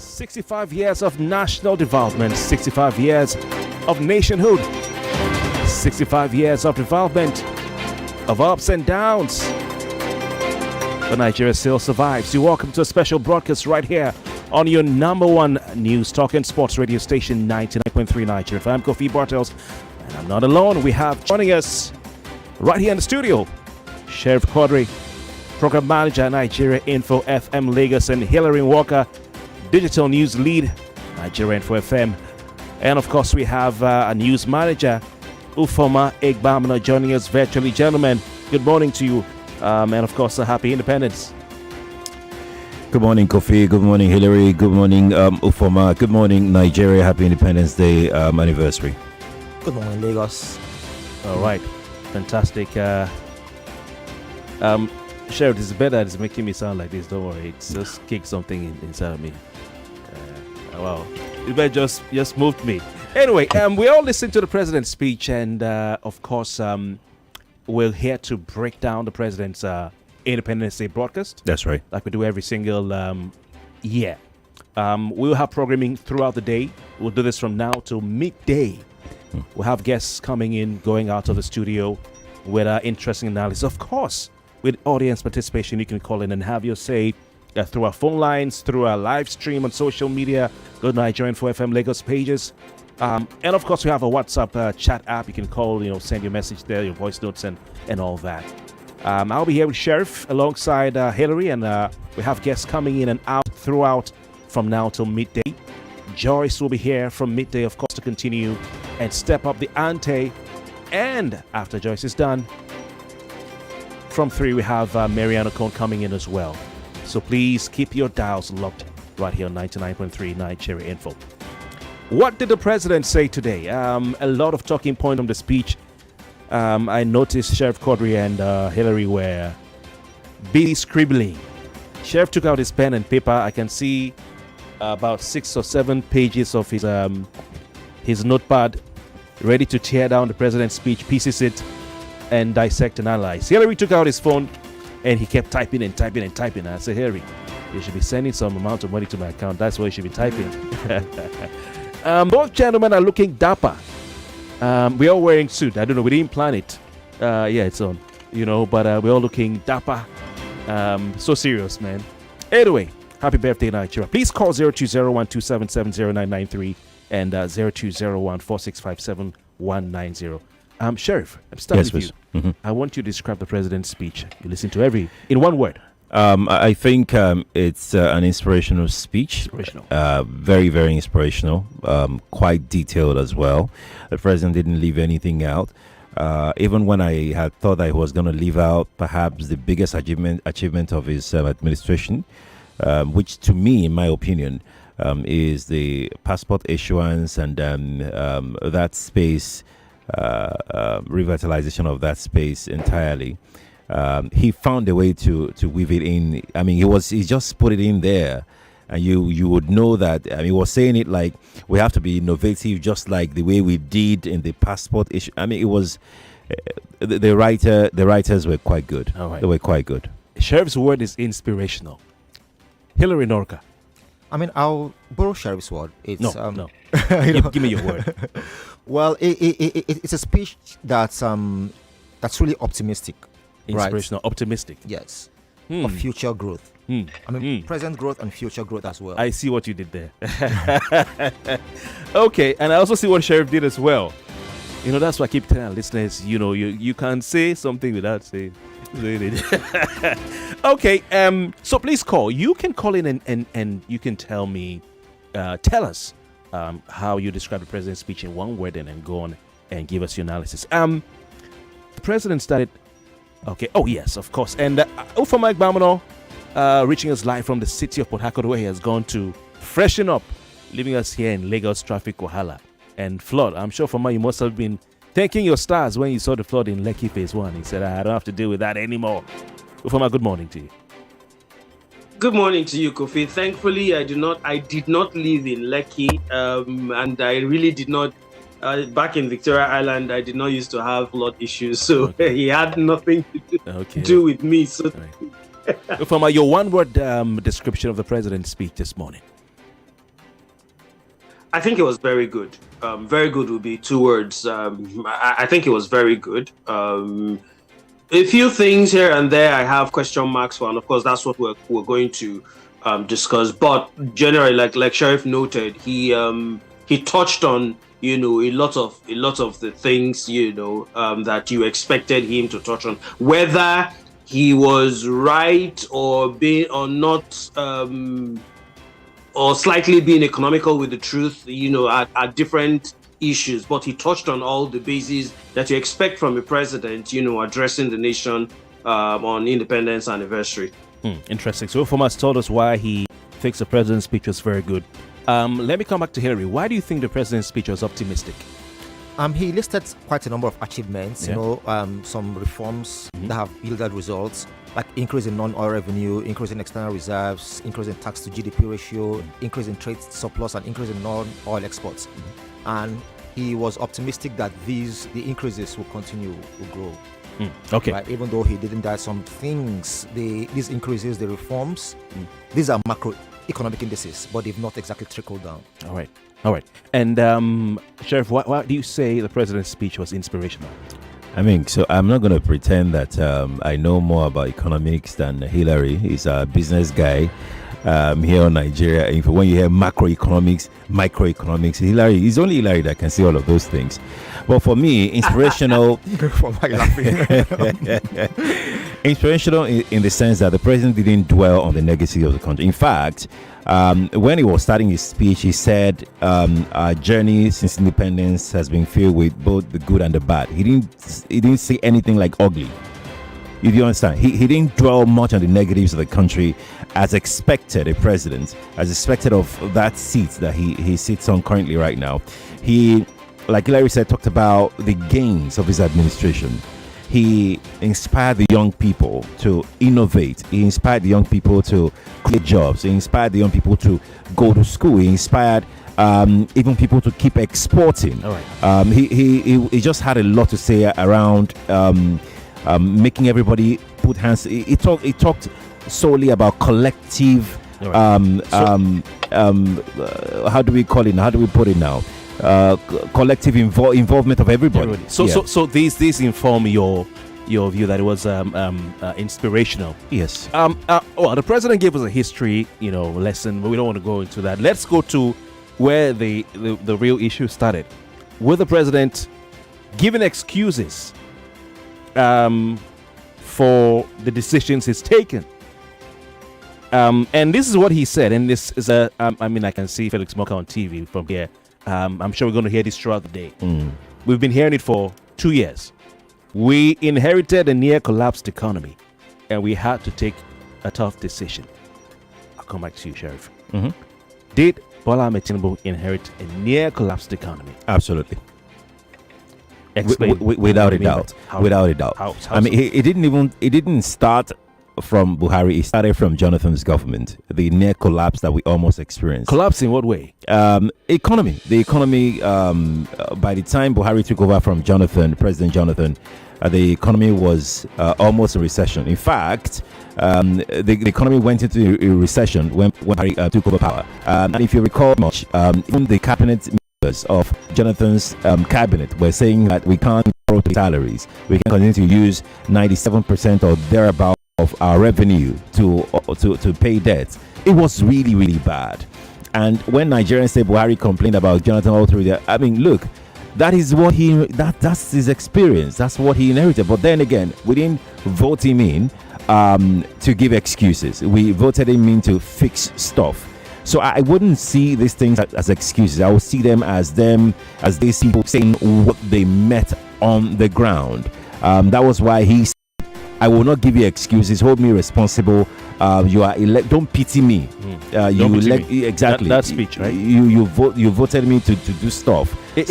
65 years of national development, 65 years of nationhood, 65 years of development, of ups and downs. But Nigeria still survives. You're welcome to a special broadcast right here on your number one news talk and sports radio station, 99.3 Nigeria. I'm Kofi Bartels, and I'm not alone. We have joining us right here in the studio, Sheriff Quadri, Program Manager, Nigeria Info FM Lagos, and Hilary Walker, Digital News Lead, Nigeria Info FM. And of course, we have a News Manager, Ufoma Egbamana, joining us virtually. Gentlemen, good morning to you, and of course, a happy independence. Good morning, Kofi. Good morning, Hilary. Good morning, Ufoma. Good morning, Nigeria. Happy Independence Day anniversary. Good morning, Lagos. All right, fantastic. Sheriff, this is better. It's making me sound like this. Don't worry. It's just kicked something inside of me. Wow. You better just moved me. Anyway, we all listened to the president's speech, and of course, we're here to break down the president's Independence Day broadcast. That's right. Like we do every single year. We'll have programming throughout the day. We'll do this from now till midday. We'll have guests coming in, going out of the studio with interesting analysis. Of course, with audience participation, you can call in and have your say through our phone lines, through our live stream on social media, go to Nigerian 4FM Lagos pages. And of course, we have a WhatsApp chat app. You can call, send your message there, your voice notes and all that. I'll be here with Sheriff alongside Hilary, and we have guests coming in and out throughout from now till midday. Joyce will be here from midday, of course, to continue and step up the ante. And after Joyce is done, from 3, we have Mariana Cone coming in as well. So please keep your dials locked right here on 99.3 Nigeria Info. What did the president say today? A lot of talking point on the speech. I noticed Sheriff Quadri and Hilary were busy scribbling. Sheriff took out his pen and paper. I can see about 6 or 7 pages of his notepad, ready to tear down the president's speech, pieces it, and dissect and analyze. Hilary took out his phone and he kept typing and typing and typing. I said, Hilary, you should be sending some amount of money to my account. That's what you should be typing. Both gentlemen are looking dapper. We're all wearing suit. I don't know. We didn't plan it. Yeah, it's on. But we're all looking dapper. So serious, man. Anyway, happy birthday, Nigeria. Please call 0201-277-0993 and 0201-4657-190. Sheriff, I'm starting with you. Mm-hmm. I want you to describe the president's speech. You listen to in one word. I think it's an inspirational speech. Very, very inspirational. Quite detailed as well. The president didn't leave anything out. Even when I had thought I was going to leave out perhaps the biggest achievement of his administration, which to me, in my opinion, is the passport issuance and that space, revitalization of that space entirely. He found a way to weave it in. I mean, he just put it in there, and you would know that. I mean, he was saying it like we have to be innovative, just like the way we did in the passport issue. I mean, it was the writers were quite good. All right. They were quite good. Sheriff's word is inspirational. Hilary Norka. I mean, I'll borrow Sheriff's word. It's, no. Give me your word. Well, it's a speech that's really optimistic. Inspirational, right. Optimistic. Yes. Of future growth. I mean, present growth and future growth as well. I see what you did there. Okay, and I also see what Sheriff did as well. That's why I keep telling our listeners, you can't say something without saying it. Okay, so please call. You can call in and you can tell us how you describe the president's speech in one word and then go on and give us your analysis. The president started. Okay. Oh, yes, of course. And Ufoma Egbamana, reaching us live from the city of Port Harcourt, where he has gone to freshen up, leaving us here in Lagos traffic Wahala and flood. I'm sure, Ufoma, you must have been thanking your stars when you saw the flood in Lekki Phase 1. He said, I don't have to deal with that anymore. Ufoma, good morning to you. Good morning to you, Kofi. Thankfully, I did not live in Lekki, and I really did not. Back in Victoria Island, I did not used to have flood issues, so he had nothing to do with me. So, From your one-word description of the president's speech this morning. I think it was very good. Very good would be two words. I think it was very good. A few things here and there I have question marks for, and of course that's what we're going to discuss. But generally, like Sheriff noted, he touched on a lot of the things that you expected him to touch on. Whether he was right or not, or slightly being economical with the truth, at different issues, but he touched on all the bases that you expect from a president, addressing the nation on Independence Anniversary. Interesting. So Thomas told us why he thinks the president's speech was very good. Let me come back to Hillary. Why do you think the president's speech was optimistic? He listed quite a number of achievements, some reforms that have yielded results, like increase in non-oil revenue, increase in external reserves, increase in tax to GDP ratio, increase in trade surplus, and increase in non-oil exports. And he was optimistic that the increases will continue to grow. Okay. Right? Even though he didn't die, some things, these increases, the reforms, these are macroeconomic indices, but they've not exactly trickled down. All right. And Sheriff, why do you say the president's speech was inspirational? So I'm not going to pretend that I know more about economics than Hillary. He's a business guy here in Nigeria. And when you hear macroeconomics, microeconomics, it's only Hillary that can see all of those things. But for me, inspirational. Inspirational in the sense that the president didn't dwell on the negativity of the country. In fact, when he was starting his speech, he said our journey since independence has been filled with both the good and the bad. He didn't say anything like ugly. You do understand? He didn't dwell much on the negatives of the country as expected a president, as expected of that seat that he sits on currently right now. He, like Hillary said, talked about the gains of his administration. He inspired the young people to innovate. He inspired the young people to create jobs. He inspired the young people to go to school. He inspired even people to keep exporting. All right. He just had a lot to say around making everybody put hands. He talked solely about collective. Right. How do we call it? How do we put it now? Collective involvement of everybody. So these inform your view that it was inspirational. Yes. The president gave us a history, lesson, but we don't want to go into that. Let's go to where the real issue started, with the president giving excuses for the decisions he's taken. And this is what he said, and this is I can see Felix Moka on TV from here. I'm sure we're going to hear this throughout the day. We've been hearing it for 2 years. We inherited a near collapsed economy, and we had to take a tough decision. I'll come back to you, Sheriff. Did Bola Ahmed Tinubu inherit a near collapsed economy? Absolutely. Explain. Without a doubt. Without a doubt. How it didn't start from Buhari. It started from Jonathan's government. The near collapse that we almost experienced. Collapse in what way? Economy. The economy. By the time Buhari took over from President Jonathan, the economy was almost a recession. In fact, the economy went into a recession when Buhari took over power. And if you recall much, even the cabinet members of Jonathan's cabinet were saying that we can't borrow salaries. We can continue to use 97% or thereabout of our revenue to pay debts. It was really, really bad. And when Nigerians say Buhari complained about Jonathan all through there, look, that is what that's his experience. That's what he inherited. But then again, we didn't vote him in to give excuses. We voted him in to fix stuff. So I wouldn't see these things as excuses. I would see them as these people saying what they met on the ground. That was why he said, I will not give you excuses. Hold me responsible. You are don't pity me. Exactly that speech, right? You voted me to do stuff. It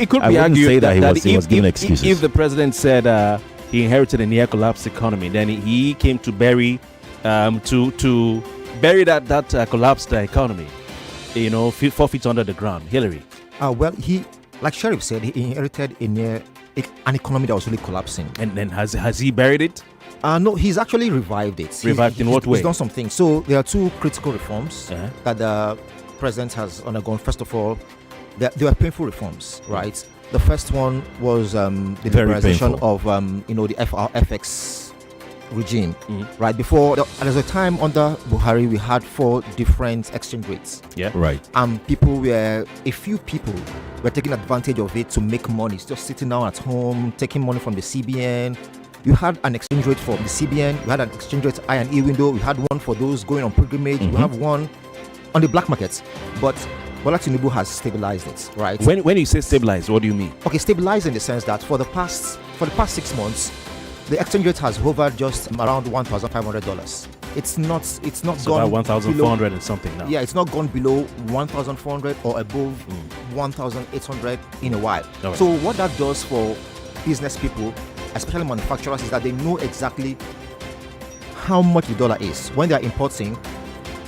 could be argued say that he was giving excuses. If the president said he inherited a near collapsed economy, then he came to bury that collapsed economy, 4 feet under the ground. Hillary. Well, he, like Sheriff said, he inherited an economy that was really collapsing. And then has he buried it? No, he's actually revived it. Revived in what way? He's done something. So there are two critical reforms that the president has undergone. First of all, They were painful reforms, right? The first one was the liberalization of the FX regime, right? Before there was a time under Buhari we had 4 different exchange rates. Yeah, right. A few people were taking advantage of it to make money, just sitting down at home, taking money from the CBN. You had an exchange rate for the CBN, you had an exchange rate I&E window, we had one for those going on pilgrimage, we have one on the black markets. But Bola Tinubu has stabilized it, right? When you say stabilized, what do you mean? Okay, stabilized in the sense that for the past 6 months, the exchange rate has hovered just around $1,500. It's not gone about 1,400 and something now. Yeah, it's not gone below 1,400 or above 1,800 in a while. Right. So what that does for business people, especially manufacturers, is that they know exactly how much the dollar is when they are importing.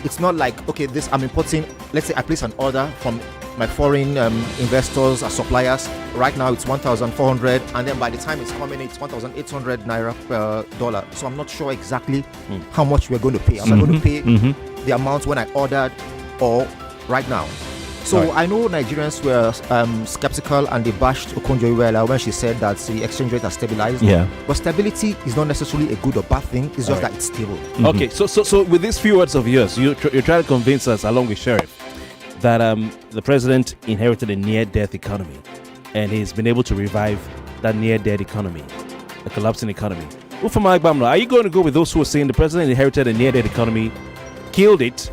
It's not like, okay, I'm importing, let's say I place an order from my foreign investors or suppliers. Right now it's 1,400, and then by the time it's coming, it's 1,800 naira per dollar. So I'm not sure exactly how much we're going to pay. I'm not going to pay the amount when I ordered or right now. So I know Nigerians were skeptical and they bashed Okonjo-Iweala when she said that the exchange rate has stabilized. Yeah. But stability is not necessarily a good or bad thing. It's just that it's stable. Okay, so with these few words of yours, you're trying to convince us, along with Sheriff, that the president inherited a near-death economy, and he's been able to revive that near-death economy, the collapsing economy. Ufama Agbamla, are you going to go with those who are saying the president inherited a near-death economy, killed it,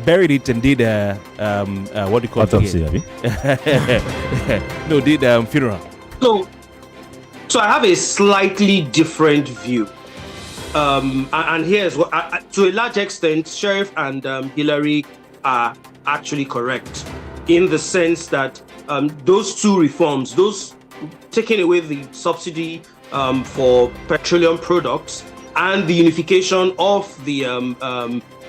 buried it, and did what do you call autopsy, it? No, did funeral. So I have a slightly different view. And here's what, to a large extent, Sheriff and Hillary are actually correct in the sense that those 2 reforms, those taking away the subsidy for petroleum products and the unification of the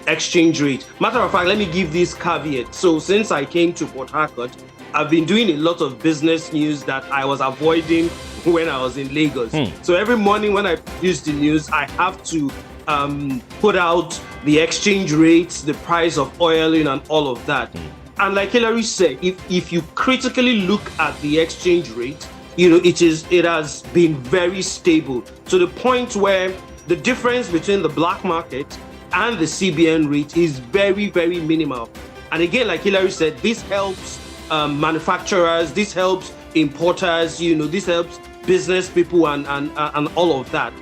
exchange rate. Matter of fact, let me give this caveat. So since I came to Port Harcourt, I've been doing a lot of business news that I was avoiding when I was in Lagos. So every morning when I produce the news, I have to put out the exchange rates, the price of oil and all of that. And like Hillary said, if you critically look at the exchange rate, it has been very stable to the point where the difference between the black market and the CBN rate is very, very minimal. And again, like Hillary said, this helps manufacturers, this helps importers, this helps business people and all of that.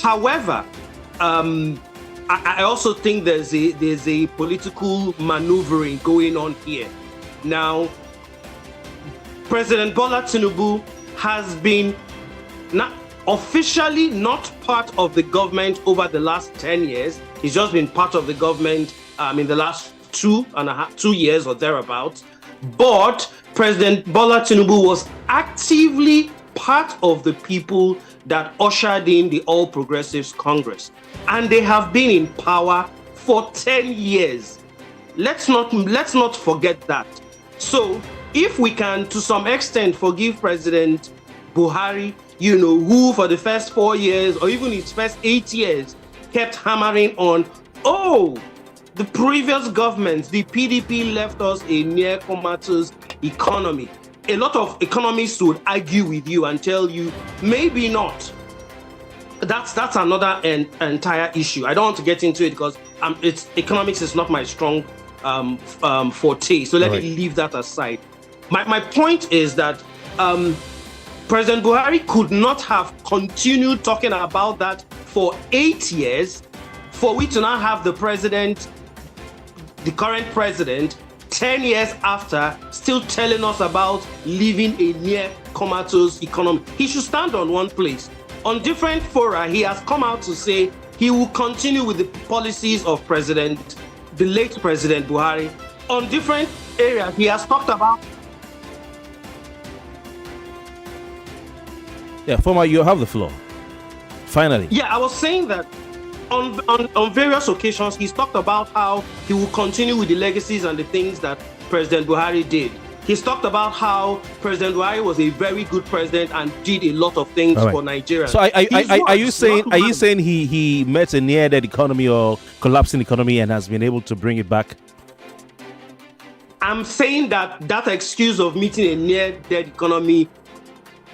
However, I also think there's a political maneuvering going on here. Now, President Bola Tinubu has been officially not part of the government over the last 10 years. He's just been part of the government in the last 2 years or thereabouts. But President Bola Tinubu was actively part of the people that ushered in the All Progressives Congress. And they have been in power for 10 years. Let's not forget that. So if we can, to some extent, forgive President Buhari, who for the first 4 years or even his first 8 years kept hammering on, the previous government, the PDP left us a near comatose economy. A lot of economists would argue with you and tell you, maybe not. That's another entire issue. I don't want to get into it because economics is not my strong forte. So let me leave that aside. My point is that President Buhari could not have continued talking about that for 8 years, for we to now have the current president, 10 years after, still telling us about living a near comatose economy. He should stand on one place. On different fora, he has come out to say he will continue with the policies of the late President Buhari. On different areas, he has talked about. Yeah, Former, you have the floor. Finally. Yeah, I was saying that on various occasions, he's talked about how he will continue with the legacies and the things that President Buhari did. He's talked about how President Buhari was a very good president and did a lot of things for Nigeria. So are you saying he met a near-dead economy or collapsing economy and has been able to bring it back? I'm saying that excuse of meeting a near-dead economy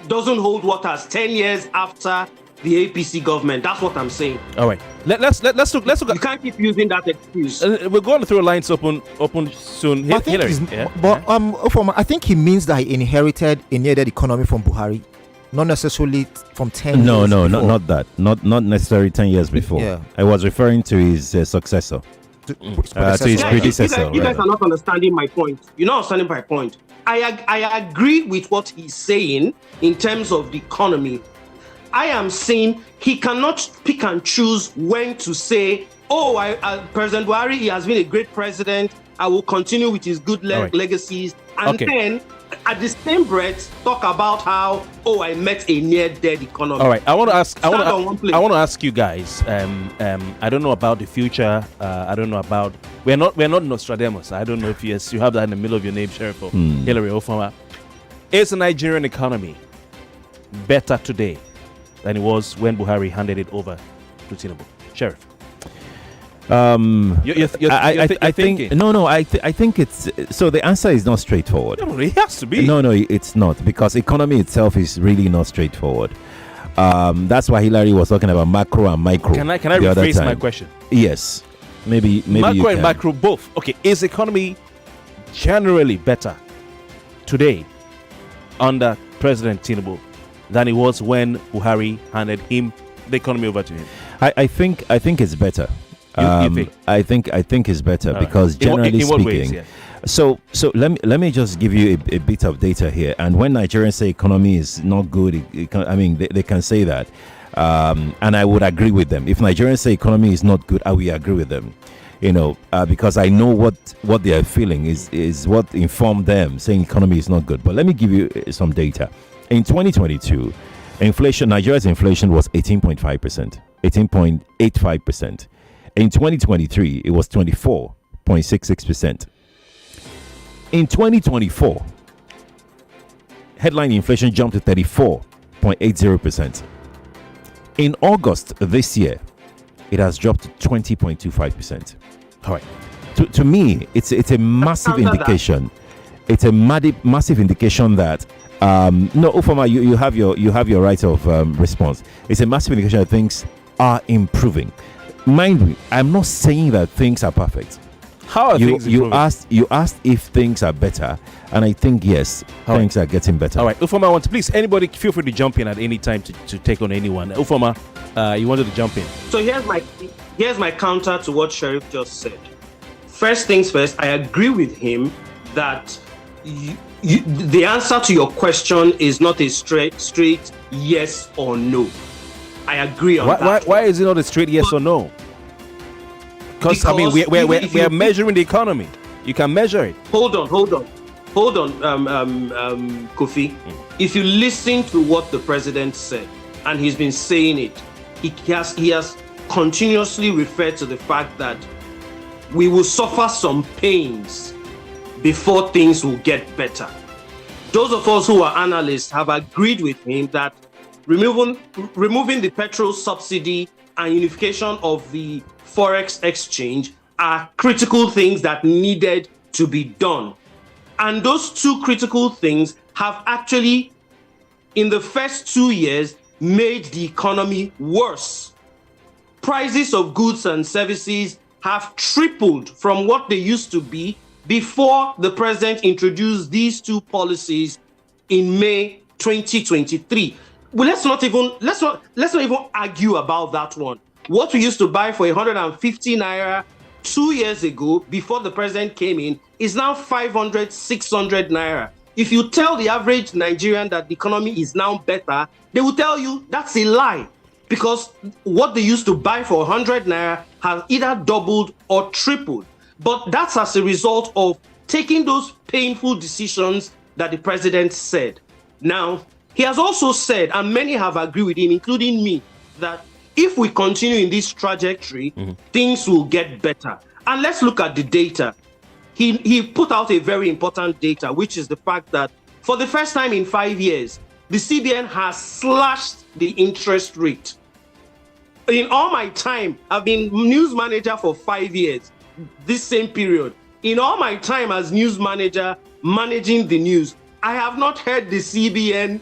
doesn't hold water 10 years after the APC government. That's what I'm saying. All right. Let's look. You can't keep using that excuse. We're going to throw lines open soon. Hillary. I think he means that he inherited a near-dead economy from Buhari, not necessarily from 10 No, years before. not that. Not necessarily 10 years before. Yeah. I was referring to his successor. To his predecessor. You guys are not understanding my point. You're not understanding my point. I agree with what he's saying in terms of the economy. I am saying he cannot pick and choose when to say, President Buhari, he has been a great president. I will continue with his good legacies. And then, at the same breath, talk about how, I met a near-dead economy. All right. I want to ask you guys. I don't know about the future. I don't know about. We're not Nostradamus. I don't know if you have that in the middle of your name, Sheriff or Hillary Ofama. Is the Nigerian economy better today than it was when Buhari handed it over to Tinubu? Sheriff. I think it's so. The answer is not straightforward. No, it has to be. No, it's not, because economy itself is really not straightforward. That's why Hillary was talking about macro and micro. Can I rephrase my question? Yes, maybe macro and micro both. Okay, is economy generally better today under President Tinubu than it was when Buhari handed him the economy over to him? I think it's better. You think? I think it's better because generally in what speaking. ways, yeah. So let me just give you a bit of data here. And when Nigerians say economy is not good, they can say that, and I would agree with them. If Nigerians say economy is not good, I will agree with them. Because I know what they are feeling is what informed them saying economy is not good. But let me give you some data. In 2022, Nigeria's inflation was 18.5%, 18.85%. In 2023, it was 24.66%. In 2024, headline inflation jumped to 34.80%. In August this year, it has dropped to 20.25%. All right. To me, it's a massive indication. It's a massive indication that no, Ufoma, you have your right of response. It's a massive indication that things are improving. Mind me, I'm not saying that things are perfect. How are things improving? You asked if things are better, and I think yes, things are getting better. All right, Ufoma, please, anybody feel free to jump in at any time to take on anyone. Ufoma, you wanted to jump in. So here's my counter to what Sheriff just said. First things first, I agree with him that the answer to your question is not a straight yes or no. I agree on that. Why is it not a straight yes or no? Because we are measuring the economy. You can measure it. Hold on, Kofi. If you listen to what the president said, and he's been saying it, he has continuously referred to the fact that we will suffer some pains before things will get better. Those of us who are analysts have agreed with him that removing the petrol subsidy and unification of the forex exchange are critical things that needed to be done. And those two critical things have actually, in the first 2 years, made the economy worse. Prices of goods and services have tripled from what they used to be before the president introduced these two policies in May 2023. Well, let's not even argue about that one. What we used to buy for 150 naira 2 years ago, before the president came in, is now 500, 600 naira. If you tell the average Nigerian that the economy is now better, they will tell you that's a lie, because what they used to buy for 100 naira has either doubled or tripled. But that's as a result of taking those painful decisions that the president said. Now, he has also said, and many have agreed with him, including me, that if we continue in this trajectory, things will get better. And let's look at the data. He put out a very important data, which is the fact that for the first time in 5 years, the CBN has slashed the interest rate. In all my time, I've been news manager for 5 years. This same period, in all my time as news manager managing the news, I have not heard the CBN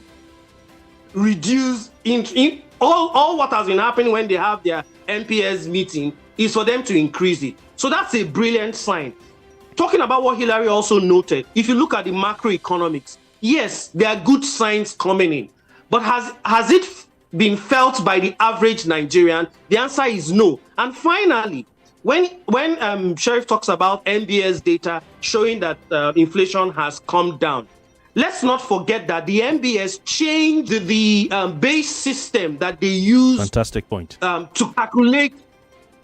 reduce in all what has been happening when they have their MPS meeting is for them to increase it. So that's a brilliant sign. Talking about what Hillary also noted, if you look at the macroeconomics, yes, there are good signs coming in. But has it been felt by the average Nigerian? The answer is no. And finally, when Sheriff talks about NBS data showing that inflation has come down, let's not forget that the NBS changed the base system that they use. Fantastic point. To calculate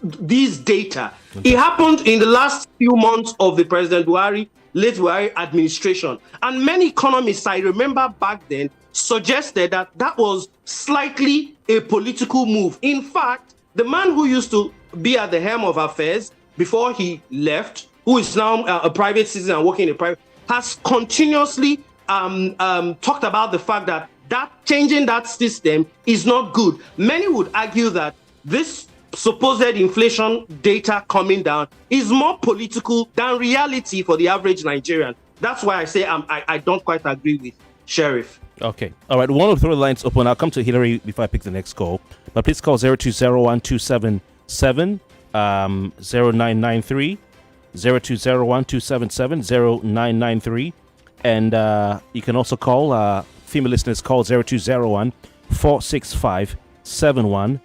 these data. It happened in the last few months of the President late Buhari administration. And many economists, I remember back then, suggested that was slightly a political move. In fact, the man who used to be at the helm of affairs before he left, who is now a private citizen and working in a private, has continuously talked about the fact that changing that system is not good. Many would argue that this supposed inflation data coming down is more political than reality for the average Nigerian. That's why I say I don't quite agree with Sheriff. Okay. All right. We want to throw the lines open. I'll come to Hillary before I pick the next call. But please call 0201-277-0993, 0201-277-0993. And you can also call, female listeners, call 0201-465-7190.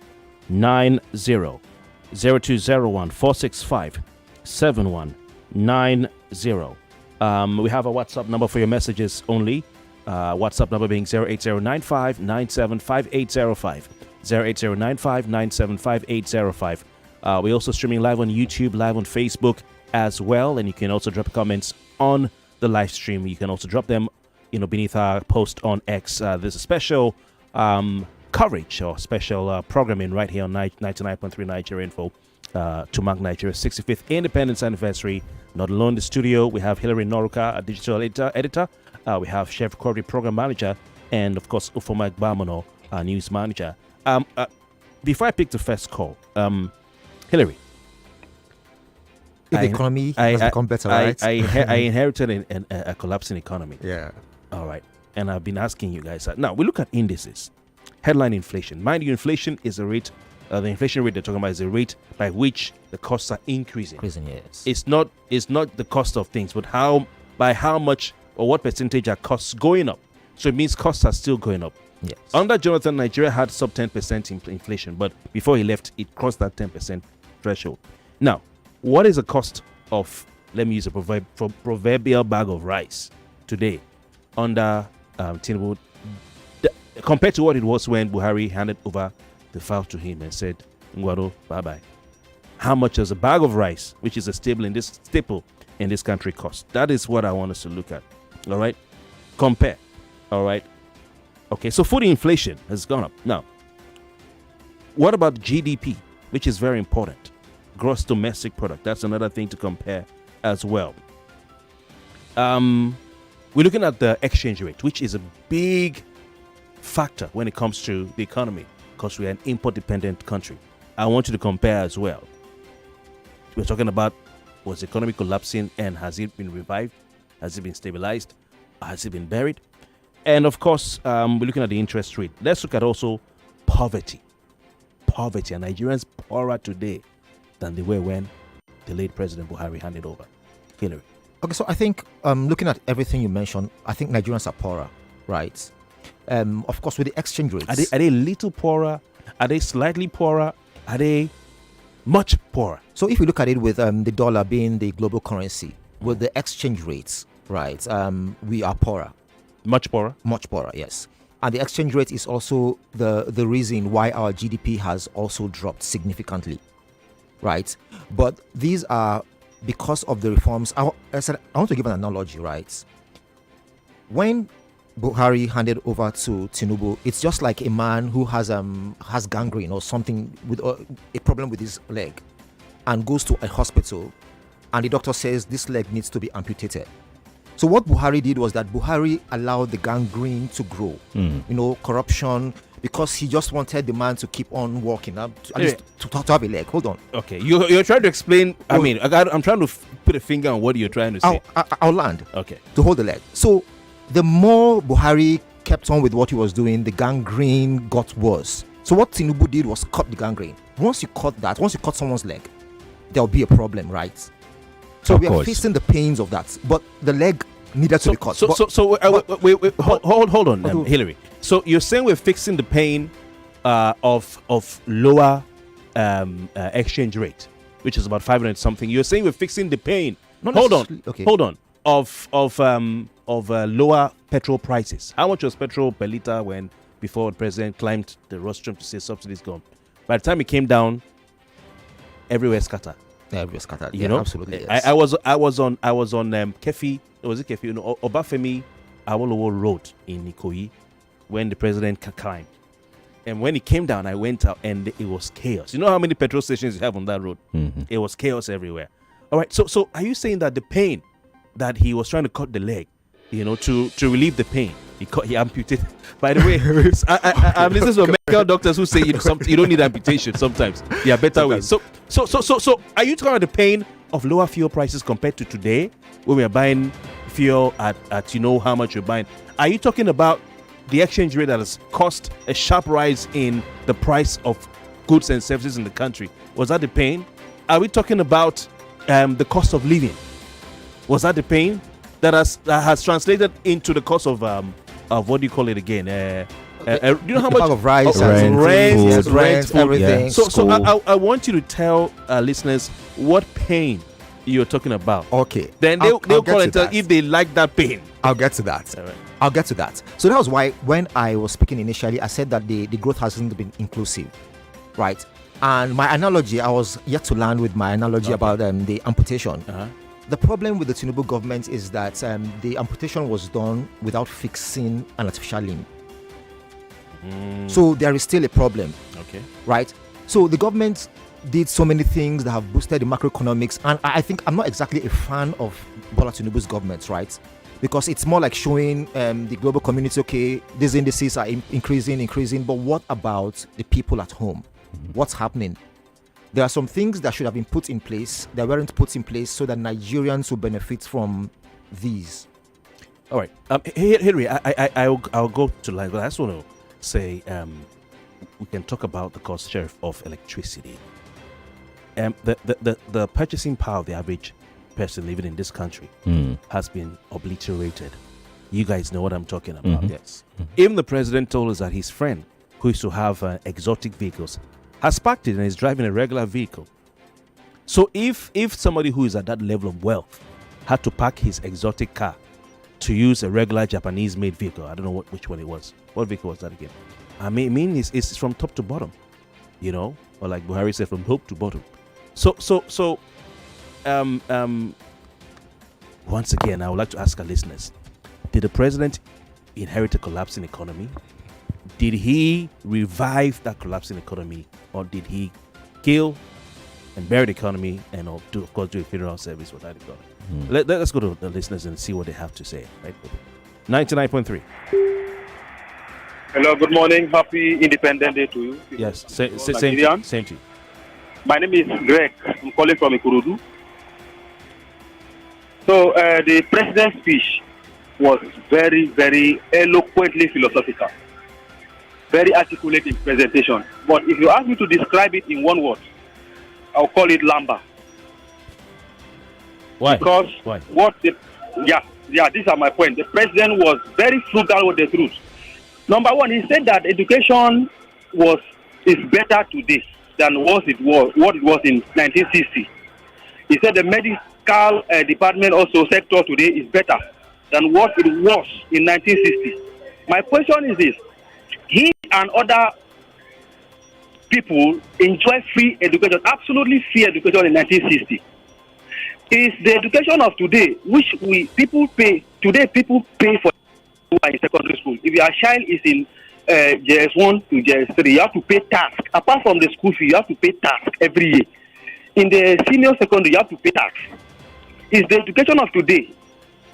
0201-465-7190. We have a WhatsApp number for your messages only. WhatsApp number being 08095975805. 08095975805. We're also streaming live on YouTube, live on Facebook as well, and you can also drop comments on the live stream. You can also drop them, beneath our post on X. There's a special coverage or special programming right here on 99.3 Nigeria Info to mark Nigeria's 65th independence anniversary. Not alone in the studio, we have Hillary Noruka, a digital editor. We have Chef Corey, program manager, and of course Ufoma Igbamono, our news manager. Before I pick the first call, Hillary, the economy has become better, right? I inherited a collapsing economy. Yeah. All right. And I've been asking you guys. Now, we look at indices. Headline inflation. Mind you, inflation is a rate, the inflation rate they're talking about is a rate by which the costs are increasing. Yes. It's not the cost of things, but by how much or what percentage are costs going up. So it means costs are still going up. Yes. Under Jonathan, Nigeria had sub 10% inflation, but before he left, it crossed that 10% threshold. Now, what is the cost of, let me use a proverbial bag of rice today under Tinubu, compared to what it was when Buhari handed over the file to him and said, Ngwado, bye-bye? How much does a bag of rice, which is a staple in this country, cost? That is what I want us to look at. All right? Compare. All right? Okay, so food inflation has gone up. Now, what about GDP, which is very important? Gross domestic product. That's another thing to compare as well. We're looking at the exchange rate, which is a big factor when it comes to the economy, because we're an import-dependent country. I want you to compare as well. We're talking about, was the economy collapsing, and has it been revived? Has it been stabilized? Has it been buried? And of course, we're looking at the interest rate. Let's look at also poverty. Poverty. And Nigerians poorer today than they were when the late President Buhari handed over. Hillary. Okay, so I think looking at everything you mentioned, I think Nigerians are poorer, right? Of course, with the exchange rates. Are they a little poorer? Are they slightly poorer? Are they much poorer? So if you look at it with the dollar being the global currency, with the exchange rates, right, we are poorer. Much poorer? Much poorer, yes. And the exchange rate is also the reason why our GDP has also dropped significantly, right? But these are because of the reforms. I want to give an analogy, right? When Buhari handed over to Tinubu, it's just like a man who has gangrene or something with a problem with his leg, and goes to a hospital, and the doctor says this leg needs to be amputated. So what Buhari did was that Buhari allowed the gangrene to grow. Corruption, because he just wanted the man to keep on working up, at least to have a leg. Hold on. Okay, you're trying to explain. I'm trying to put a finger on what you're trying to say. I'll land. Okay. To hold the leg. So the more Buhari kept on with what he was doing, the gangrene got worse. So what Tinubu did was cut the gangrene. Once you cut someone's leg, there'll be a problem, right? So we are facing the pains of that, but the leg needed to be cut. Wait, hold on, Hillary. So you're saying we're fixing the pain of lower exchange rate, which is about 500 something. You're saying we're fixing the pain. Hold on. Of lower petrol prices. How much was petrol per liter before the president climbed the rostrum to say subsidies gone? By the time it came down, everywhere scattered. Yeah, everywhere scattered. You know, absolutely. Yes. I was on Kefi. Was it Kefi? Obafemi Awolowo Road in Ikoyi when the president climbed. And when he came down, I went out and it was chaos. You know how many petrol stations you have on that road? Mm-hmm. It was chaos everywhere. All right. So are you saying that the pain that he was trying to cut the leg, to relieve the pain, he amputated? By the way, I'm listening to medical doctors who say you don't need amputation sometimes. There are better ways. So are you talking about the pain of lower fuel prices compared to today when we are buying fuel at how much you're buying? Are you talking about the exchange rate that has caused a sharp rise in the price of goods and services in the country? Was that the pain? Are we talking about the cost of living? Was that the pain that has translated into the cost of what do you call it again? Do you know how much of rice, rent, everything? Yeah. So I want you to tell listeners what pain you're talking about. Okay. Then they'll call and tell if they like that pain. I'll get to that. All right. I'll get to that. So that was why when I was speaking initially, I said that the growth hasn't been inclusive, right? And my analogy, I was yet to land with my analogy about the amputation. Uh-huh. The problem with the Tinubu government is that the amputation was done without fixing an artificial limb. So there is still a problem. Okay. Right? So the government did so many things that have boosted the macroeconomics, and I think I'm not exactly a fan of Bola Tinubu's government, right? Because it's more like showing the global community, okay, these indices are increasing, but what about the people at home? What's happening? There are some things that should have been put in place that weren't put in place so that Nigerians will benefit from these. All right. Hillary, I'll go to line, but I just want to say we can talk about the cost share of electricity. The purchasing power of the average person living in this country has been obliterated. You guys know what I'm talking about. Mm-hmm. Yes. Mm-hmm. Even the president told us that his friend, who used to have exotic vehicles, has parked it and is driving a regular vehicle. So if somebody who is at that level of wealth had to park his exotic car to use a regular Japanese-made vehicle, I don't know which one it was. What vehicle was that again? I mean, it's from top to bottom, or like Buhari said, from top to bottom. So once again, I would like to ask our listeners: did the president inherit a collapsing economy? Did he revive that collapsing economy, or did he kill and bury the economy and do a funeral service for that economy? Let's go to the listeners and see what they have to say. Right, 99.3. Hello, good morning. Happy Independent Day to you. Yes, same to you. My name is Greg. I'm calling from Ikurudu. So the president's speech was very, very eloquently philosophical. Very articulate in presentation. But if you ask me to describe it in one word, I'll call it lamba. Why? Because these are my points. The president was very frugal with the truth. Number one, he said that education is better today than what it was in 1960. He said the medical department sector today is better than what it was in 1960. My question is this: he and other people enjoy free education, absolutely free education in 1960. Is the education of today, which people pay for in secondary school. If your child is in JS1 to JS3, you have to pay tax. Apart from the school fee, you have to pay tax every year. In the senior secondary, you have to pay tax. Is the education of today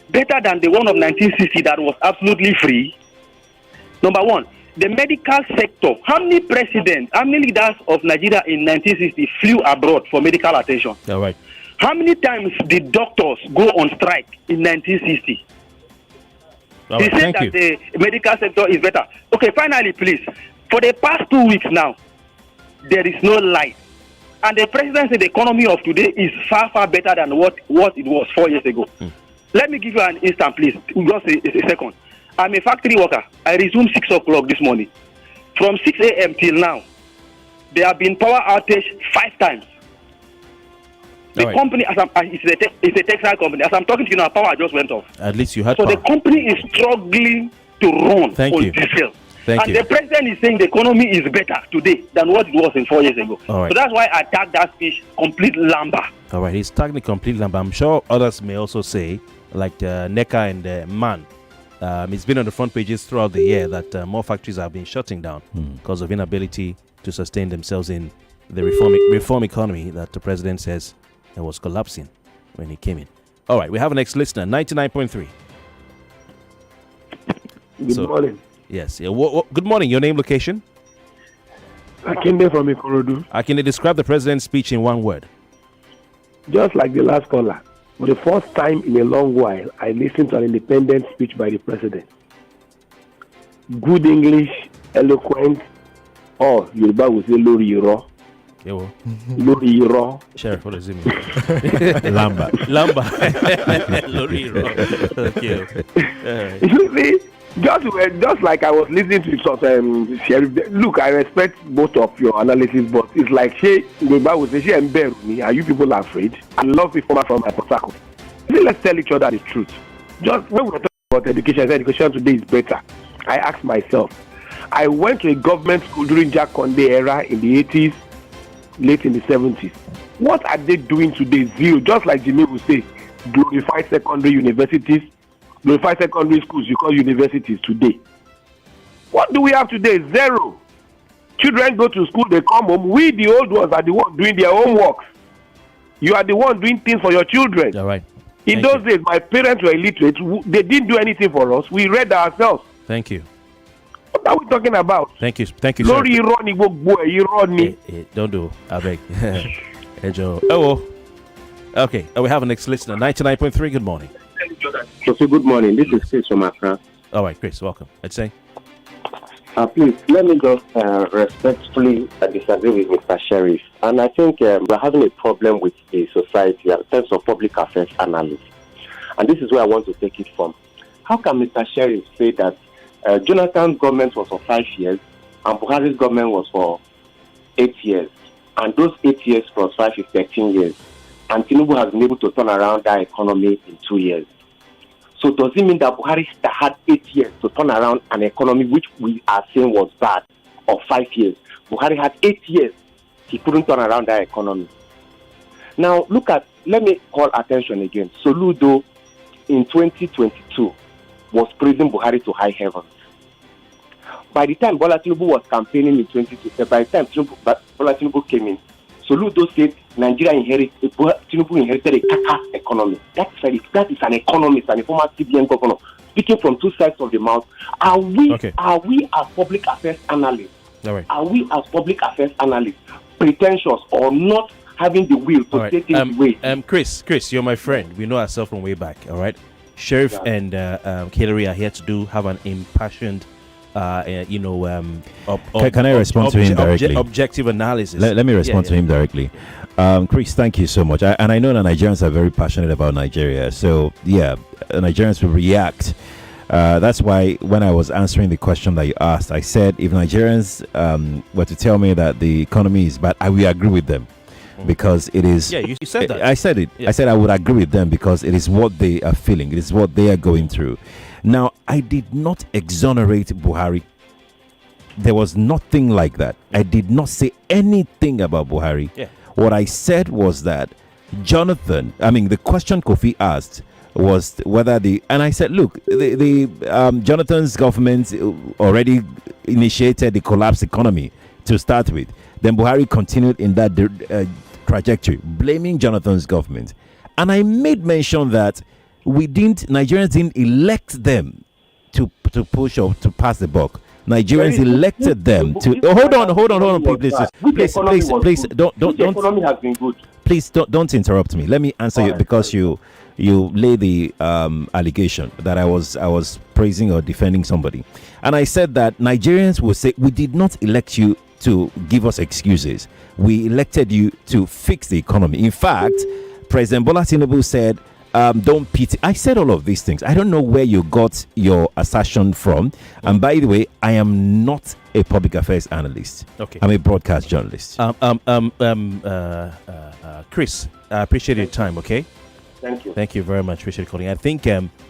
better than the one of 1960 that was absolutely free? Number one, the medical sector. How many presidents, how many leaders of Nigeria in 1960 flew abroad for medical attention? All right. How many times did doctors go on strike in 1960? All He right. said Thank that you. the medical sector is better. Okay, finally, please. For the past 2 weeks now, there is no light. And the president said the economy of today is far, far better than what it was 4 years ago. Let me give you an instant, please. Just a second. I'm a factory worker. I resumed 6 o'clock this morning. From 6 a.m. till now, there have been power outage 5 times. The All right. company, it's a textile company. As I'm talking to you now, power just went off. At least you had So power. the company is struggling to run Thank on you. diesel. Thank And you. the president is saying the economy is better today than what it was in 4 years ago. All right. So that's why I tagged that speech complete lamba. All right. He's tagging it completely, but I'm sure others may also say, like NECA and MAN. It's been on the front pages throughout the year that more factories have been shutting down because of inability to sustain themselves in the reform economy that the president says was collapsing when he came in. All right, we have an ex-listener, 99.3. Good morning. Yes. Yeah, good morning. Your name, location? Akinde from Ikorodu. I can describe the president's speech in one word. Just like the last caller, for the first time in a long while, I listened to an independent speech by the president. Good English, eloquent, or Yoruba will say Lori Iro. Yeah, well. Lori Iro. Sheriff, what does it mean? Lamba. Lamba. Loriro. Okay. You see, just like I was listening to Sheriff. Look, I respect both of your analysis, but it's like Yoruba will say, "She emberu me. Are you people afraid?" I love people from my Port Harcourt. Let's tell each other the truth. Just when we were talking about education, education today is better. I asked myself, I went to a government school during Jack Conde era in the 80s, late in the 70s. What are they doing today? Zero. Just like Jimmy would say, glorify secondary universities, glorify secondary schools, you call universities today. What do we have today? Zero. Children go to school, they come home. We, the old ones, are the ones doing their own work. You are the one doing things for your children. All right. In those days, my parents were illiterate. They didn't do anything for us. We read ourselves. Thank you. What are we talking about? Thank you. Thank you, Lori Sheriff. ironi gbogbo ẹ, ironi. Don't do. I beg. Hey, Joe. Oh, okay. We have an ex-listener, 99.3. Good morning. So good morning. This is Chris from Accra. All right, Chris, welcome. I'd say. Please, let me just respectfully disagree with Mr. Sheriff. And I think we're having a problem with the society in terms of public affairs analysis. And this is where I want to take it from. How can Mr. Sheriff say that Jonathan's government was for 5 years and Buhari's government was for 8 years? And those 8 years plus 5 is 13 years. And Tinubu has been able to turn around that economy in 2 years. So does it mean that Buhari had 8 years to turn around an economy which we are saying was bad, or 5 years? Buhari had 8 years. He couldn't turn around that economy. Now, let me call attention again. Soludo in 2022 was praising Buhari to high heavens. By the time Bola Tinubu was campaigning in 2022, by the time Bola Tinubu came in, Soludo said Tinubu inherited a carcass economy. That is an economist and a former CBN governor speaking from two sides of the mouth. Are we as public affairs analysts? All right. Are we as public affairs analysts pretentious or not having the will to say things the way? Chris, you're my friend. We know ourselves from way back. All right. Sheriff and Hillary are here to have an impassioned, can I respond to him directly? Objective analysis. Let me respond to him directly. Chris, thank you so much. And I know that Nigerians are very passionate about Nigeria. So, yeah, Nigerians will react. That's why when I was answering the question that you asked, I said if Nigerians were to tell me that the economy is bad, I will agree with them. Because it is. Yeah, you said that. I said it. Yeah. I said I would agree with them because it is what they are feeling. It is what they are going through. Now, I did not exonerate Buhari. There was nothing like that. I did not say anything about Buhari. Yeah. What I said was that the question Kofi asked was whether and I said, look, the Jonathan's government already initiated the collapsed economy to start with. Then Buhari continued in that trajectory, blaming Jonathan's government. And I made mention that Nigerians didn't elect them to push or to pass the buck. Nigerians elected them to. Hold on, please, don't. Economy has been good. Please don't interrupt me. Let me answer you because you lay the allegation that I was praising or defending somebody, and I said that Nigerians will say we did not elect you to give us excuses. We elected you to fix the economy. In fact, President Bola Tinubu said, don't pity. I said all of these things. I don't know where you got your assertion from. And by the way, I am not a public affairs analyst. Okay. I'm a broadcast journalist. Chris, I appreciate your time, okay? Thank you. Thank you very much. Appreciate calling. I think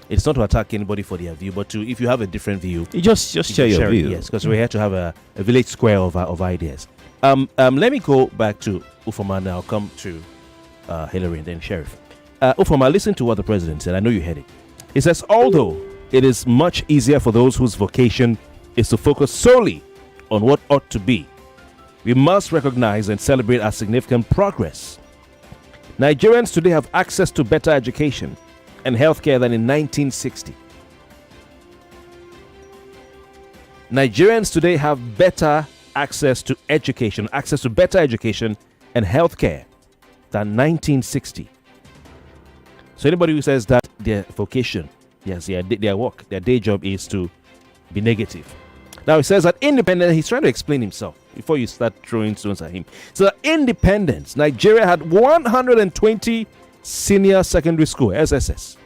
it's not to attack anybody for their view, but if you have a different view, You just share your view. Yes, because we're here to have a village square of ideas. Let me go back to Ufoma now. I'll come to Hillary and then Sheriff. Ufoma, listen to what the president said. I know you heard it. He says, although it is much easier for those whose vocation is to focus solely on what ought to be, we must recognize and celebrate our significant progress. Nigerians today have access to better education and healthcare than in 1960. Nigerians today have better access to better education and healthcare than 1960. So anybody who says that their vocation, yes, their work, their day job is to be negative. Now he says that independence, he's trying to explain himself before you start throwing stones at him. So that independence, Nigeria had 120 senior secondary school, SSS,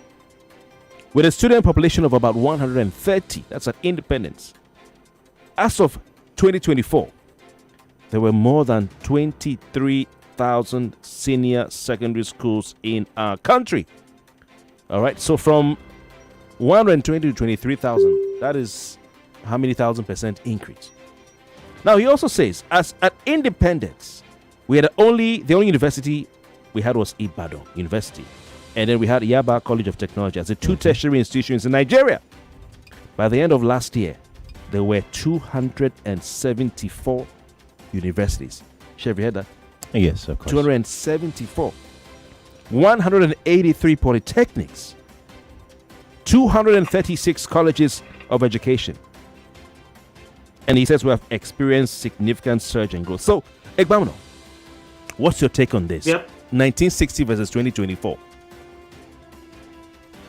with a student population of about 130. That's at independence. As of 2024, there were more than 23,000 senior secondary schools in our country. All right, so from 120 to 23,000, that is how many % increase? Now he also says, as at independence, we had the only university we had was Ibadan University, and then we had Yaba College of Technology as the two tertiary institutions in Nigeria. By the end of last year, there were 274 universities. Have you heard that? Yes, of course. 274. 183 polytechnics. 236 colleges of education. And he says we have experienced significant surge in growth. So, Egbamuno, what's your take on this? Yep. 1960 versus 2024.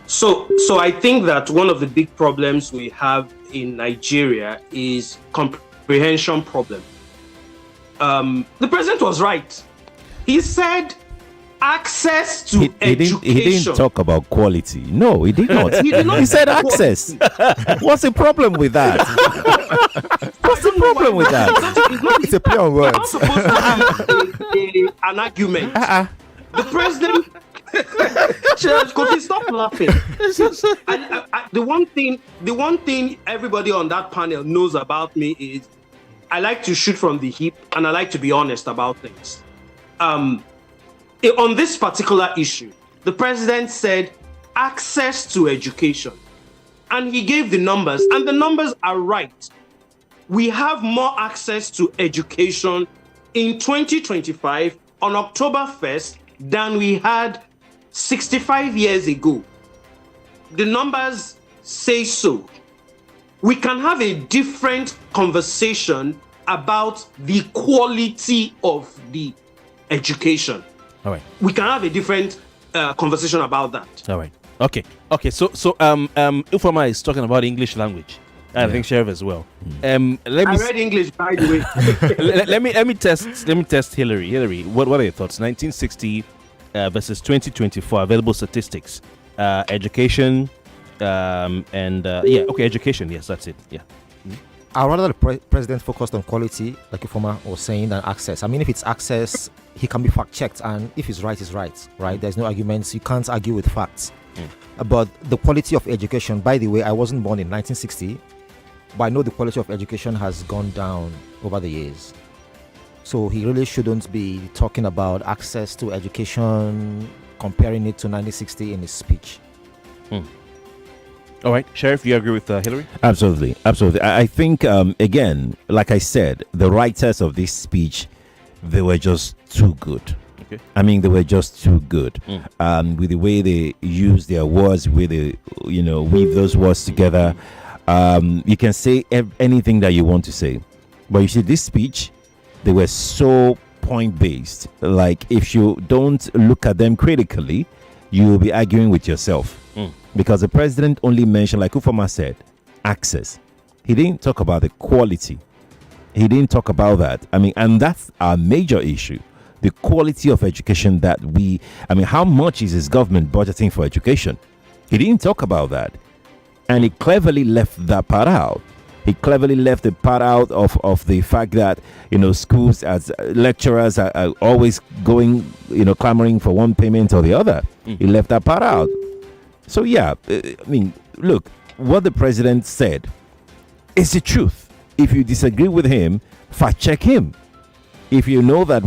So I think that one of the big problems we have in Nigeria is comprehension problem. The president was right. He said access to education. He didn't talk about quality. No, he did not. He said access. What's the problem with that? What's the problem with that? It's a play on words. It's not supposed to be an argument. The president. Kofi, stop laughing. The one thing everybody on that panel knows about me is I like to shoot from the hip and I like to be honest about things. On this particular issue, the president said access to education, and he gave the numbers, and the numbers are right. We have more access to education in 2025 on October 1st than we had 65 years ago. The numbers say so. We can have a different conversation about the quality of the education. All right. We can have a different conversation about that. All right. Okay. So Ufoma is talking about English language. I think Sheriff as well. I read English, by the way. let me test Hillary. Hillary, what are your thoughts? 1960 versus 2024 available statistics, education, education. Yes, that's it. Yeah. I'd rather the president focused on quality, like Ufoma was saying, than access. I mean, if it's access, he can be fact checked, and if he's right, he's right. Right? There's no arguments. You can't argue with facts. But the quality of education. By the way, I wasn't born in 1960, but I know the quality of education has gone down over the years. So he really shouldn't be talking about access to education, comparing it to 1960 in his speech. All right, Sheriff, you agree with Hillary? Absolutely. I think, again, like I said, the writers of this speech, they were just too good. Okay. I mean, they were just too good. With the way they use their words, with the, weave those words together. You can say anything that you want to say. But you see, this speech, they were so point-based. Like, if you don't look at them critically, you will be arguing with yourself. Because the president only mentioned, like Ufama said, access. He didn't talk about the quality. He didn't talk about that. I mean, and that's our major issue. The quality of education that how much is his government budgeting for education? He didn't talk about that. And he cleverly left that part out. He cleverly left the part out of the fact that, schools as lecturers are always going, clamoring for one payment or the other. He left that part out. So, yeah, look, what the president said is the truth. If you disagree with him, fact check him. If you know that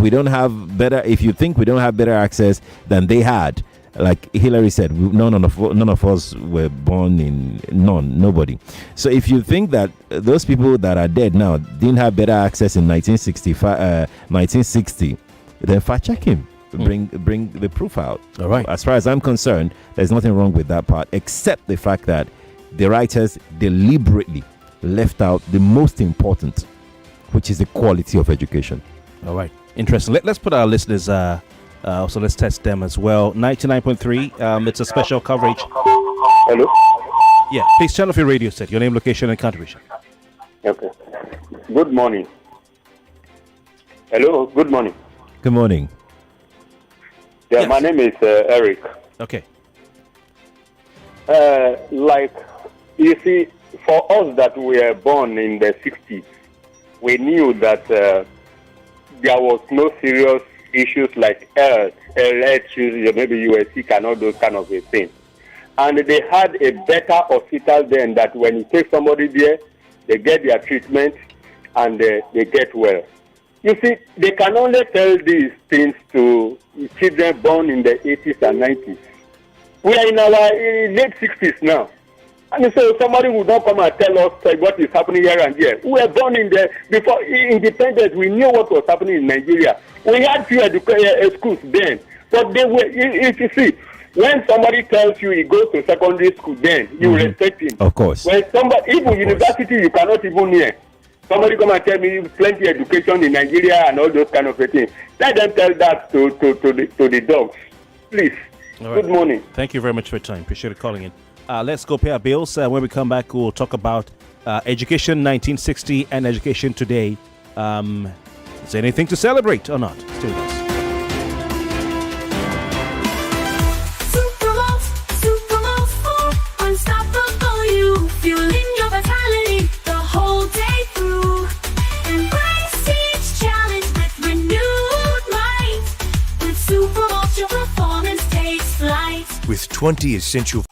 if you think we don't have better access than they had, like Hillary said, none of us were born in nobody. So if you think that those people that are dead now didn't have better access in 1960, then fact check him. Bring the proof out. All right. As far as I'm concerned, there's nothing wrong with that part, except the fact that the writers deliberately left out the most important, which is the quality of education. All right. Interesting. Let's put our listeners, also let's test them as well. 99.3, it's a special coverage. Hello? Yeah, please turn off your radio set, your name, location, and country. Okay. Good morning. Hello, good morning. Good morning. Yeah, Yes. My name is Eric. Okay. Like, you see, for us that were born in the 60s, we knew that there was no serious issues like health issues, maybe you were sick and all those kind of things. And they had a better hospital then that when you take somebody there, they get their treatment and they get well. You see, they can only tell these things to children born in the 80s and 90s. We are in our late 60s now. And so somebody would not come and tell us what is happening here and there. We were born before independence, we knew what was happening in Nigeria. We had few schools then. But they were, if you see, when somebody tells you he goes to secondary school, then you respect him. Of course. When somebody, even university, you cannot even hear. Somebody come and tell me plenty education in Nigeria and all those kind of things. Let them tell that to the dogs. Please. All right. Good morning. Thank you very much for your time. Appreciate it calling in. Let's go pay our bills. When we come back, we'll talk about education 1960 and education today. Is there anything to celebrate or not? Stay with us. Unstoppable you, fueling your vitality the whole day through. Embrace each challenge with renewed might. With Super Vault, your performance takes flight. With 20 essential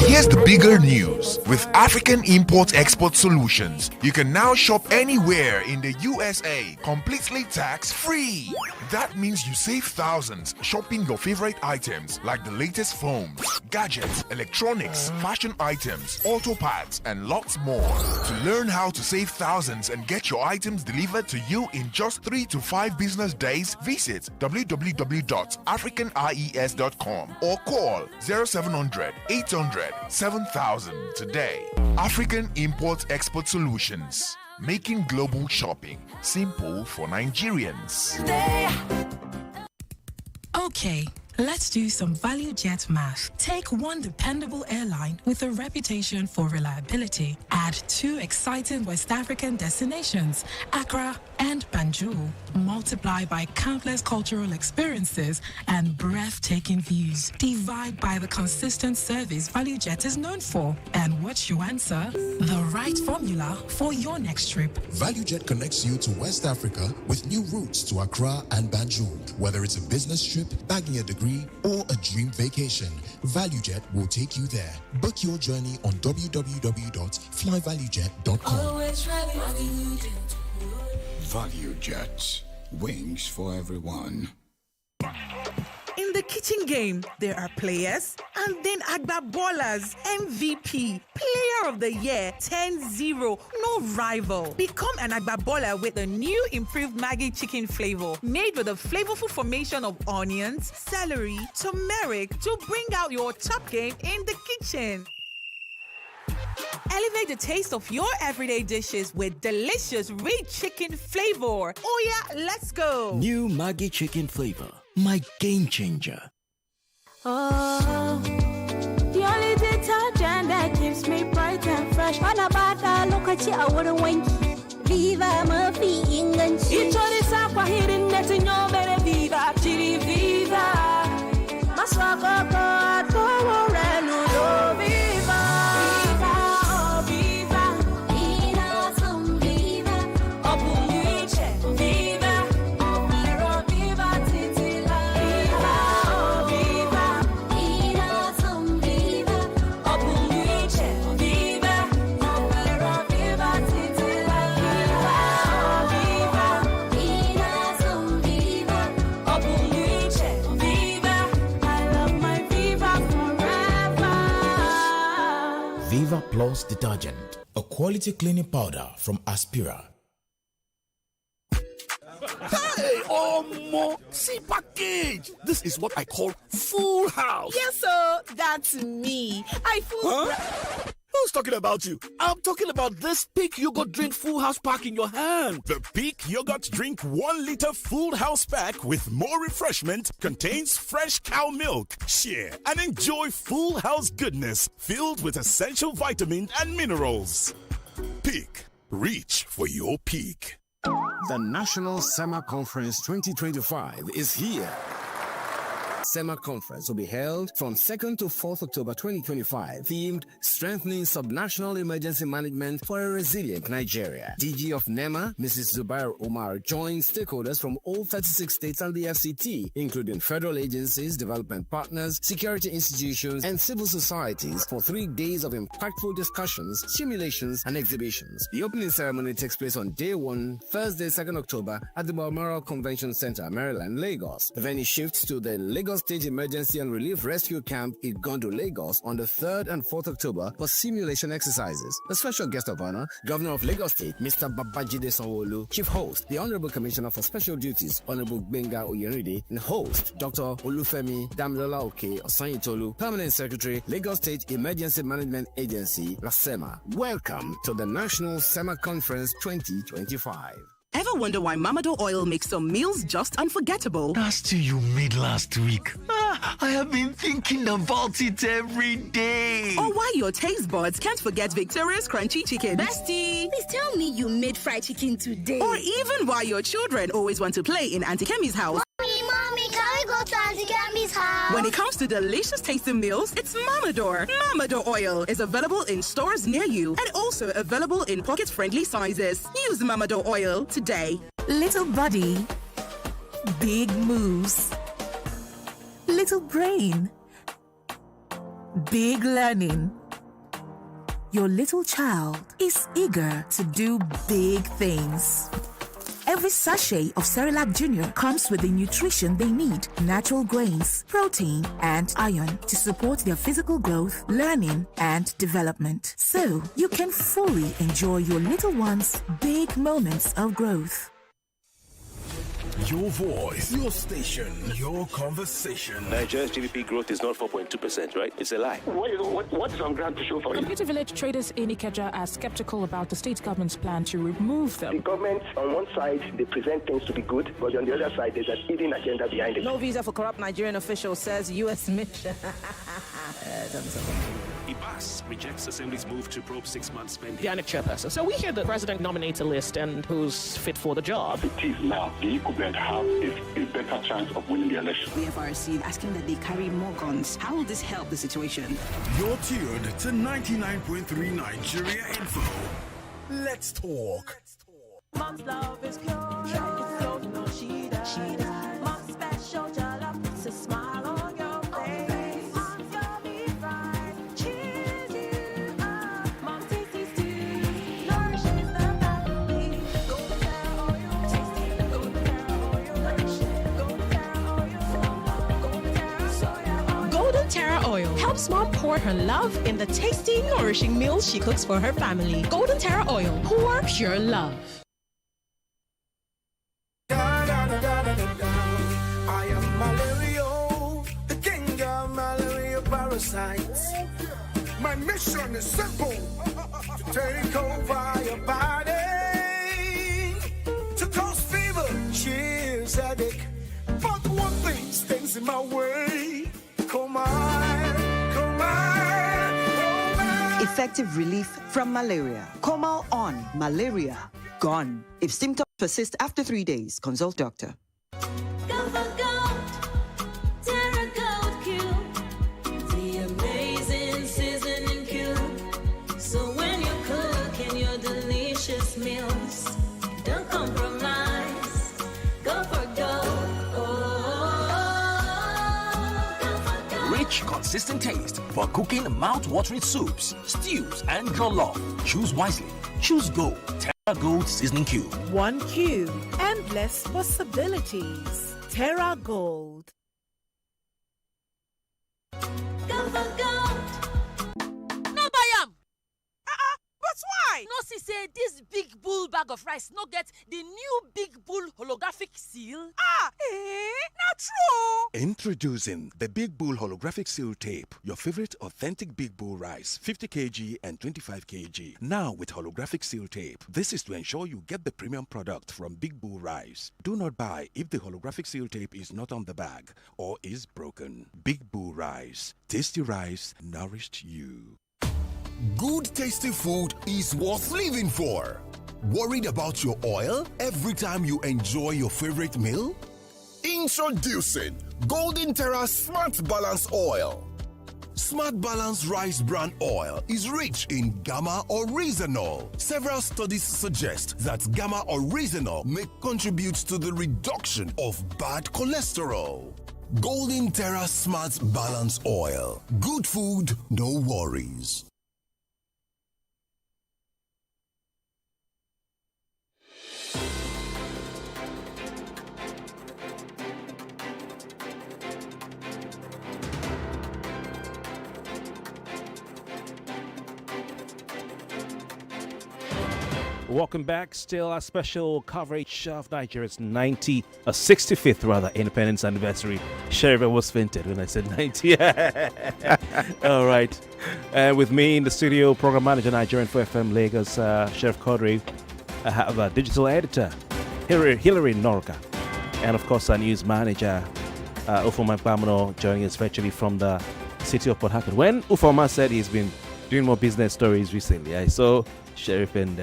Here's the bigger news. With African Import-Export Solutions, you can now shop anywhere in the USA, completely tax-free. That means you save thousands shopping your favorite items like the latest phones, gadgets, electronics, fashion items, auto parts, and lots more. To learn how to save thousands and get your items delivered to you in just 3 to 5 business days, visit www.africanies.com or call 0700 800 7000 today. African Import-Export Solutions. making global shopping simple for Nigerians. Okay, let's do some value jet math. Take one dependable airline with a reputation for reliability. Add 2 exciting West African destinations, Accra and Banjul. Multiply by countless cultural experiences and breathtaking views. Divide by the consistent service ValueJet is known for. And what's your answer? The right formula for your next trip. ValueJet connects you to West Africa with new routes to Accra and Banjul. Whether it's a business trip, bagging a degree, or a dream vacation, ValueJet will take you there. Book your journey on www.flyvaluejet.com. Always ready. ValueJet. Wings for everyone. In the kitchen game, there are players and then Agba Ballers, MVP, Player of the Year, 10-0, no rival. Become an Agba Baller with the new improved Maggi chicken flavor, made with a flavorful formation of onions, celery, turmeric to bring out your top game in the kitchen. Elevate the taste of your everyday dishes with delicious rich chicken flavor. Oh yeah, let's go. New Maggi chicken flavor, my game changer. Oh, the only detergent that keeps me bright and fresh. Bana bata lokaci a wurin wanki. Viva mafi inganci. Ito ne sakwa hirin da tinyo mere Viva, chiri Viva. Maswako ko atowo renu do Viva. Viva Plus detergent, a quality cleaning powder from Aspira. Hey, Omo, see package. This is what I call full house. Yes, sir, that's me. Huh? Who's talking about you? I'm talking about this Peak Yogurt Drink Full House pack in your hand. The Peak Yogurt Drink 1 liter Full House pack with more refreshment contains fresh cow milk. Share and enjoy full house goodness filled with essential vitamins and minerals. Peak. Reach for your peak. The National Summer Conference 2025 is here. Summer Conference will be held from 2nd to 4th October 2025, themed Strengthening Subnational Emergency Management for a Resilient Nigeria. DG of NEMA, Mrs. Zubair Omar, joins stakeholders from all 36 states and the FCT, including federal agencies, development partners, security institutions, and civil societies for 3 days of impactful discussions, simulations, and exhibitions. The opening ceremony takes place on day 1, Thursday, 2nd October, at the Balmoral Convention Center, Maryland, Lagos. The venue shifts to the Lagos State Emergency and Relief Rescue Camp in Gondo, Lagos on the 3rd and 4th October for simulation exercises. A special guest of honor, Governor of Lagos State, Mr. Babajide Sanwo-Olu, Chief Host, the Honorable Commissioner for Special Duties, Honorable Benga Oyenride, and Host, Dr. Olufemi Damilola Oke Osanyitolu, Permanent Secretary, Lagos State Emergency Management Agency, LASEMA. Welcome to the National Summer Conference 2025. Ever wonder why Mamado oil makes some meals just unforgettable? That stew you made last week. I have been thinking about it every day. Or why your taste buds can't forget Victoria's Crunchy Chicken. Bestie, please tell me you made fried chicken today. Or even why your children always want to play in Auntie Kemi's house. Mommy, can we go to Auntie Kemi's house? When it comes to delicious tasting meals, it's Mamador. Mamador oil is available in stores near you and also available in pocket-friendly sizes. Use Mamador oil today. Little body, big moves. Little brain, big learning. Your little child is eager to do big things. Every sachet of Cerelac Junior comes with the nutrition they need: natural grains, protein, and iron to support their physical growth, learning, and development. So you can fully enjoy your little one's big moments of growth. Your voice, your station, your conversation. Nigeria's GDP growth is not 4.2%, right? It's a lie. What is on ground to show for you? Computer Village traders in Ikeja are skeptical about the state government's plan to remove them. The government, on one side, they present things to be good, but on the other side, there's an hidden agenda behind it. No visa for corrupt Nigerian official, says U.S. mission. IBAS rejects Assembly's move to probe 6 months spending. The INEC chairperson. So we hear the president nominates a list and who's fit for the job. It is now. The equivalent have a better chance of winning the election. The FRC asking that they carry more guns. How will this help the situation? You're tuned to 99.3 Nigeria Info. Let's talk. Mom's love is pure. It's so no, she does. Mom's special jollof puts a smile on your face. Mom's yummy fries cheers you up. Mom's tasty stew nourishes the family. Golden Terra oil, tasty. Golden Terra oil, nourishing. Golden Terra oil, Golden Terra soya oil. Golden Terra Oil helps mom pour her love in the tasty, nourishing meals she cooks for her family. Golden Terra Oil, pour pure love. I am Malario, the king of malaria parasites. My mission is simple: To take over your body, to cause fever, chills, headache. But one thing stands in my way. Come on, come on, come on. Effective relief from malaria. Comal on, malaria gone. If symptoms persist after 3 days, consult doctor. Go for gold, Terra Gold Cube, the amazing seasoning cube. So when you're cooking your delicious meals, don't compromise. Go for gold. Go for gold. Rich, consistent taste for cooking mouth-watering soups, stews, and jollof. Choose wisely. Choose Gold. Terra Gold Seasoning Cube. One cube, endless possibilities. Terra Gold. Go for gold. No buy am. But why? No see say this big bull bag of rice no get the new big bull holographic seal. Not true. Introducing the Big Bull Holographic Seal Tape, your favorite authentic Big Bull rice, 50 kg and 25 kg. Now with holographic seal tape. This is to ensure you get the premium product from Big Bull Rice. Do not buy if the holographic seal tape is not on the bag or is broken. Big Bull Rice. Tasty rice nourished you. Good tasty food is worth living for. Worried about your oil every time you enjoy your favorite meal? Introducing Golden Terra Smart Balance Oil. Smart Balance Rice Bran Oil is rich in gamma oryzanol. Several studies suggest that gamma oryzanol may contribute to the reduction of bad cholesterol. Golden Terra Smart Balance Oil. Good food, no worries. Welcome back. Still a special coverage of Nigeria's 65th rather independence anniversary. Sheriff was fainted when I said 90. All right. With me in the studio, program manager Nigerian for FM Lagos, Sheriff Quadri. I have a digital editor, Hilary Norka, and of course our news manager, Ufoma Bamano, joining us virtually from the city of Port Harcourt. When Ufoma said he's been doing more business stories recently, I saw Sheriff and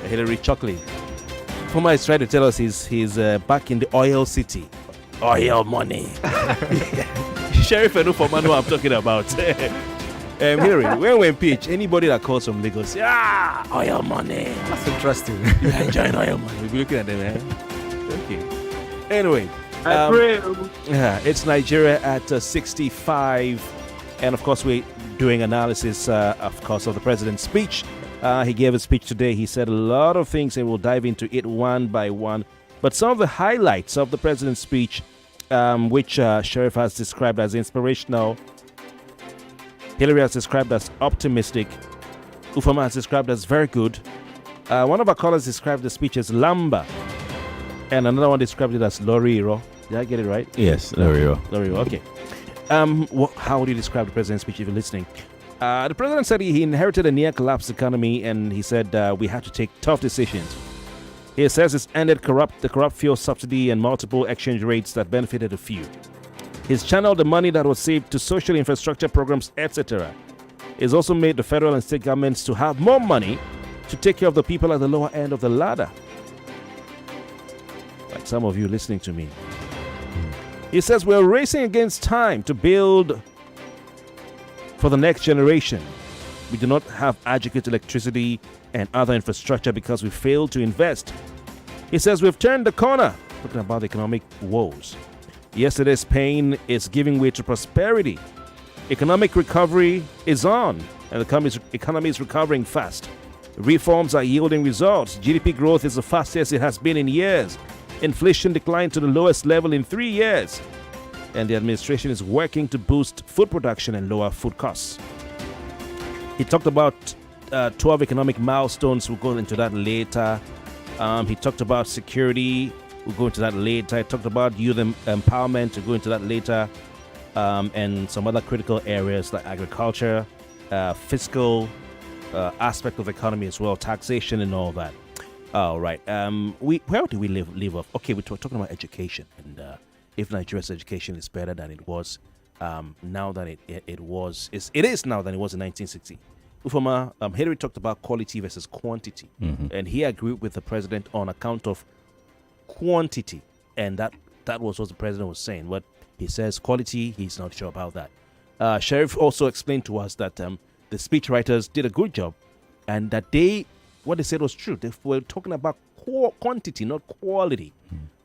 Hillary chuckling. Ufoma is trying to tell us he's back in the oil city. Oil money. Sheriff and Ufoma know what I'm talking about. Hillary, when we pitch, anybody that calls from Lagos, oil money. That's interesting. You're enjoying oil money. We'll be looking at them, man. Okay. Anyway. It's Nigeria at 65. And of course, we're doing analysis, of course, of the president's speech. He gave a speech today. He said a lot of things, and we'll dive into it one by one. But some of the highlights of the president's speech, which Sheriff has described as inspirational, Hillary has described as optimistic, Ufoma has described as very good. One of our callers described the speech as lamba. And another one described it as Loriro. Did I get it right? Yes, Loriro. Loriro, okay. How would you describe the president's speech if you're listening? The president said he inherited a near-collapsed economy, and he said we have to take tough decisions. He says it's ended the corrupt fuel subsidy and multiple exchange rates that benefited a few. He's channeled the money that was saved to social infrastructure programs, etc. He's also made the federal and state governments to have more money to take care of the people at the lower end of the ladder. Like some of you listening to me. He says we're racing against time to build for the next generation. We do not have adequate electricity and other infrastructure because we failed to invest. He says we've turned the corner, talking about the economic woes. Yesterday's pain is giving way to prosperity. Economic recovery is on, and the economy is recovering fast. Reforms are yielding results. GDP growth is the fastest it has been in years. Inflation declined to the lowest level in 3 years. And the administration is working to boost food production and lower food costs. He talked about 12 economic milestones. We'll go into that later. He talked about security. We'll go into that later. He talked about youth empowerment. We'll go into that later. And some other critical areas like agriculture, fiscal aspect of the economy as well, taxation and all that. All right. Where do we leave off? Okay, we're talking about education and if Nigeria's education is better than it was now than it is now than it was in 1960. Ufoma, Hillary talked about quality versus quantity, and he agreed with the president on account of quantity, and that was what the president was saying. But he says quality, he's not sure about that. Sheriff also explained to us that the speechwriters did a good job, and that what they said was true. They were talking about quantity, not quality.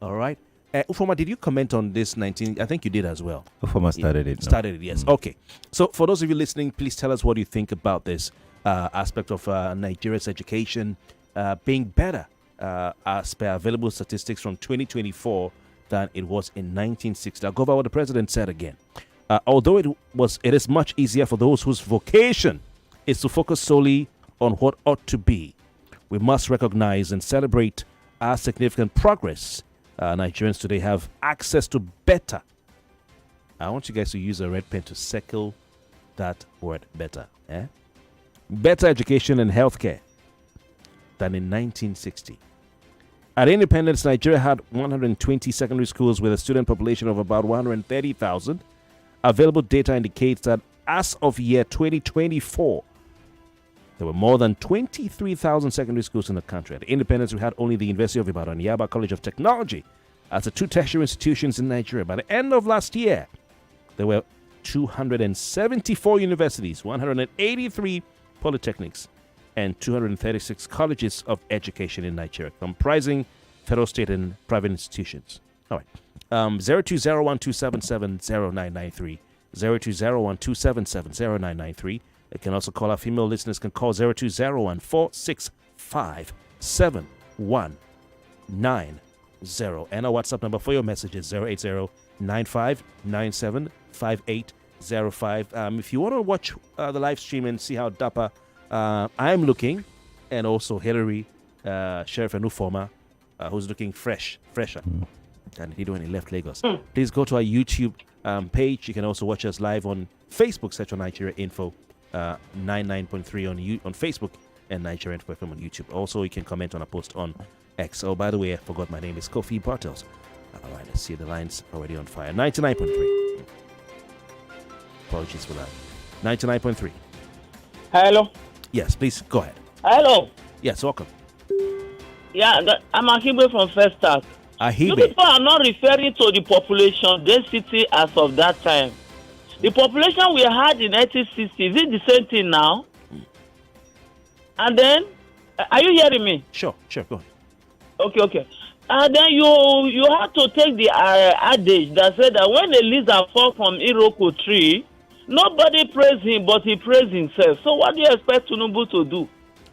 All right. Ufoma, did you comment on this 19? I think you did as well. Ufoma started it. Started it, yes. Okay. So for those of you listening, please tell us what you think about this aspect of Nigeria's education being better as per available statistics from 2024 than it was in 1960. I'll go over what the president said again. Although it is much easier for those whose vocation is to focus solely on what ought to be, we must recognize and celebrate our significant progress. Nigerians today have access to better. I want you guys to use a red pen to circle that word better. Better education and healthcare than in 1960. At independence, Nigeria had 120 secondary schools with a student population of about 130,000. Available data indicates that as of year 2024, there were more than 23,000 secondary schools in the country. At independence, we had only the University of Ibadan, Yaba College of Technology, as the two tertiary institutions in Nigeria. By the end of last year, there were 274 universities, 183 polytechnics, and 236 colleges of education in Nigeria, comprising federal, state, and private institutions. All right. 02012770993, 02012770993. You can also call our female listeners, can call 02014657190. And our WhatsApp number for your message is 08095975805. If you want to watch the live stream and see how dapper I'm looking, and also Hillary, Sheriff and Ufoma, who's looking fresher than he when he left Lagos. Please go to our YouTube page. You can also watch us live on Facebook. Search for Nigeria Info 99.3 on Facebook and Nigeria Info FM on YouTube. Also, you can comment on a post on X. Oh, by the way, I forgot my name is Kofi Bartels. All right, let's see, the line's already on fire. 99.3. Apologies for that. 99.3. Hello. Yes, please go ahead. Hello. Yes, welcome. Yeah, I'm Ahibe from First Task. Ahibe. You people are not referring to the population density as of that time. The population we had in 1960, is it the same thing now? And then, are you hearing me? Sure, go ahead. Okay. And then you have to take the adage that said that when a lizard falls from Iroko tree, nobody praise him, but he praise himself. So what do you expect Tinubu to do?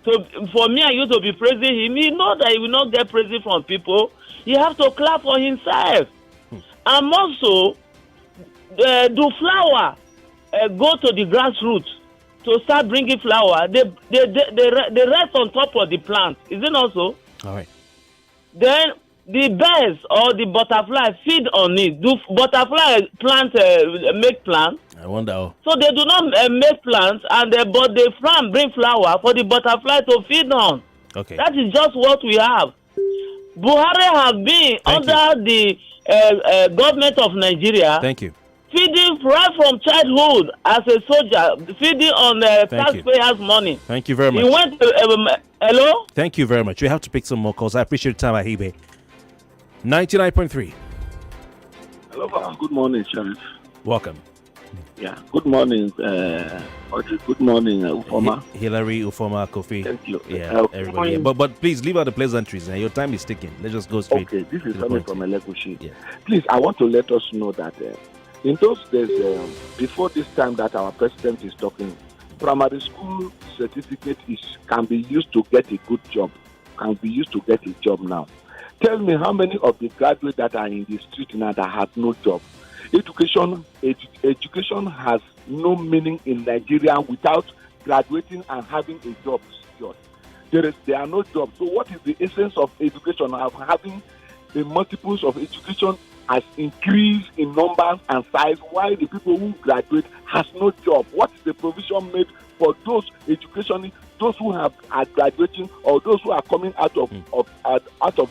So for me and you to be praising him, he know that he will not get praise from people. He have to clap for himself. And also, do flower go to the grassroots to start bringing flower? They rest on top of the plant. Is it not so? All right. Then the birds or the butterfly feed on it. Do butterfly make plants? I wonder. So they do not make plants, and but they bring flower for the butterfly to feed on. Okay. That is just what we have. Buhari have been under the government of Nigeria. Thank you. Feeding right from childhood as a soldier, feeding on taxpayers' money. Thank you very much. He went hello? Thank you very much. We have to pick some more calls. I appreciate the time, Ahibe. 99.3. Hello, good morning, Sheriff. Welcome. Yeah, good morning. Good morning, Ufoma. Hillary, Ufoma, Kofi. Thank you. Yeah, everybody. Yeah. But please leave out the pleasantries. Your time is ticking. Let's just go straight. Okay, this is coming from Elekushi. Yeah. Please, I want to let us know that in those days, before this time that our president is talking, primary school certificate can be used to get a good job. Can be used to get a job now. Tell me how many of the graduates that are in the street now that have no job. Education has no meaning in Nigeria without graduating and having a job secured. There are no jobs. So what is the essence of education? Of having the multiples of education has increased in numbers and size, while the people who graduate has no job. What is the provision made for those education, those who are graduating or those who are coming out of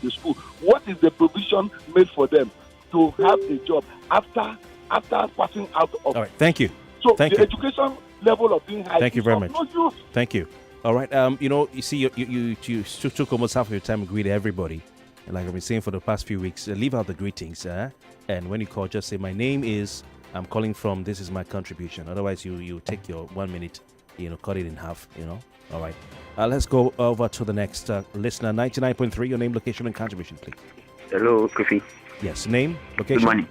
the school? What is the provision made for them to have a job after passing out of? All right, thank you. So thank the you. education level of being high. Thank you very much. No use. Thank you. All right. You see, you took almost half of your time to greet everybody. And like I've been saying for the past few weeks, leave out the greetings. And when you call, just say, my name is, I'm calling from, this is my contribution. Otherwise, you take your 1 minute, cut it in half, All right. Let's go over to the next listener, 99.3. Your name, location, and contribution, please. Hello, Kofi. Yes, name, location. Good morning.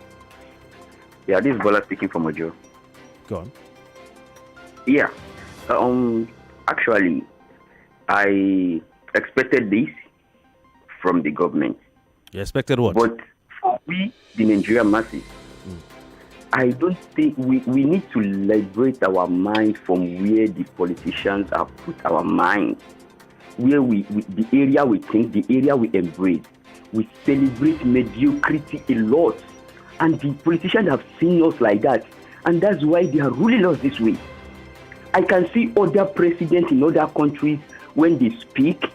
Yeah, this is Bola speaking from Ojo. Go on. Yeah. Actually, I expected this from the government. You expected what? But for we, the Nigerian masses, I don't think we need to liberate our mind from where the politicians have put our mind. Where the area we think, the area we embrace. We celebrate mediocrity a lot. And the politicians have seen us like that. And that's why they are ruling us this way. I can see other presidents in other countries when they speak,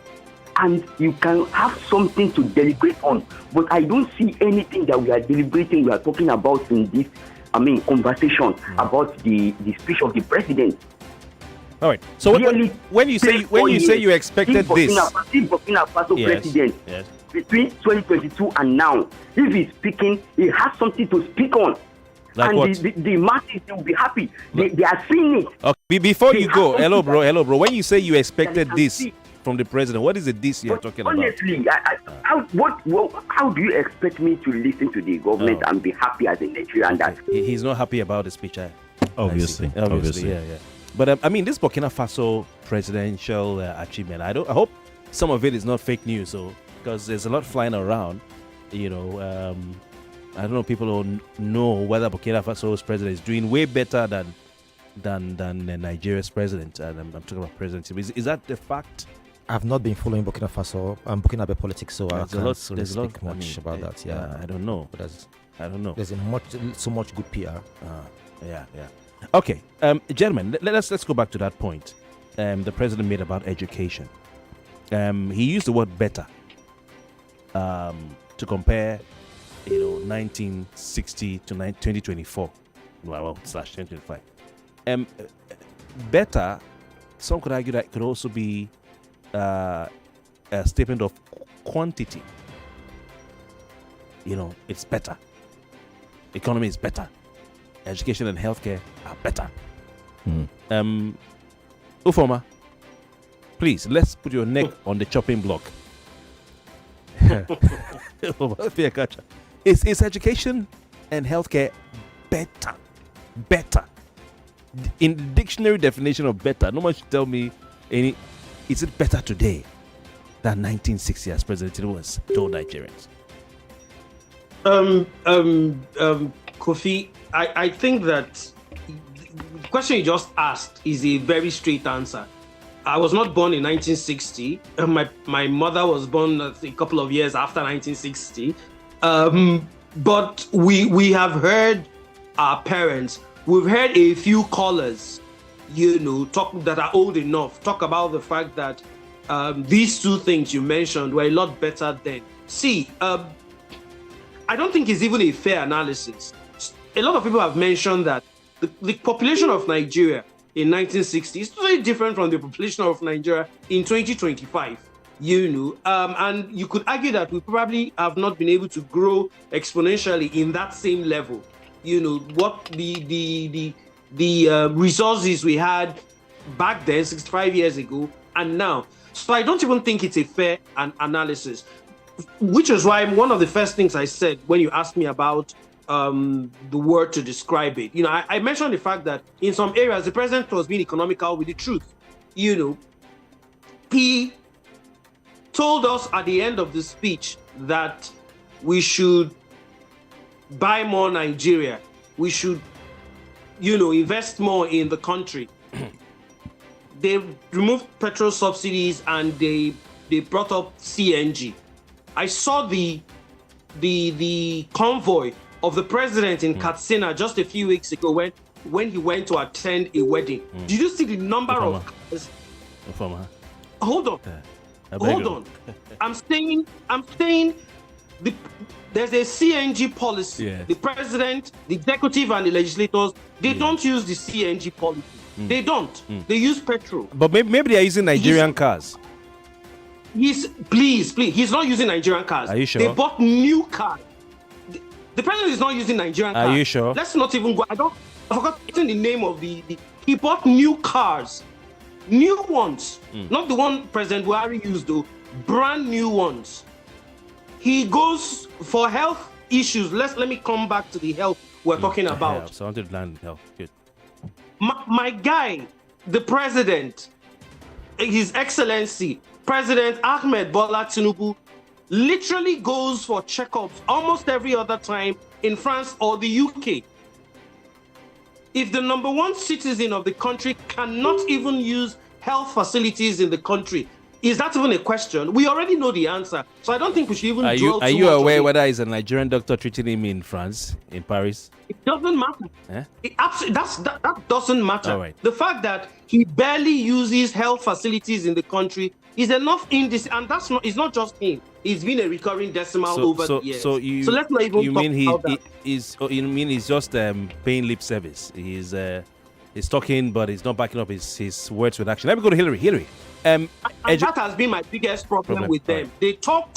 and you can have something to deliberate on. But I don't see anything that we are deliberating, we are talking about in this, conversation about the speech of the president. All right. So when you say you expected this, Burkina Faso president between 2022 and now, if he's speaking, he has something to speak on. Like and what? the masses will be happy. They are seeing it. Okay. Before you go, hello, bro. When you say you expected this from the president, what is it this you're talking about? Honestly, how do you expect me to listen to the government and be happy as a Nigerian? That he's not happy about the speech. Obviously. Yeah. But this Burkina Faso presidential achievement, I hope some of it is not fake news, because there's a lot flying around. I don't know. People don't know whether Burkina Faso's president is doing way better than Nigeria's president. And I'm talking about presidency. Is that the fact? I've not been following Burkina Faso and Burkina politics, so I can't speak much about that. Yeah, I don't know. But I don't know. There's so much good PR. Yeah. Okay, gentlemen, let's go back to that point. The president made about education. He used the word better to compare 1960 to 2024, slash 2025. Better, some could argue that it could also be a statement of quantity. It's better. Economy is better. Education and healthcare are better. Ufoma, please, let's put your neck on the chopping block. Is education and healthcare better? Better. In the dictionary definition of better, no one should tell me is it better today than 1960 as President Tinubu told Nigerians? Kofi, I think that the question you just asked is a very straight answer. I was not born in 1960. My mother was born a couple of years after 1960. But we have heard our parents. We've heard a few callers, talk that are old enough, talk about the fact that these two things you mentioned were a lot better then. See, I don't think it's even a fair analysis. A lot of people have mentioned that the population of Nigeria in 1960 is totally different from the population of Nigeria in 2025. And you could argue that we probably have not been able to grow exponentially in that same level. What the resources we had back then, 65 years ago, and now. So I don't even think it's a fair analysis, which is why one of the first things I said when you asked me about the word to describe it. I mentioned the fact that in some areas the president was being economical with the truth. He told us at the end of the speech that we should buy more Nigeria. We should, invest more in the country. They removed petrol subsidies and they brought up CNG. I saw the convoy of the president in Katsina just a few weeks ago when he went to attend a wedding. Did you see the number of cars? Hold on. I'm saying there's a CNG policy. Yes. The president, the executive, and the legislators, they don't use the CNG policy. They don't. They use petrol. But maybe they are using Nigerian cars. Please. He's not using Nigerian cars. Are you sure? They bought new cars. The president is not using Nigerian cars. Are you sure? Let's not even go. I forgot the name of the. He bought new cars. New ones. Not the one President Buhari used, though. Brand new ones. He goes for health issues. Let me come back to the health we're talking about. So I wanted to land health. Good. My guy, the president, His Excellency, President Ahmed Bola Tinubu, literally goes for checkups almost every other time in France or the UK. If the number one citizen of the country cannot even use health facilities in the country, is that even a question? We already know the answer, so I don't think we should even. Are you aware whether it's a Nigerian doctor treating him in France, in Paris? It doesn't matter. That doesn't matter. All right. The fact that he barely uses health facilities in the country is enough and it's not just him. He's been a recurring decimal over the years. So let's not even talk about that. You mean he's just paying lip service? He's talking, but he's not backing up his words with action. Let me go to Hillary. Hillary. And that has been my biggest problem with them. Right. They talk,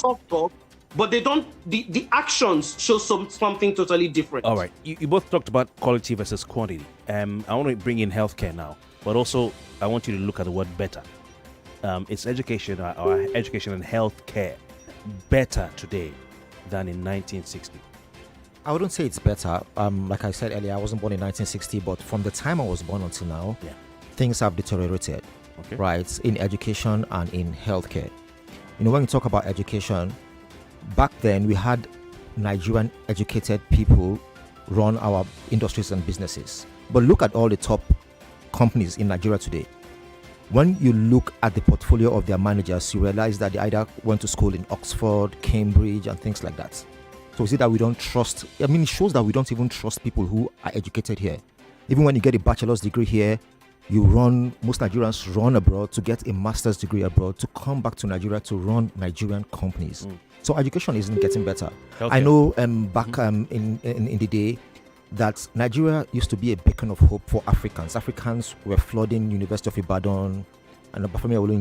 but they don't. The actions show something totally different. All right. You both talked about quality versus quantity. I want to bring in healthcare now, but also I want you to look at the word better. It's education or education and healthcare better today than in 1960? I wouldn't say it's better. Like I said earlier, I wasn't born in 1960, but from the time I was born until now, things have deteriorated, right, in education and in healthcare. When we talk about education, back then we had Nigerian educated people run our industries and businesses. But look at all the top companies in Nigeria today. When you look at the portfolio of their managers, you realize that they either went to school in Oxford, Cambridge, and things like that. So is it that we don't trust? I mean, it shows that we don't even trust people who are educated here. Even when you get a bachelor's degree here, most Nigerians run abroad to get a master's degree abroad to come back to Nigeria to run Nigerian companies. So education isn't getting better. I know back in the day that Nigeria used to be a beacon of hope for Africans. Africans were flooding University of Ibadan and Obafemi Awolowo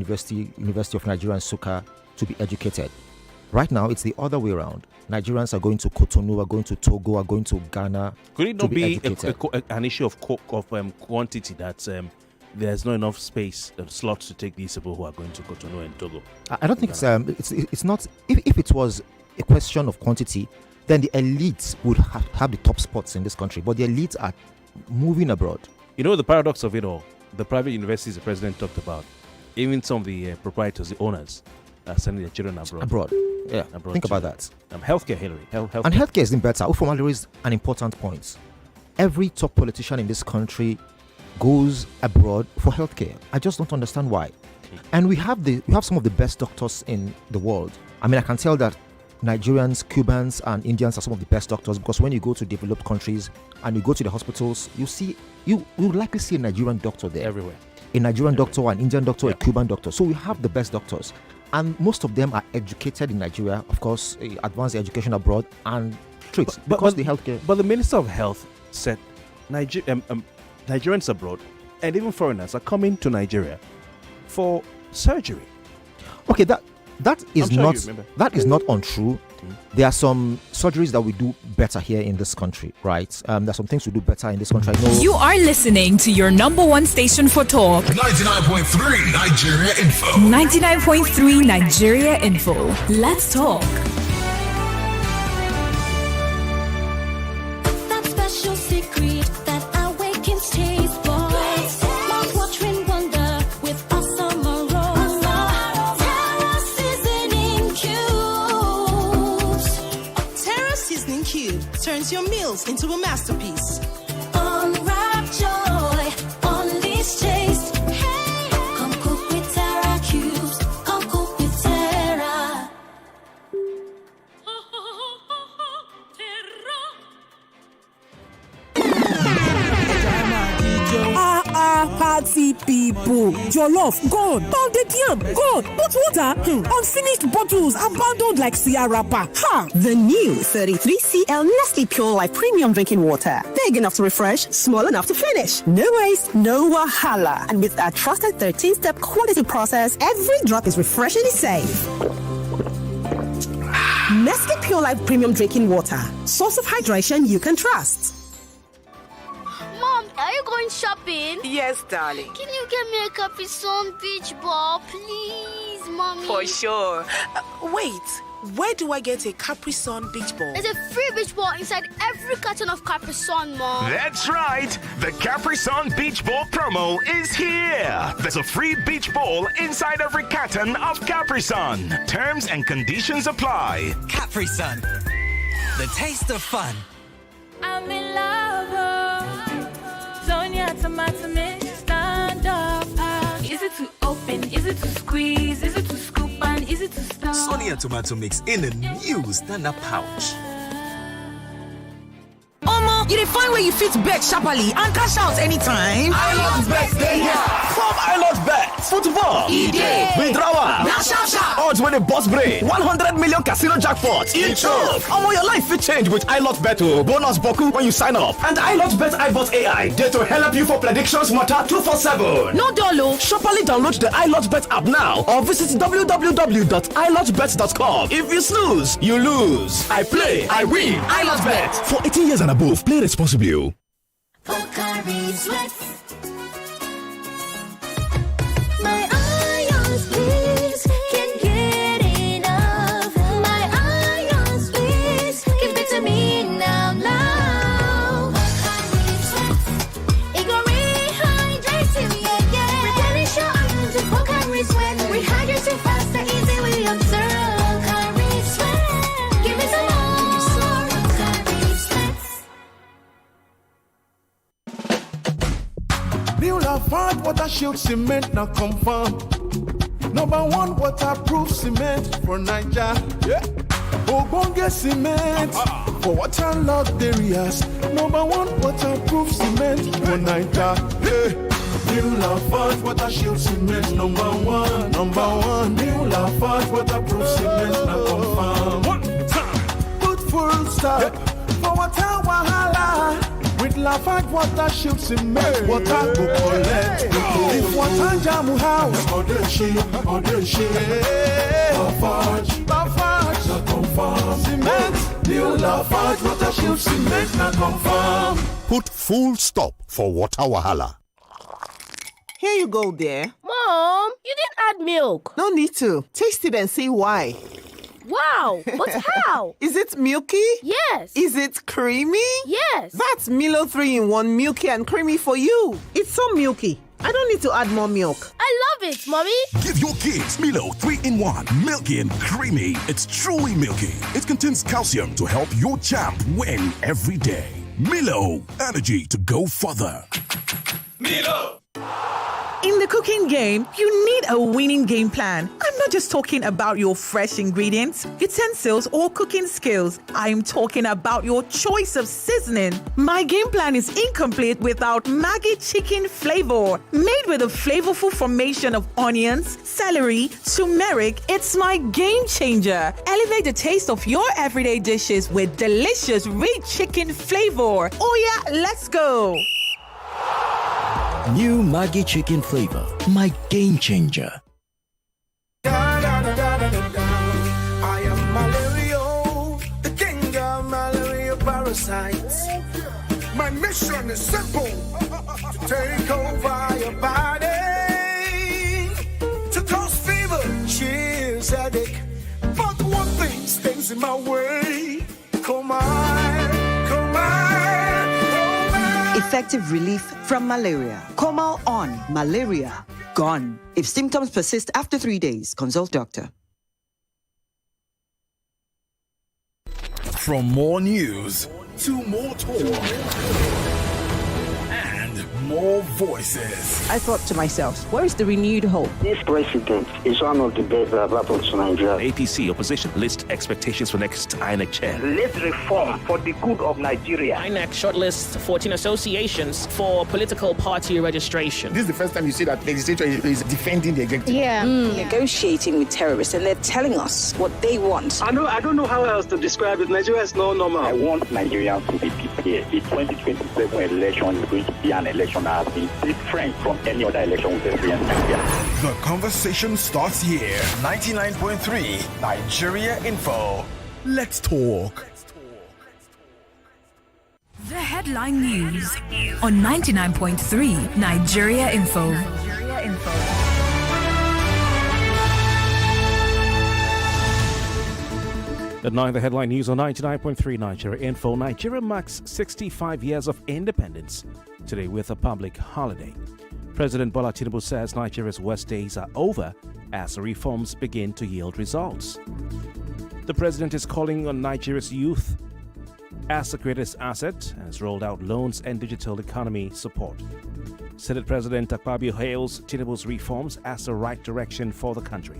University of Nigeria and Nsukka to be educated. Right now, it's the other way around. Nigerians are going to Cotonou, are going to Togo, are going to Ghana. Could it not be an issue of quantity that there's not enough space and slots to take these people who are going to Cotonou and Togo? I don't think it's not. If it was a question of quantity, then the elites would have the top spots in this country. But the elites are moving abroad. You know the paradox of it all. The private universities the president talked about, even some of the proprietors, the owners, are sending their children abroad. Yeah, think about that. Healthcare, Hillary. Healthcare. And healthcare is better. Ufomali raised an important point. Every top politician in this country goes abroad for healthcare. I just don't understand why. And we have some of the best doctors in the world. I mean, I can tell that Nigerians, Cubans, and Indians are some of the best doctors, because when you go to developed countries and you go to the hospitals, you will likely see a Nigerian doctor there. Everywhere. A Nigerian doctor, an Indian doctor, a Cuban doctor. So we have the best doctors. And most of them are educated in Nigeria, of course, advanced education abroad, and tricks because the healthcare. But the Minister of Health said Nigerians abroad and even foreigners are coming to Nigeria for surgery. Okay, that is sure not untrue. There are some surgeries that we do better here in this country, right? There's some things we do better in this country. I know. You are listening to your number one station for talk. 99.3 Nigeria Info. 99.3 Nigeria Info. Let's talk. That special secret that awakens taste buds. Mouth-watering wonder with awesome aroma. Terra seasoning cubes. Terra Seasoning Cube turns your meals into a masterpiece. Unwrap joy, unleash taste. Hey, come cook with Terra cubes. Come cook with Terra. Party people, jollof gone, pounded yam gone, but water, unfinished bottles abandoned like Sia wrapper. Ha! The new 33cl Nestle Pure Life Premium Drinking Water. Big enough to refresh, small enough to finish. No waste, no wahala. And with our trusted 13-step quality process, every drop is refreshingly safe. Nestle Pure Life Premium Drinking Water. Source of hydration you can trust. Mom, are you going shopping? Yes, darling. Can you get me a Capri Sun beach ball, please, Mommy? For sure. Wait, where do I get a Capri Sun beach ball? There's a free beach ball inside every carton of Capri Sun, Mom. That's right. The Capri Sun Beach Ball promo is here. There's a free beach ball inside every carton of Capri Sun. Terms and conditions apply. Capri Sun. The taste of fun. I'm in love. Sonia tomato mix, stand up. Is it to open? Is it to squeeze? Is it to scoop? And is it to stir? Sonia tomato mix in a new stand-up pouch. You dey find where you fit bet sharply and cash out anytime. iLotBet dey here. From iLotBet, football, withdrawal, odds when a boss brain, 100 million casino jackpots. Your life fit change with iLotBet. Bonus boku when you sign up. And iLotBet iBot AI there to help you for predictions matter 247. No dolo. Sharply download the iLotBet app now or visit www.ilotbet.com. If you snooze, you lose. I play, I win. iLotBet. For 18 years and above, play responsibly. Pocari Sweat. My ions, please, can't get enough. My ions, please, give it to me now. Pocari Sweat. It gon' rehydrate you, yeah. Replenish your ions with Pocari Sweat. Rehydrate you faster, easy we observe. Pocari Sweat. Give me some more. Pocari Sweat. New Lafarge water shield cement now confirm. Number one waterproof cement for Niger. Yeah. Ogbonge cement for waterlogged areas. Number one waterproof cement for Niger. Yeah. New Lafarge water shield cement number one. New Lafarge waterproof cement now confirm. One time. Put full stop for water wahala. With Lafarge water shield cement, water go collect. If water jam house, or the shit. Lafarge, na confirm. Cement, new Lafarge water shield cement, na confirm. Put full stop for water wahala. Here you go, dear. Mom, you didn't add milk. No need to. Taste it and see why. Wow, but how? Is it milky? Yes. Is it creamy? Yes. That's Milo 3-in-1 milky and creamy for you. It's so milky. I don't need to add more milk. I love it, Mommy. Give your kids Milo 3-in-1, milky and creamy. It's truly milky. It contains calcium to help your champ win every day. Milo, energy to go further. Milo. In the cooking game, you need a winning game plan. I'm not just talking about your fresh ingredients, utensils, or cooking skills. I'm talking about your choice of seasoning. My game plan is incomplete without Maggi chicken flavor. Made with a flavorful formation of onions, celery, turmeric, it's my game changer. Elevate the taste of your everyday dishes with delicious rich chicken flavor. Oh yeah, let's go. New Maggi chicken flavor, my game changer. I am Malario, the king of malaria parasites. My mission is simple: to take over your body, to cause fever, chills, headache. But one thing stands in my way. Come on, come on. Effective relief from malaria. Comal on. Malaria gone. If symptoms persist after 3 days, consult doctor. From more news to more talk and more voices. I thought to myself, where is the renewed hope? This president is one of the best that have happened to Nigeria. APC opposition list expectations for next INEC chair. Let's reform for the good of Nigeria. INEC shortlists 14 associations for political party registration. This is the first time you see that legislature is defending the executive. Negotiating with terrorists, and they're telling us what they want. I don't know how else to describe it. Nigeria is no normal. I want Nigerians to be prepared. The 2027 election is going to be an election that has been different from any other election we've experienced in Nigeria. The conversation starts here. 99.3 Nigeria Info. Let's talk. The headline news on 99.3 Nigeria Info. At 9, the headline news on 99.3 Nigeria Info. Nigeria marks 65 years of independence today with a public holiday. President Bola Tinubu says Nigeria's worst days are over as reforms begin to yield results. The president is calling on Nigeria's youth as the greatest asset and has rolled out loans and digital economy support. Senate President Akpabio hails Tinubu's reforms as the right direction for the country.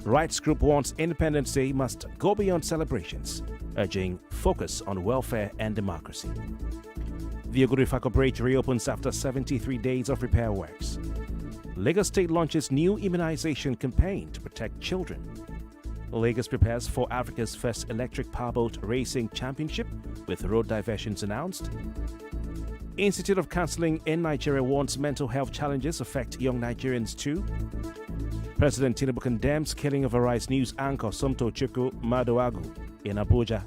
Rights Group wants Independence Day must go beyond celebrations, urging focus on welfare and democracy. The Ogurifako Bridge reopens after 73 days of repair works. Lagos State launches new immunization campaign to protect children. Lagos prepares for Africa's first electric powerboat racing championship with road diversions announced. Institute of Counseling in Nigeria warns mental health challenges affect young Nigerians too. President Tinubu condemns killing of Arise News anchor Somto Chukwu Maduagu in Abuja.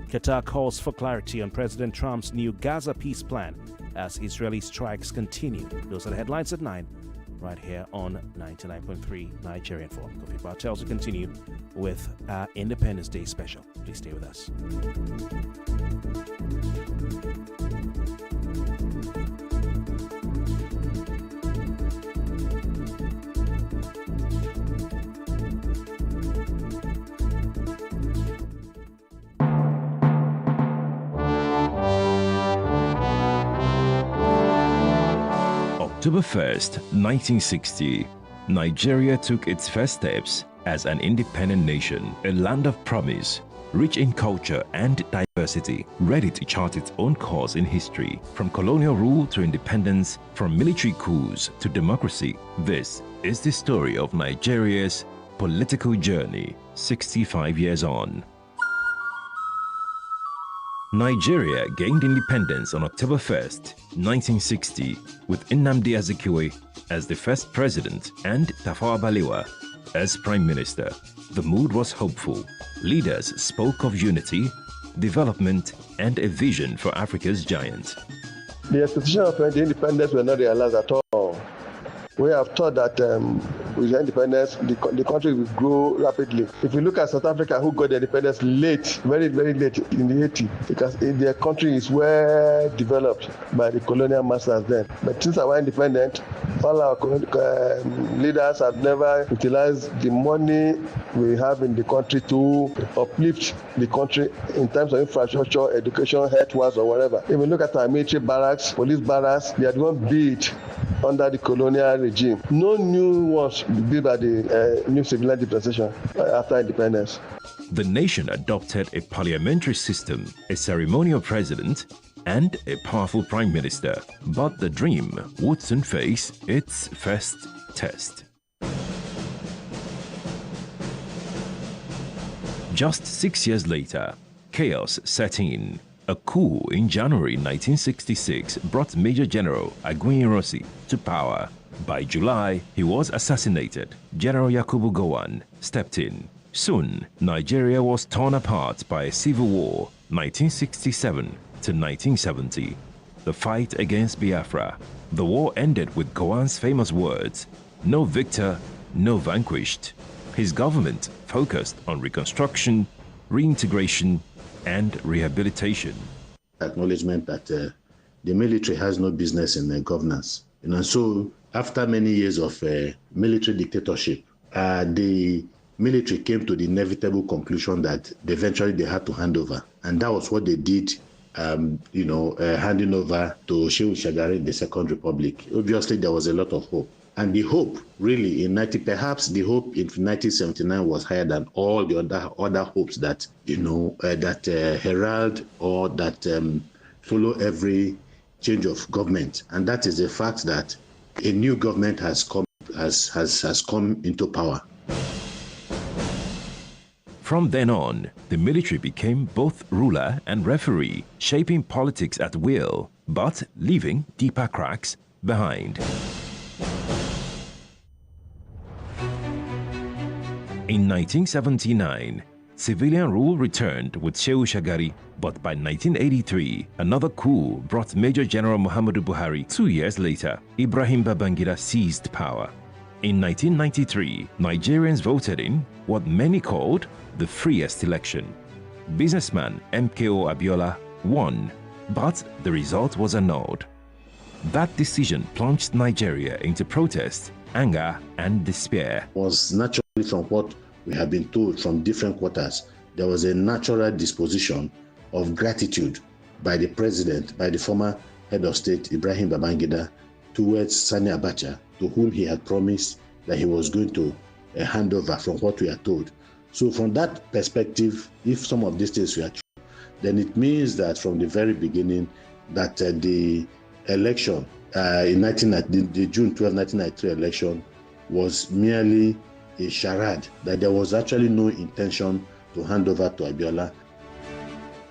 Qatar calls for clarity on President Trump's new Gaza peace plan as Israeli strikes continue. Those are the headlines at 9, right here on 99.3 Nigerian Forum. Kofi Bartels will continue with our Independence Day special. Please stay with us. October 1st, 1960, Nigeria took its first steps as an independent nation, a land of promise, rich in culture and diversity, ready to chart its own course in history. From colonial rule to independence, from military coups to democracy, this is the story of Nigeria's political journey 65 years on. Nigeria gained independence on October 1st, 1960, with Nnamdi Azikiwe as the first president and Tafawa Balewa as prime minister. The mood was hopeful. Leaders spoke of unity, development, and a vision for Africa's giant. The expectation of the independence were not realized at all. We have thought that with the independence, the country will grow rapidly. If you look at South Africa, who got the independence late, very, very late in the 80s, because their country is well developed by the colonial masters then. But since our independent, all our leaders have never utilized the money we have in the country to uplift the country in terms of infrastructure, education, health, wars, or whatever. If you look at our military barracks, police barracks, they are the one built under the colonial regime. No new ones built by the new civilian dispensation after independence. The nation adopted a parliamentary system, a ceremonial president, and a powerful prime minister. But the dream would soon face its first test. Just 6 years later, chaos set in. A coup in January 1966 brought Major General Aguiyi-Ironsi to power. By July, he was assassinated. General Yakubu Gowon stepped in. Soon, Nigeria was torn apart by a civil war, 1967 to 1970. The fight against Biafra. The war ended with Gowon's famous words, "No victor, no vanquished." His government focused on reconstruction, reintegration, and rehabilitation. Acknowledgement that the military has no business in governance. So after many years of military dictatorship, the military came to the inevitable conclusion that eventually they had to hand over. And that was what they did, handing over to Shehu Shagari in the Second Republic. Obviously, there was a lot of hope. And the hope, really, perhaps the hope in 1979 was higher than all the other hopes that, herald or that follow every change of government. And that is the fact that a new government has come into power. From then on, the military became both ruler and referee, shaping politics at will, but leaving deeper cracks behind. In 1979, civilian rule returned with Shehu Shagari, but by 1983, another coup brought Major General Muhammadu Buhari. 2 years later, Ibrahim Babangida seized power. In 1993, Nigerians voted in what many called the freest election. Businessman MKO Abiola won, but the result was annulled. That decision plunged Nigeria into protest, anger, and despair. Was naturally, from what we have been told from different quarters, there was a natural disposition of gratitude by the president, by the former head of state, Ibrahim Babangida, towards Sani Abacha, to whom he had promised that he was going to hand over, from what we are told. So from that perspective, if some of these things were true, then it means that from the very beginning, that the election, the June 12, 1993 election, was merely a charade, that there was actually no intention to hand over to Abiola.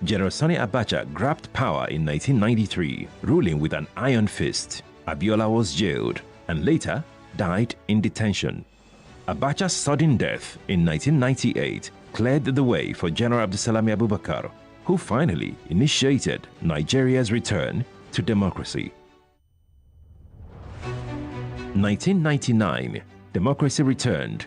General Sani Abacha grabbed power in 1993, ruling with an iron fist. Abiola was jailed and later died in detention. Abacha's sudden death in 1998 cleared the way for General Abdulsalami Abubakar, who finally initiated Nigeria's return to democracy. 1999, democracy returned.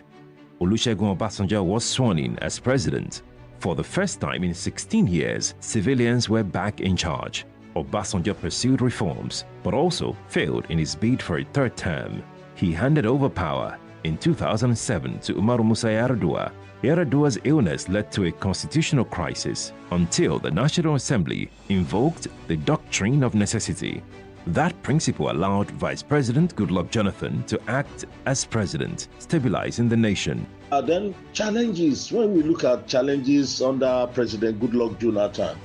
Olusegun Obasanjo was sworn in as president. For the first time in 16 years, civilians were back in charge. Obasanjo pursued reforms, but also failed in his bid for a third term. He handed over power in 2007 to Umaru Musa Yar'Adua. Yar'Adua's illness led to a constitutional crisis until the National Assembly invoked the doctrine of necessity. That principle allowed Vice President Goodluck Jonathan to act as president, stabilizing the nation. Then challenges, when we look at challenges under President Goodluck Jonathan,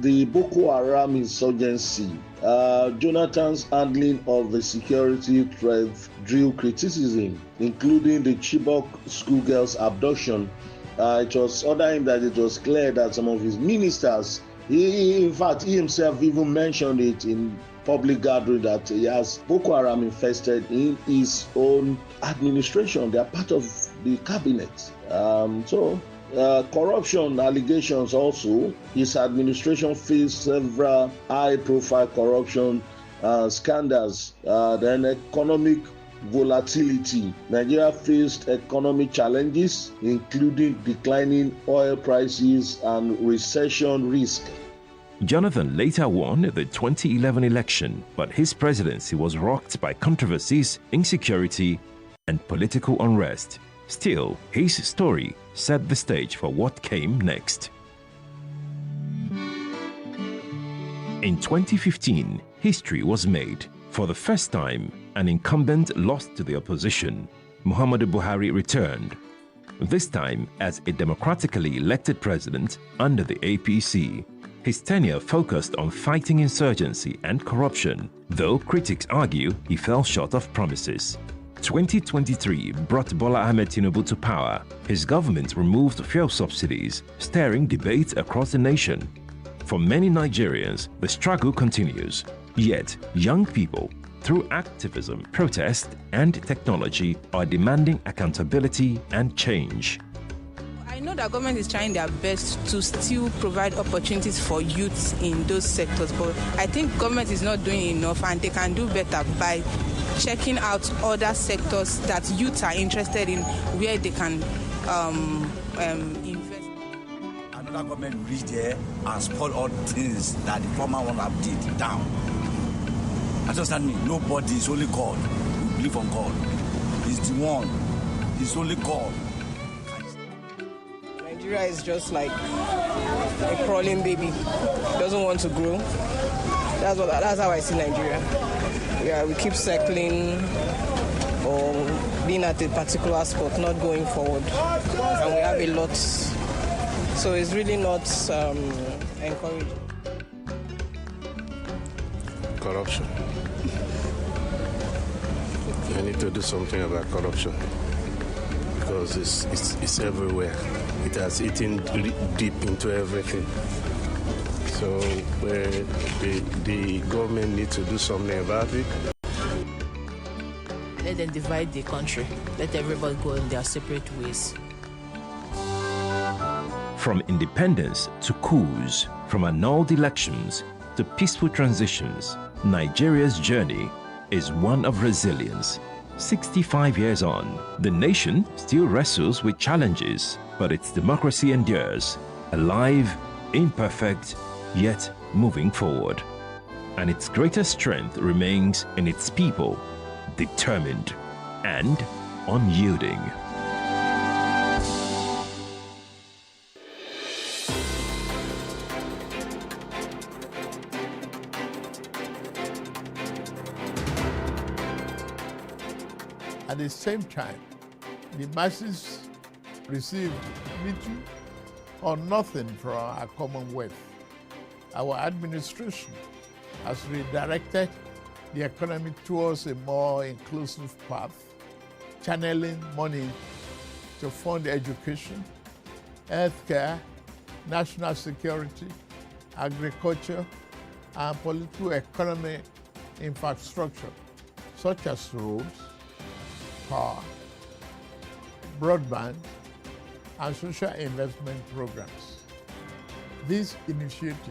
the Boko Haram insurgency, Jonathan's handling of the security threat drew criticism, including the Chibok schoolgirls abduction. It was under him that it was clear that some of his ministers, he himself even mentioned it in public gathering, that he has Boko Haram infested in his own administration. They are part of the cabinet. Corruption allegations also. His administration faced several high-profile corruption scandals. Then economic volatility. Nigeria faced economic challenges, including declining oil prices and recession risk. Jonathan later won the 2011 election, but his presidency was rocked by controversies, insecurity, and political unrest. Still, his story set the stage for what came next. In 2015, history was made. For the first time, an incumbent lost to the opposition. Muhammadu Buhari returned, this time as a democratically elected president under the APC. His tenure focused on fighting insurgency and corruption, though critics argue he fell short of promises. 2023 brought Bola Ahmed Tinubu to power. His government removed fuel subsidies, stirring debates across the nation. For many Nigerians, the struggle continues. Yet, young people, through activism, protest, and technology, are demanding accountability and change. I know that government is trying their best to still provide opportunities for youths in those sectors, but I think government is not doing enough, and they can do better by checking out other sectors that youths are interested in, where they can invest. Another government will reach there and spoil all things that the former one have did down. Understand me? Nobody, is only God. We believe on God. He's the one. He's only God. Nigeria is just like a crawling baby. Doesn't want to grow. That's how I see Nigeria. We keep circling or being at a particular spot, not going forward. And we have a lot. So it's really not encouraging. Corruption. I need to do something about corruption because it's everywhere. It has eaten deep into everything. So the government needs to do something about it. Let them divide the country. Let everybody go in their separate ways. From independence to coups, from annulled elections to peaceful transitions, Nigeria's journey is one of resilience. 65 years on, the nation still wrestles with challenges, but its democracy endures, alive, imperfect, yet moving forward. And its greatest strength remains in its people, determined and unyielding. At the same time, the masses receive little or nothing from our commonwealth. Our administration has redirected the economy towards a more inclusive path, channeling money to fund education, healthcare, national security, agriculture, and political economy infrastructure, such as roads, power, broadband, and social investment programs. These initiatives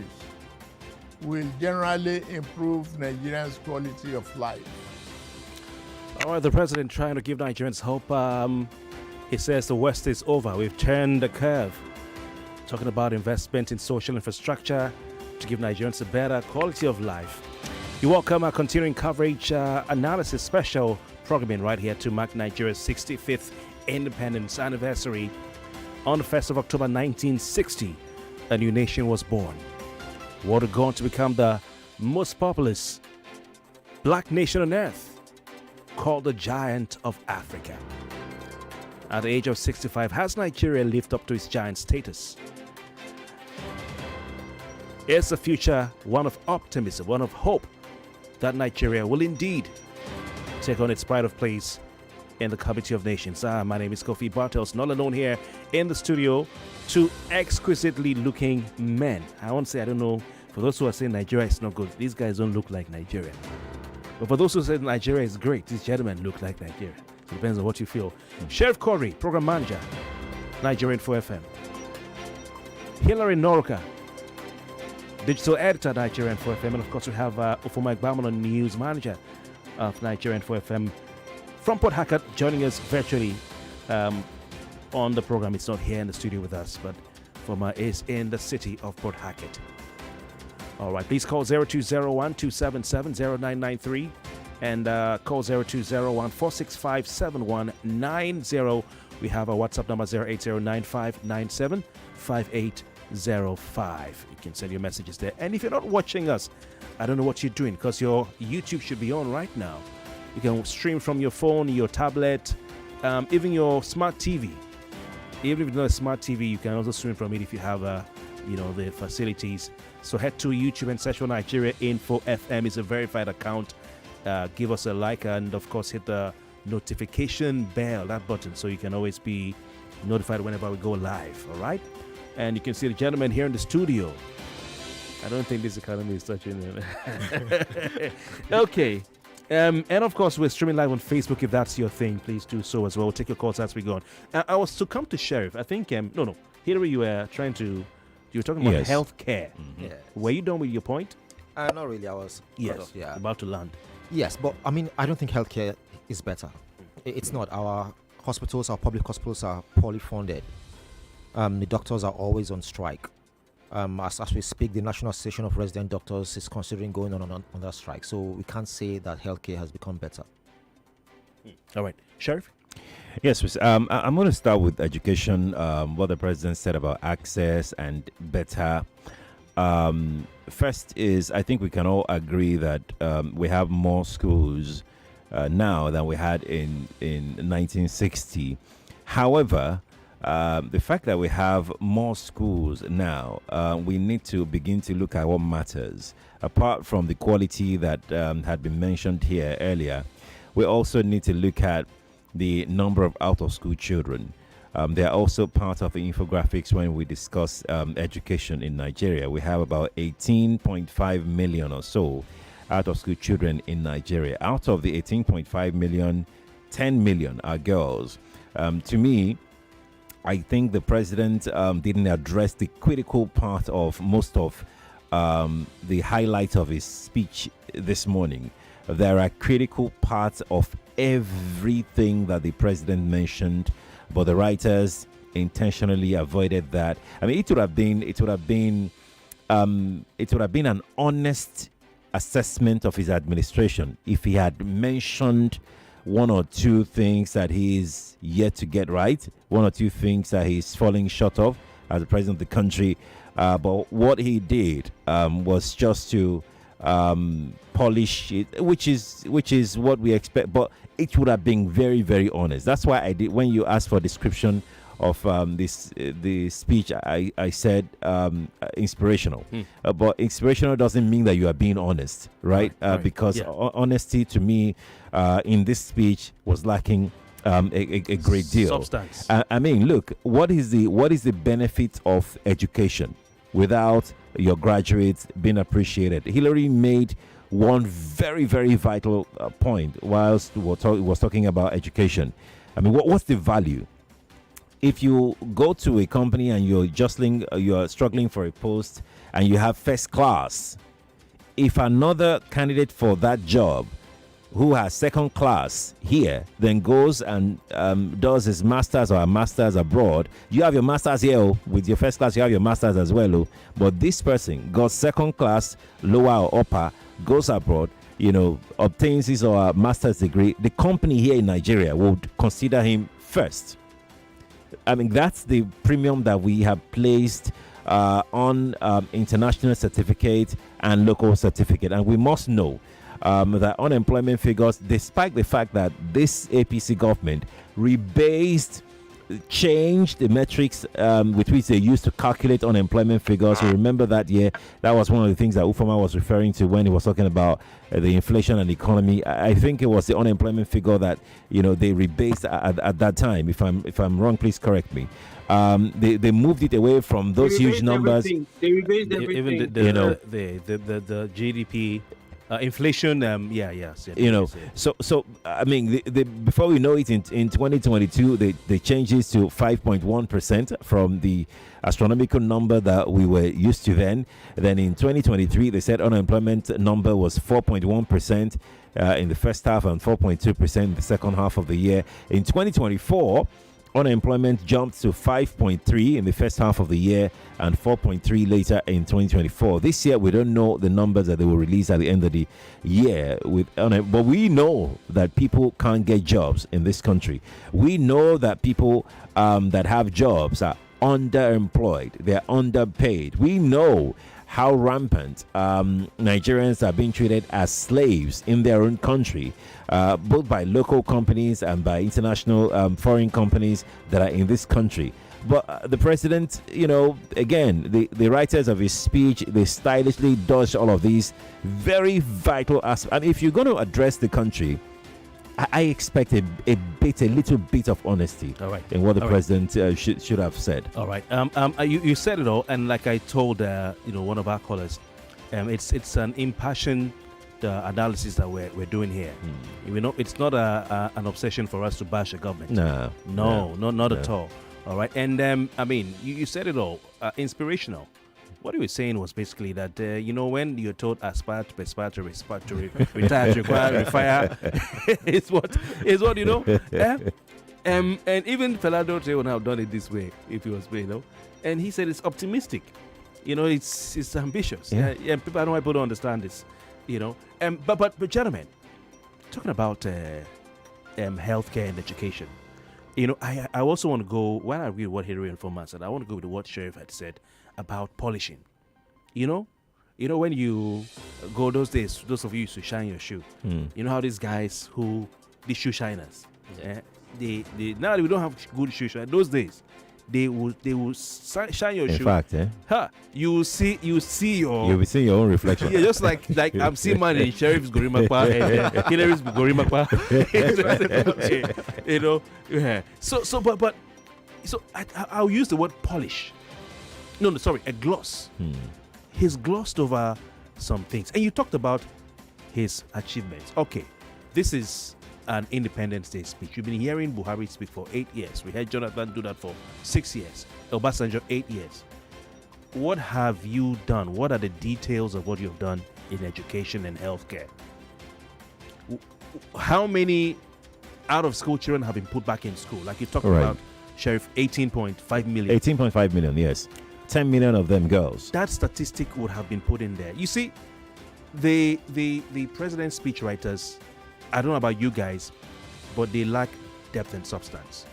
will generally improve Nigerians' quality of life. All right, the president trying to give Nigerians hope. He says the worst is over. We've turned the curve. Talking about investment in social infrastructure to give Nigerians a better quality of life. You welcome our continuing coverage analysis special programming right here to mark Nigeria's 65th independence anniversary. On the 1st of October 1960, a new nation was born. What would go on to become the most populous black nation on earth, called the Giant of Africa. At the age of 65, has Nigeria lived up to its giant status? Is the future one of optimism, one of hope that Nigeria will indeed take on its pride of place in the Committee of Nations? My name is Kofi Bartels, not alone here in the studio. Two exquisitely looking men. I won't say, I don't know, for those who are saying Nigeria is not good, these guys don't look like Nigeria. But for those who say Nigeria is great, these gentlemen look like Nigeria. It depends on what you feel. Sheriff Corey, Program Manager, Nigerian 4FM. Hilary Noroka, Digital Editor, Nigerian 4FM. And of course, we have Ufoma Igbamono, News Manager of Nigerian 4FM. From Port Harcourt, joining us virtually on the program. It's not here in the studio with us, but is in the city of Port Harcourt. All right, please call 0201-277-0993 and call 0201-465-7190. We have our WhatsApp number 08095975805. You can send your messages there. And if you're not watching us I don't know what you're doing, because your YouTube should be on right now. You can stream from your phone, your tablet, even your smart TV. Even if it's not a smart TV, you can also stream from it if you have, the facilities. So head to YouTube and search for Nigeria Info FM. It's a verified account. Give us a like, and of course hit the notification bell, that button, so you can always be notified whenever we go live. All right? And you can see the gentleman here in the studio. I don't think this economy is touching it. Okay. And of course, we're streaming live on Facebook. If that's your thing, please do so as well. We'll take your calls as we go on. I was to come to Sheriff. I think, no. Hillary, you were talking about healthcare. Mm-hmm. Yes. Were you done with your point? Not really. I was. Yes. About to land. Yes, but I mean, I don't think healthcare is better. It's not. Our hospitals, our public hospitals are poorly funded. The doctors are always on strike. As we speak, the National Association of Resident Doctors is considering going on that strike. So we can't say that healthcare has become better. All right. Sheriff? Yes, I'm going to start with education, what the president said about access and better. First is, I think we can all agree that we have more schools now than we had in 1960. However, the fact that we have more schools now, we need to begin to look at what matters. Apart from the quality that had been mentioned here earlier, we also need to look at the number of out-of-school children. They are also part of the infographics when we discuss education in Nigeria. We have about 18.5 million or so out-of-school children in Nigeria. Out of the 18.5 million, 10 million are girls. To me, I think the president didn't address the critical part of most of the highlights of his speech this morning. There are critical parts of everything that the president mentioned, but the writers intentionally avoided that. I mean, it would have been an honest assessment of his administration if he had mentioned one or two things that he is yet to get right, one or two things that he's falling short of as the president of the country. But what he did was just to polish it, which is what we expect. But it would have been very, very honest. That's why I did, when you asked for a description of the speech, I said inspirational. But inspirational doesn't mean that you are being honest, right? Because honesty to me in this speech was lacking a great deal. Substance. I mean, look, what is the benefit of education without your graduates being appreciated? Hillary made one very, very vital point whilst he was talking about education. I mean, what's the value? If you go to a company and you're struggling for a post and you have first class, if another candidate for that job who has second class here then goes and does his masters or a masters abroad, you have your masters here with your first class, you have your masters as well, but this person got second class, lower or upper, goes abroad, obtains his or her master's degree, the company here in Nigeria would consider him first. I mean, that's the premium that we have placed on international certificate and local certificate. And we must know that unemployment figures, despite the fact that this APC government changed the metrics with which they used to calculate unemployment figures. So remember that year, that was one of the things that Ufoma was referring to when he was talking about the inflation and economy. I think it was the unemployment figure that they rebased at that time. If I'm wrong, please correct me. They moved it away from those huge numbers. They rebased everything. Even the GDP. Inflation, yes. So I mean, before we know it, in 2022, they changed it to 5.1% from the astronomical number that we were used to then. Then in 2023, they said unemployment number was 4.1% in the first half and 4.2% in the second half of the year. In 2024, unemployment jumped to 5.3 in the first half of the year and 4.3 later in 2024. This year, we don't know the numbers that they will release at the end of the year. But we know that people can't get jobs in this country. We know that people that have jobs are underemployed. They're underpaid. We know how rampant Nigerians are being treated as slaves in their own country, both by local companies and by international foreign companies that are in this country. But the president, again, the writers of his speech, they stylishly dodged all of these very vital aspects. And if you're going to address the country, I expect a little bit of honesty in what the president should have said. All right. You said it all, and like I told one of our callers, it's an impassioned analysis that we're doing here. It's not an obsession for us to bash the government. Not at all. All right. And you said it all. Inspirational. What he was saying was basically that, when you're told aspire to retire to require, refire, is what and even Feladote would have done it this way if he was, and he said it's optimistic, it's ambitious. Yeah, people, I don't know why people don't understand this, but gentlemen, talking about healthcare and education, I also want to go, when I read what Hillary Informer said, I want to go with what Sheriff had said about polishing. When you go those days, those of you used to shine your shoe. You know how these guys the shoe shiners, they now we don't have good shoe shiners. Those days, they will shine your shoe. In fact, you'll be seeing your own reflection. Yeah, just like I'm seeing mine in Sheriff's Gorimakwa and Hillary's Gorimakwa. So I'll use the word polish. No, sorry, a gloss. He's glossed over some things. And you talked about his achievements. Okay, this is an Independence Day speech. You've been hearing Buhari speak for 8 years. We had Jonathan do that for 6 years. Obasanjo, 8 years. What have you done? What are the details of what you've done in education and healthcare? How many out-of-school children have been put back in school? Like you talked about, Sheriff, 18.5 million. 18.5 million, yes. 10 million of them girls. That statistic would have been put in there. You see, the president's speechwriters, I don't know about you guys, but they lack depth and substance.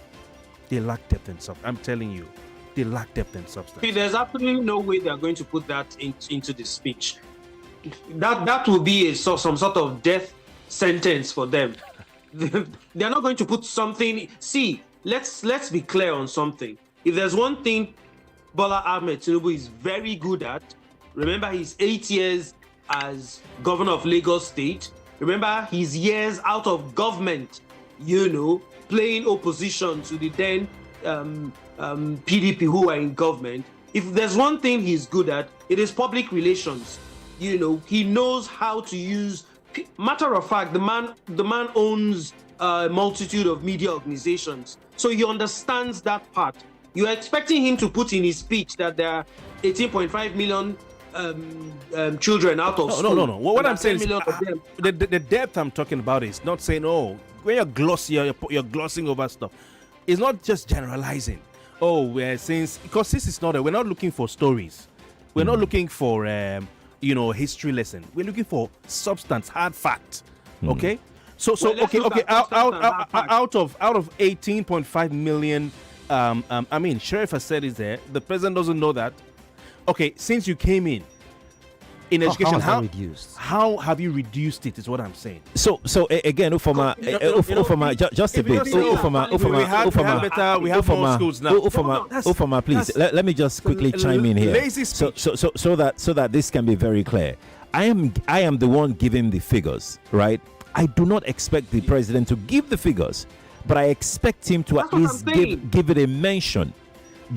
I'm telling you, they lack depth and substance. There's absolutely no way they're going to put that into the speech. That will be some sort of death sentence for them. They're not going to put something. See, let's be clear on something. If there's one thing Bola Ahmed Tinubu is very good at, remember his 8 years as governor of Lagos State, remember his years out of government, playing opposition to the then PDP who are in government. If there's one thing he's good at, it is public relations. He knows how to use. Matter of fact, the man owns a multitude of media organizations, so he understands that part. You're expecting him to put in his speech that there are 18.5 million children out of school. No. What I'm saying is the depth I'm talking about is not saying, when you're glossy, you're glossing over stuff. It's not just generalizing. Because this is not we're not looking for stories. We're not looking for history lesson. We're looking for substance, hard fact. Okay? So out of 18.5 million, Sheriff has said it there. The president doesn't know that. Okay, since you came in education, how have you reduced it? Is what I'm saying. So again, Ufoma, just a bit. We have more schools now. Ufoma, please let me just quickly chime in here. So that this can be very clear. I am the one giving the figures, right? I do not expect the president to give the figures, but I expect him to at least give it a mention.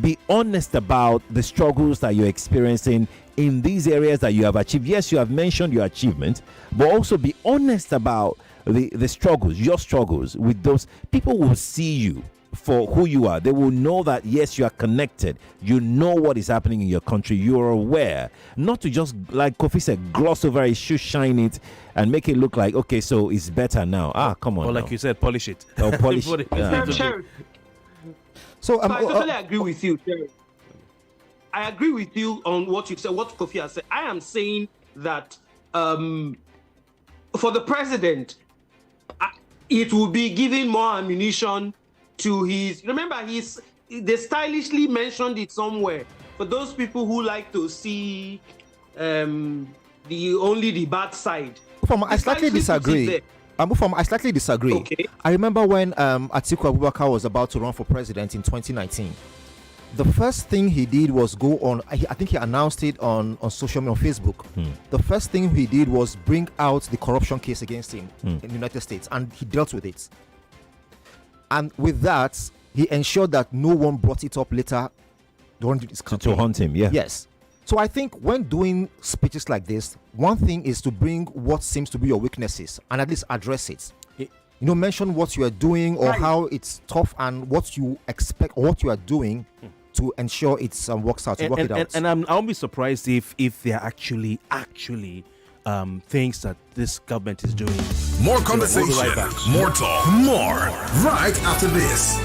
Be honest about the struggles that you're experiencing in these areas that you have achieved. Yes, you have mentioned your achievement, but also be honest about the struggles, your struggles with those. People will see you for who you are. They will know that, yes, you are connected. You know what is happening in your country. You are aware. Not to just, like Kofi said, gloss over it, shoe shine it, and make it look like, okay, so it's better now. Come on. Or like you said, polish it. Or polish it. So I totally agree with you, Terry. I agree with you on what you said, what Kofi has said. I am saying that for the president, it will be giving more ammunition to his. Remember, they stylishly mentioned it somewhere. For those people who like to see the bad side. I slightly disagree. I slightly disagree. Okay. I remember when Atiku Abubakar was about to run for president in 2019. The first thing he did was go on. I think he announced it on social media, on Facebook. The first thing he did was bring out the corruption case against him in the United States, and he dealt with it. And with that, he ensured that no one brought it up later during his campaign. To hunt him, yeah. Yes. So I think when doing speeches like this, one thing is to bring what seems to be your weaknesses and at least address it. Mention what you are doing or how it's tough and what you expect or what you are doing to ensure it works out, to work it out. And I'll be surprised if they're actually things that this government is doing. More conversation, we'll be right back. more talk, more right after this.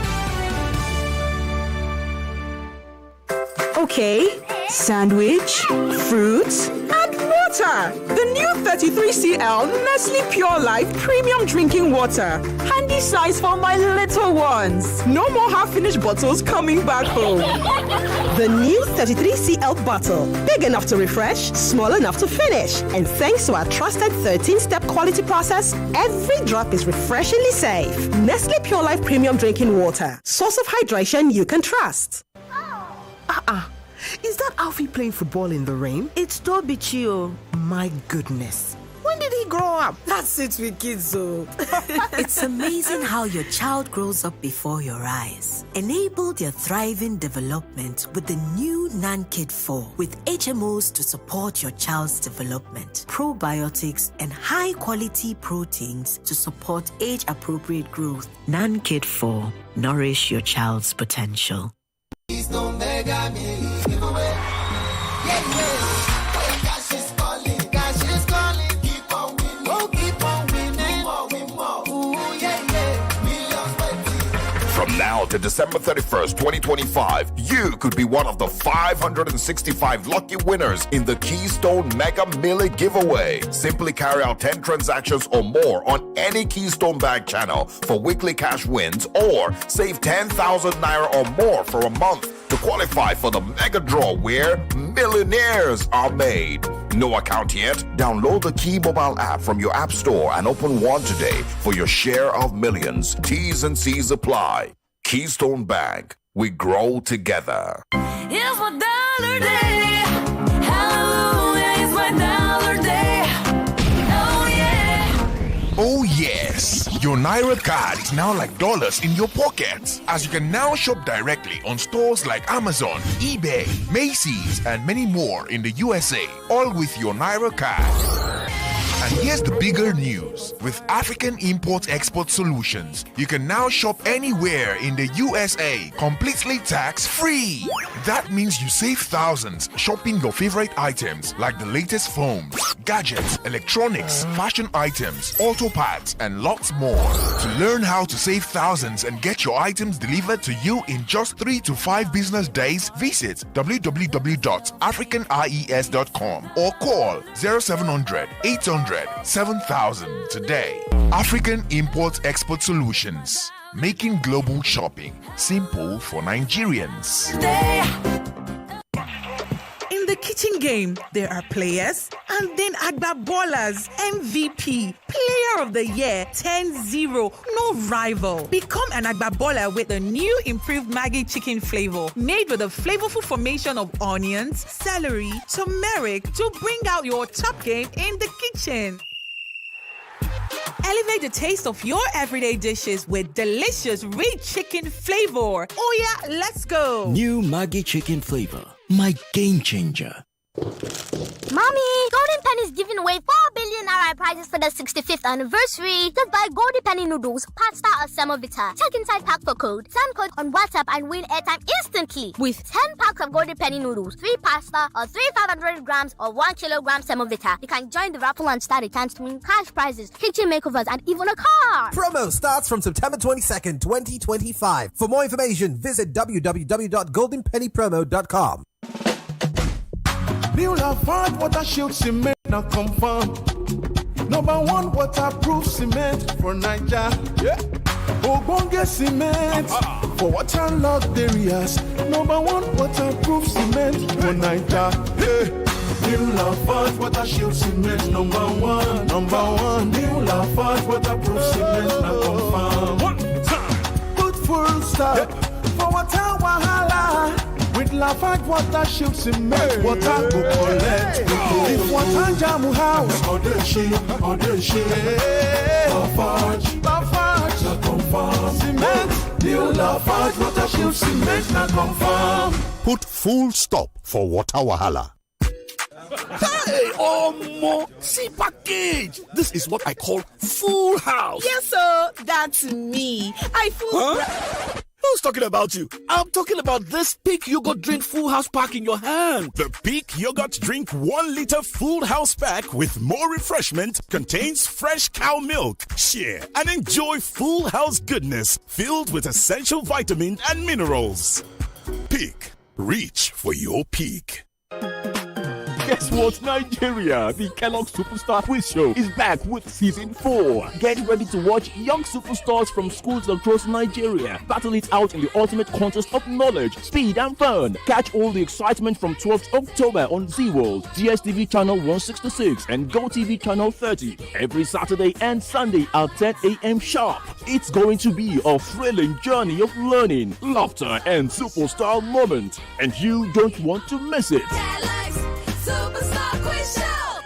Okay, sandwich, fruits, and water. The new 33cl Nestle Pure Life Premium Drinking Water. Handy size for my little ones. No more half-finished bottles coming back home. The new 33cl bottle. Big enough to refresh, small enough to finish. And thanks to our trusted 13-step quality process, every drop is refreshingly safe. Nestle Pure Life Premium Drinking Water. Source of hydration you can trust. Is that Alfie playing football in the rain? It's Toby Chio. My goodness. When did he grow up? That's it with kids, so. It's amazing how your child grows up before your eyes. Enable their thriving development with the new NanKid 4 with HMOs to support your child's development, probiotics, and high-quality proteins to support age-appropriate growth. NanKid 4. Nourish your child's potential. From now to December 31st, 2025, you could be one of the 565 lucky winners in the Keystone Mega Milli giveaway. Simply carry out 10 transactions or more on any Keystone Bank channel for weekly cash wins or save 10,000 naira or more for a month to qualify for the mega draw where millionaires are made. No account yet? Download the Key mobile app from your app store and open one today for your share of millions. T's and C's apply. Keystone Bank. We grow together. It's my dollar day. Hallelujah, it's my dollar day. Oh yeah. Oh yes, your Naira card is now like dollars in your pockets, as you can now shop directly on stores like Amazon, eBay, Macy's, and many more in the USA, all with your Naira card. And here's the bigger news. With African Import-Export Solutions, you can now shop anywhere in the USA, completely tax-free. That means you save thousands shopping your favorite items like the latest phones, gadgets, electronics, fashion items, auto parts, and lots more. To learn how to save thousands and get your items delivered to you in just 3 to 5 business days, visit www.africanies.com or call 0700 800 7000 today. African Import-Export Solutions, making global shopping simple for Nigerians. In the kitchen game, there are players and then Agba Ballers, MVP, Player of the Year, 10-0, no rival. Become an Agba Baller with the new improved Maggi chicken flavor, made with a flavorful formation of onions, celery, turmeric to bring out your top game in the kitchen. Elevate the taste of your everyday dishes with delicious rich chicken flavor. Oh yeah, let's go. New Maggi chicken flavor, my game changer. Mommy, Golden Penny is giving away 4 billion naira prizes for the 65th anniversary. Just buy Golden Penny noodles, pasta, or semovita. Check inside pack for code. Send code on WhatsApp and win airtime instantly. With 10 packs of Golden Penny noodles, 3 pasta, or 3 500 grams or 1 kilogram semovita, you can join the raffle and start a chance to win cash prizes, kitchen makeovers, and even a car. Promo starts from September 22nd, 2025. For more information, visit www.goldenpennypromo.com. New Lafarge water shield cement now confirm. Number 1 waterproof cement for Niger. Yeah. Ogbonge cement for waterlogged areas. Number 1 waterproof cement for Niger. Yeah. New Lafarge water shield cement number one. New Lafarge waterproof cement na confirm. One time. Put full stop for water wahala. With Lafarge water shield cement, water go collect. If water jam house, or the shade. Lafarge na confirm. Cement. New Lafarge water shield cement na confirm. Put full stop for water wahala. Hey, Omo, see package. This is what I call full house. Yes, sir, that's me. I full. Huh? Who's talking about you? I'm talking about this Peak Yogurt Drink Full House pack in your hand. The Peak Yogurt Drink 1 liter Full House pack with more refreshment contains fresh cow milk. Share and enjoy full house goodness filled with essential vitamins and minerals. Peak. Reach for your peak. Guess what, Nigeria? The Kellogg Superstar Quiz Show is back with season 4. Get ready to watch young superstars from schools across Nigeria battle it out in the ultimate contest of knowledge, speed, and fun. Catch all the excitement from 12th October on Z World, DSTV channel 166, and GoTV channel 30 every Saturday and Sunday at 10 a.m. sharp. It's going to be a thrilling journey of learning, laughter, and superstar moment, and you don't want to miss it. Superstar Quiz Show.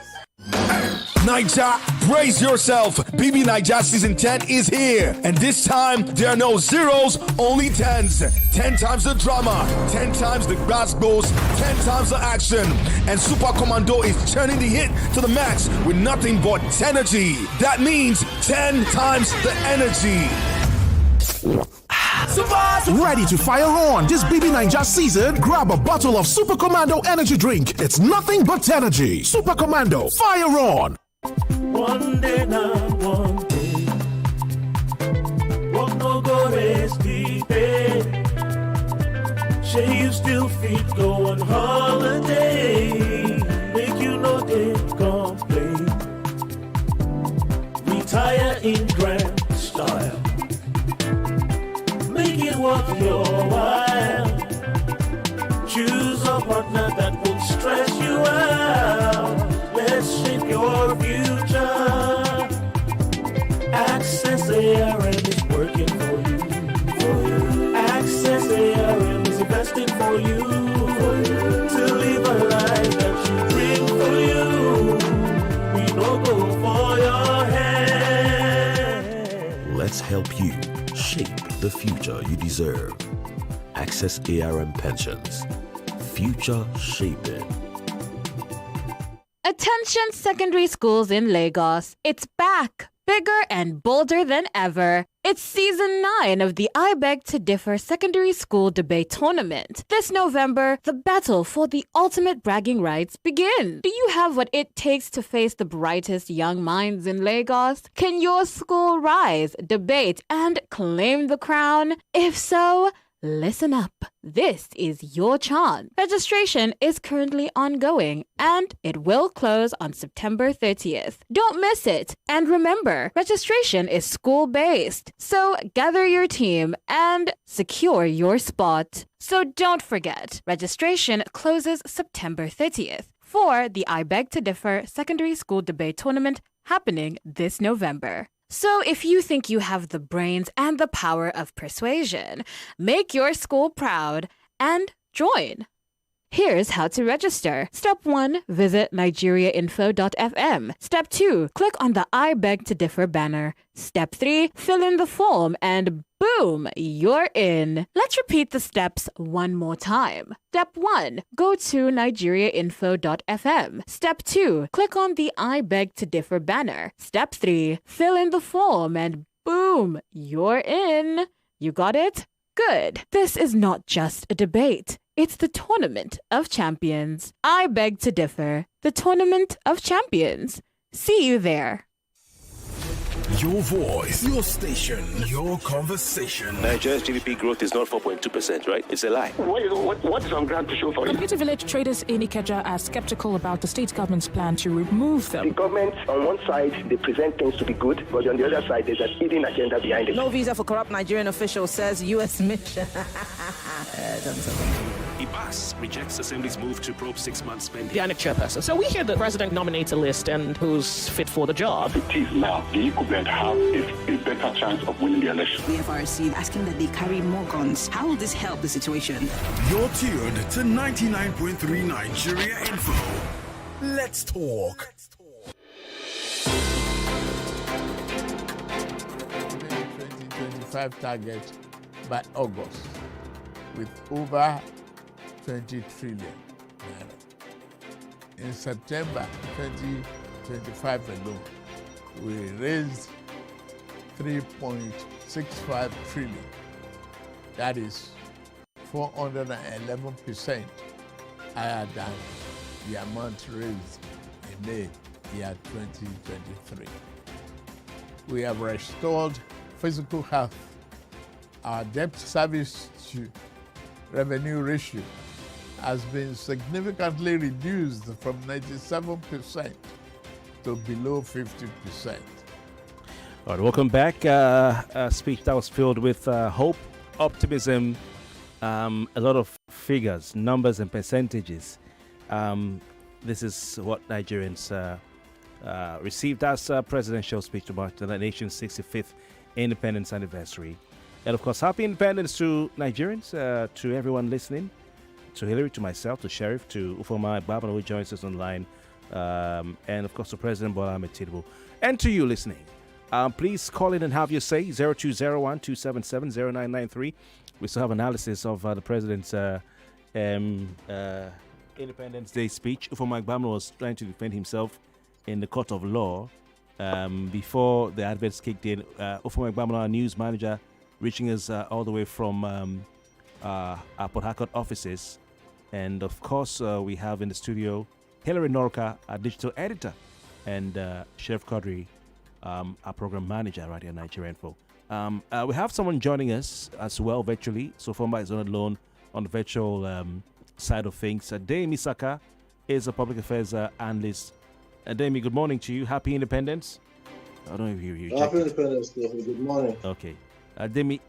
Naija, brace yourself. BB Naija Season 10 is here. And this time, there are no zeros, only 10s. 10 times the drama, 10 times the goals, 10 times the action. And Super Commando is turning the hit to the max with nothing but energy. That means 10 times the energy. Ready to fire on this BB Naija season? Grab a bottle of Super Commando energy drink. It's nothing but energy. Super Commando, fire on. One day now, one day. What no go rest the day. Say you still fit go on holiday. Make you know they complain. Retire in grand style. Make it worth your while. Choose a partner that won't stress you out. Let's shape your future. Access ARM is working for you. Access ARM is investing for you. To live a life that you dream for you. We don't go for your head. Let's help you shape the future you deserve. Access ARM Pensions. Future shaping. Attention secondary schools in Lagos. It's back, bigger and bolder than ever. It's season 9 of the I Beg to Differ Secondary School Debate Tournament. This November, the battle for the ultimate bragging rights begins. Do you have what it takes to face the brightest young minds in Lagos? Can your school rise, debate, and claim the crown? If so, listen up. This is your chance. Registration is currently ongoing and it will close on September 30th. Don't miss it. And remember, registration is school-based. So gather your team and secure your spot. So don't forget, registration closes September 30th for the I Beg to Differ Secondary School Debate Tournament happening this November. So if you think you have the brains and the power of persuasion, make your school proud and join. Here's how to register. Step 1, visit nigeriainfo.fm. Step 2, click on the I Beg to Differ banner. Step 3, fill in the form and boom, you're in. Let's repeat the steps one more time. Step 1, go to nigeriainfo.fm. Step 2, click on the I Beg to Differ banner. Step 3, fill in the form and boom, you're in. You got it? Good. This is not just a debate. It's the Tournament of Champions. I Beg to Differ. The Tournament of Champions. See you there. Your voice, your station, your conversation. Nigeria's GDP growth is not 4.2%, right? It's a lie. What's on ground to show for it? Computer Village traders in Ikeja are skeptical about the state government's plan to remove them. The government, on one side, they present things to be good, but on the other side, there's an hidden agenda behind it. No visa for corrupt Nigerian officials, says U.S. mission. Ibas rejects Assembly's move to probe 6 months spending. The INEC chairperson. So we hear the president nominates a list and who's fit for the job. It is now. The equivalent have a better chance of winning the election. The FRC asking that they carry more guns. How will this help the situation? You're tuned to 99.3 Nigeria Info. Let's talk. 2025 target by August with over 20 trillion naira. In September 2025 alone, we raised 3.65 trillion. That is 411% higher than the amount raised in May year 2023. We have restored physical health. Our debt service to revenue ratio has been significantly reduced from 97% to below 50%. All right, welcome back. A speech that was filled with hope, optimism, a lot of figures, numbers, and percentages. This is what Nigerians received as a presidential speech to mark the nation's 65th independence anniversary. And of course, happy independence to Nigerians, to everyone listening, to Hillary, to myself, to Sheriff, to Ufoma Babano, who joins us online, and of course to President Bola Ahmed Tinubu, and to you listening. Please call in and have your say, 0201-277-0993. We still have analysis of the president's Independence Day speech. Ufoma Babano was trying to defend himself in the court of law before the adverts kicked in. Ufoma Babano, our news manager, reaching us all the way from our Port Harcourt offices. And of course, we have in the studio Hillary Norka, our digital editor, and Sheriff Quadri, our program manager right here at Nigeria Info. We have someone joining us as well virtually. So Fomba is not alone on the virtual side of things. Demi Saka is a public affairs analyst. Demi, good morning to you. Happy Independence. I don't know if you Happy Independence Day. Good morning. Okay. Demi,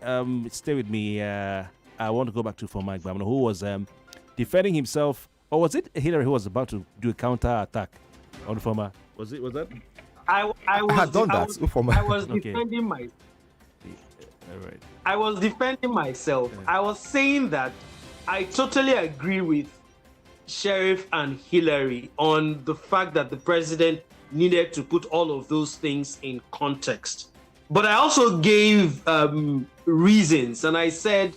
stay with me. I want to go back to Mike Babano, who was defending himself. Or was it Hillary who was about to do a counter attack on the former? Was that? I was defending myself. All right. I was defending myself. Yeah. I was saying that I totally agree with Sheriff and Hillary on the fact that the president needed to put all of those things in context. But I also gave reasons, and I said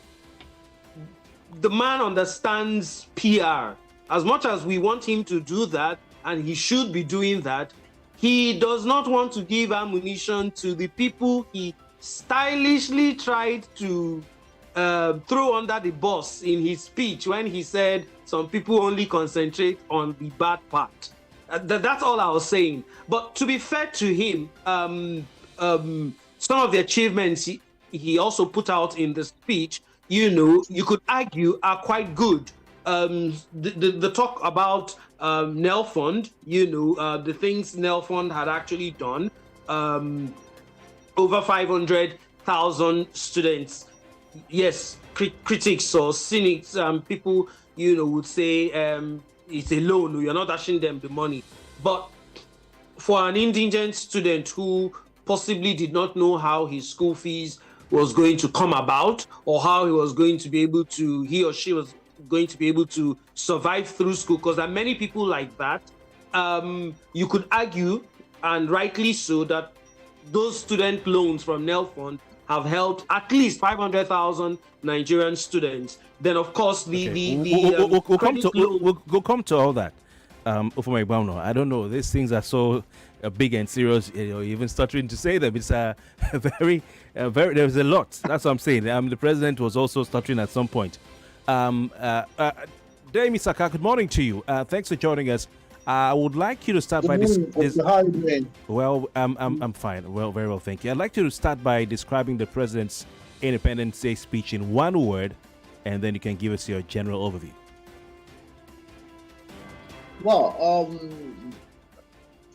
the man understands PR. As much as we want him to do that, and he should be doing that, he does not want to give ammunition to the people he stylishly tried to throw under the bus in his speech when he said some people only concentrate on the bad part. That's all I was saying. But to be fair to him, some of the achievements he also put out in the speech, you could argue are quite good. The talk about Nel Fund, the things Nel Fund had actually done, over 500,000 students. Yes, critics or cynics, people, would say it's a loan, you're not dashing them the money. But for an indigent student who possibly did not know how his school fees was going to come about, or how he or she was going to be able to survive through school, because there are many people like that, you could argue, and rightly so, that those student loans from Nel Fund have helped at least 500,000 Nigerian students. Then, of course, we'll come to all that. Ufoma Babano, I don't know. These things are so big and serious. Even stuttering to say them. It's very. There's a lot. That's what I'm saying. The president was also stuttering at some point. Demi Saka, good morning to you. Thanks for joining us. I would like you to start by this. How are you doing? Well, I'm fine. Well, very well, thank you. I'd like you to start by describing the president's Independence Day speech in one word, and then you can give us your general overview. Well,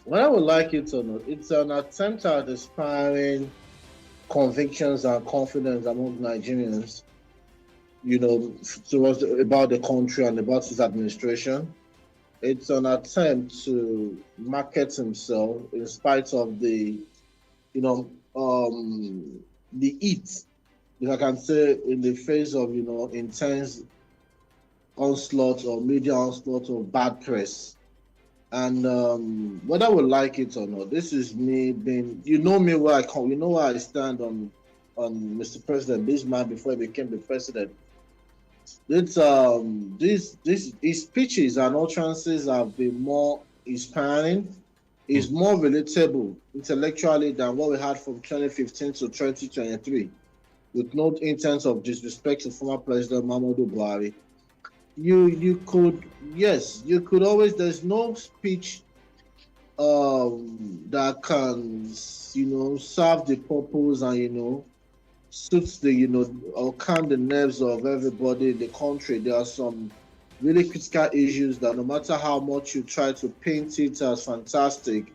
what I would like you to know, it's an attempt at inspiring convictions and confidence among Nigerians towards about the country and about his administration. It's an attempt to market himself in spite of the heat, if I can say, in the face of intense onslaught or media onslaught of bad press. And whether we like it or not, this is me being, me where I come, where I stand on Mr. President, this man before he became the president. It's his speeches and utterances have been more inspiring, is more relatable intellectually than what we had from 2015 to 2023, with no intent of disrespect to former President Muhammadu Buhari. You could always, there's no speech that can serve the purpose and suits the or calm the nerves of everybody in the country. There are some really critical issues that no matter how much you try to paint it as fantastic,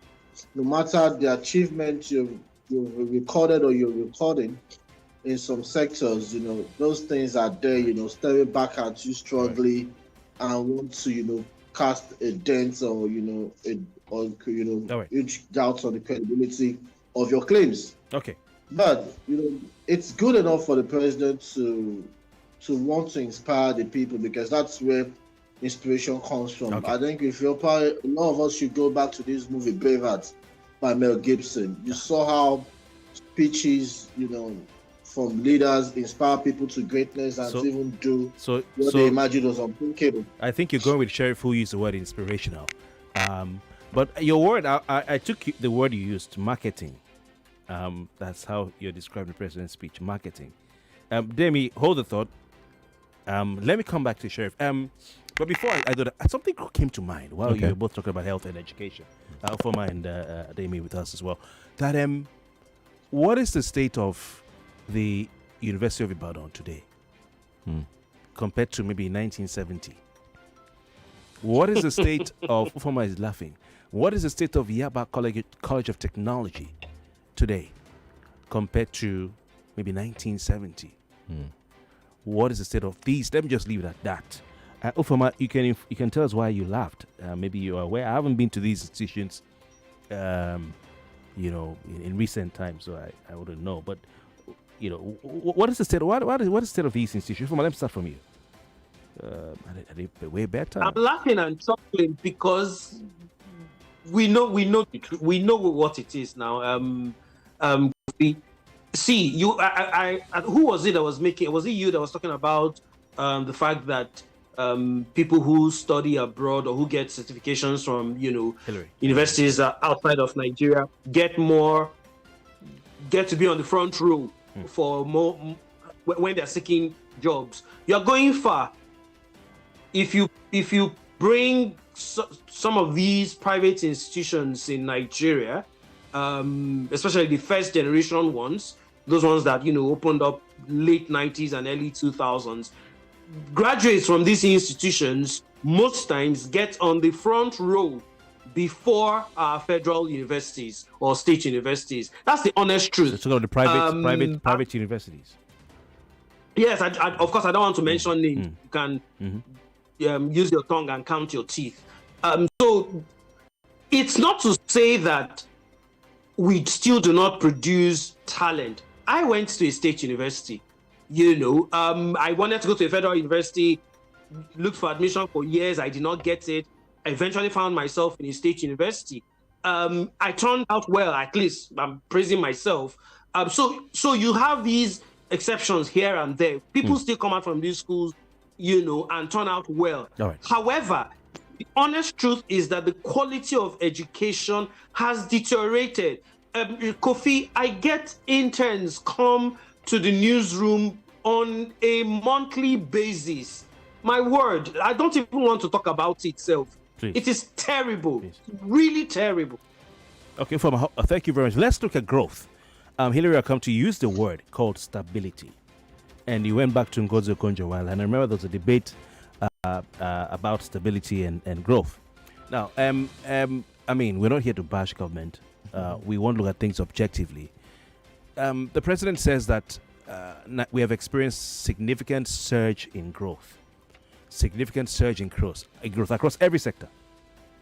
no matter the achievement you've recorded or you're recording in some sectors, those things are there, staring back at you strongly and want to, cast a dent or, huge doubt on the credibility of your claims. Okay. But, it's good enough for the president to want to inspire the people, because that's where inspiration comes from. Okay. I think a lot of us should go back to this movie Braveheart by Mel Gibson. You saw how speeches, from leaders inspire people to greatness and to even do what they imagined was unthinkable. I think you're going with Sheriff, who used the word inspirational. But your word, I took the word you used, marketing. That's how you're describing the president's speech, marketing. Demi, hold the thought. Let me come back to Sheriff. But before I do that, something came to mind while you were both talking about health and education. Alfama and Demi with us as well. That what is the state of the University of Ibadan today compared to maybe 1970? What is the state of Alfama is laughing? What is the state of Yaba College of Technology today compared to maybe 1970? What is the state of these? Let me just leave it at that. Ufama, you can tell us why you laughed. Maybe you are aware. I haven't been to these institutions, in recent times, so I wouldn't know. But what is the state? What is the state of these institutions? Ufama, let me start from you. Are they way better? I'm laughing and chuckling because we know what it is now. See, you. Who was it that was making? Was it you that was talking about the fact that people who study abroad or who get certifications from universities outside of Nigeria get to be on the front row for more when they're seeking jobs? You're going far. If you bring some of these private institutions in Nigeria, especially the first generation ones, those ones that opened up late 90s and early 2000s, graduates from these institutions most times get on the front row before our federal universities or state universities. That's the honest truth. So talking about the private universities. Yes, of course I don't want to mention names. You can use your tongue and count your teeth. So it's not to say that we still do not produce talent. I went to a state university. I wanted to go to a federal university, looked for admission for years. I did not get it. I eventually found myself in a state university. I turned out well, at least I'm praising myself. So you have these exceptions here and there. People still come out from these schools, and turn out well. All right. However, the honest truth is that the quality of education has deteriorated. Kofi, I get interns come to the newsroom on a monthly basis. My word, I don't even want to talk about it itself. Please. It is terrible, really terrible. Okay, thank you very much. Let's look at growth. Hillary, I come to use the word called stability. And you went back to Ngozi Okonjo-Iweala, and I remember there was a debate about stability and growth. Now, we're not here to bash government. We want to look at things objectively. The president says that we have experienced significant surge in growth. Significant surge in growth across every sector.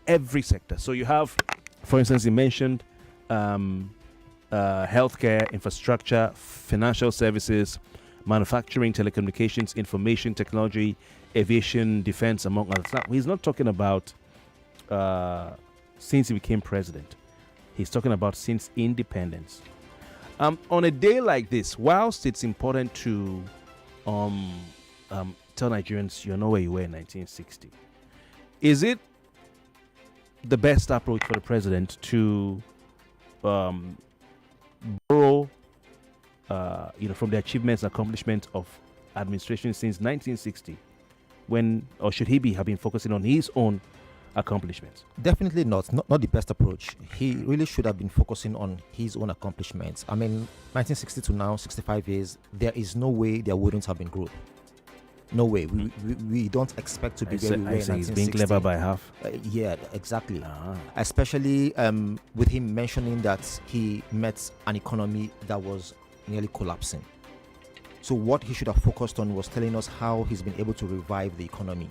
Every sector. So you have, for instance, you mentioned healthcare, infrastructure, financial services, manufacturing, telecommunications, information technology, aviation, defense, among others. Now, he's not talking about since he became president. He's talking about since independence. On a day like this, whilst it's important to tell Nigerians you're not where you were in 1960, is it the best approach for the president to borrow from the achievements and accomplishments of administration since 1960, or should he have been focusing on his own accomplishments? Definitely not the best approach. He really should have been focusing on his own accomplishments. I mean, 1960 to now, 65 years, there is no way there wouldn't have been growth. No way. We don't expect to be where we were in 1960. He's being clever by half. Yeah, exactly. Especially with him mentioning that he met an economy that was nearly collapsing. So what he should have focused on was telling us how he's been able to revive the economy.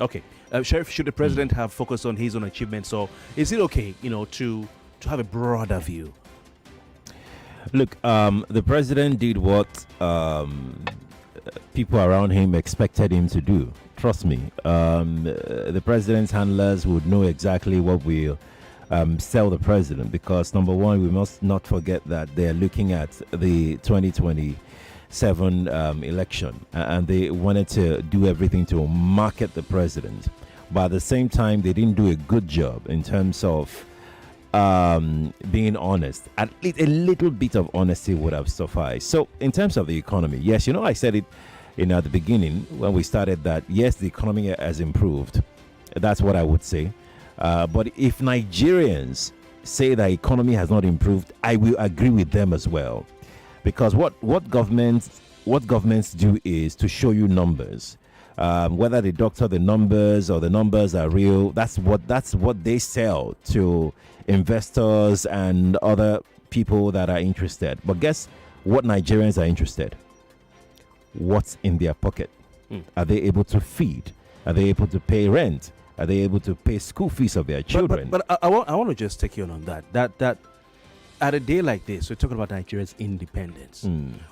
Okay. Sheriff, should the president have focused on his own achievements, or is it okay, to have a broader view? Look, the president did what people around him expected him to do. Trust me. The president's handlers would know exactly what will sell the president, because number one, we must not forget that they're looking at the 2027 election, and they wanted to do everything to market the president, but at the same time they didn't do a good job in terms of being honest. At least a little bit of honesty would have sufficed. So in terms of the economy, yes, I said it at the beginning when we started that yes, the economy has improved. That's what I would say. But if Nigerians say the economy has not improved, I will agree with them as well, because what governments do is to show you numbers. Whether they doctor the numbers or the numbers are real, that's what they sell to investors and other people that are interested. But guess what Nigerians are interested? What's in their pocket? Are they able to feed? Are they able to pay rent? Are they able to pay school fees of their children? But I want to just take you on that. That at a day like this, we're talking about Nigeria's independence.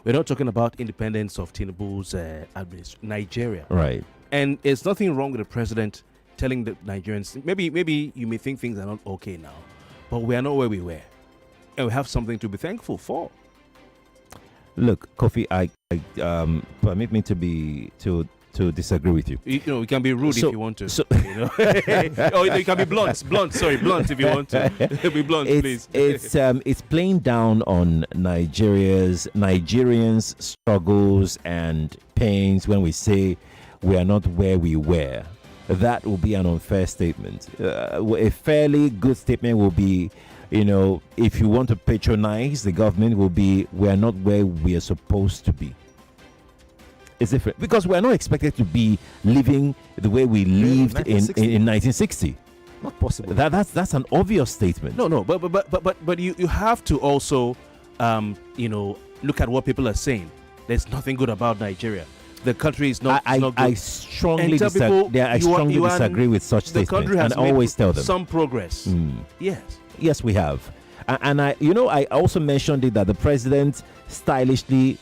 We're not talking about independence of Tinubu's administration. Nigeria. Right. And there's nothing wrong with the president telling the Nigerians, maybe you may think things are not okay now, but we are not where we were. And we have something to be thankful for. Look, Kofi, I permit me to disagree with you. You can be rude if you want to. Or you can be blunt if you want to. Be blunt, please. It's playing down on Nigerians' struggles and pains when we say we are not where we were. That will be an unfair statement. A fairly good statement will be, if you want to patronize the government, will be we are not where we are supposed to be. It's different because we are not expected to be living the way we lived in 1960. Not possible. That's an obvious statement. No, but you have to also look at what people are saying. There's nothing good about Nigeria. The country is not. Not good. I strongly disagree with such statements. The country has always tell them some progress. Yes, we have, and I also mentioned it that the president stylishly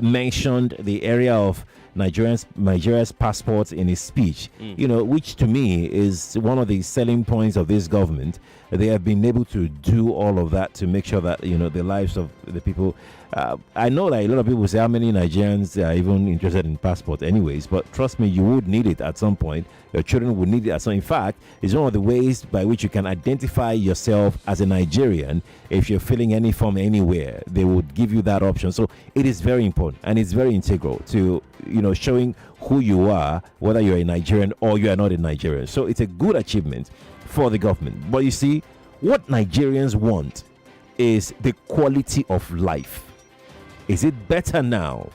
mentioned the area of Nigeria's passports in his speech, which to me is one of the selling points of this government. They have been able to do all of that to make sure that, the lives of the people. I know that a lot of people say how many Nigerians are even interested in passport anyways, but trust me, you would need it at some point. Your children would need it. In fact, it's one of the ways by which you can identify yourself as a Nigerian. If you're filling any form anywhere, they would give you that option. So it is very important and it's very integral to, showing who you are, whether you're a Nigerian or you are not a Nigerian. So it's a good achievement for the government. But you see, what Nigerians want is the quality of life. Is it better now?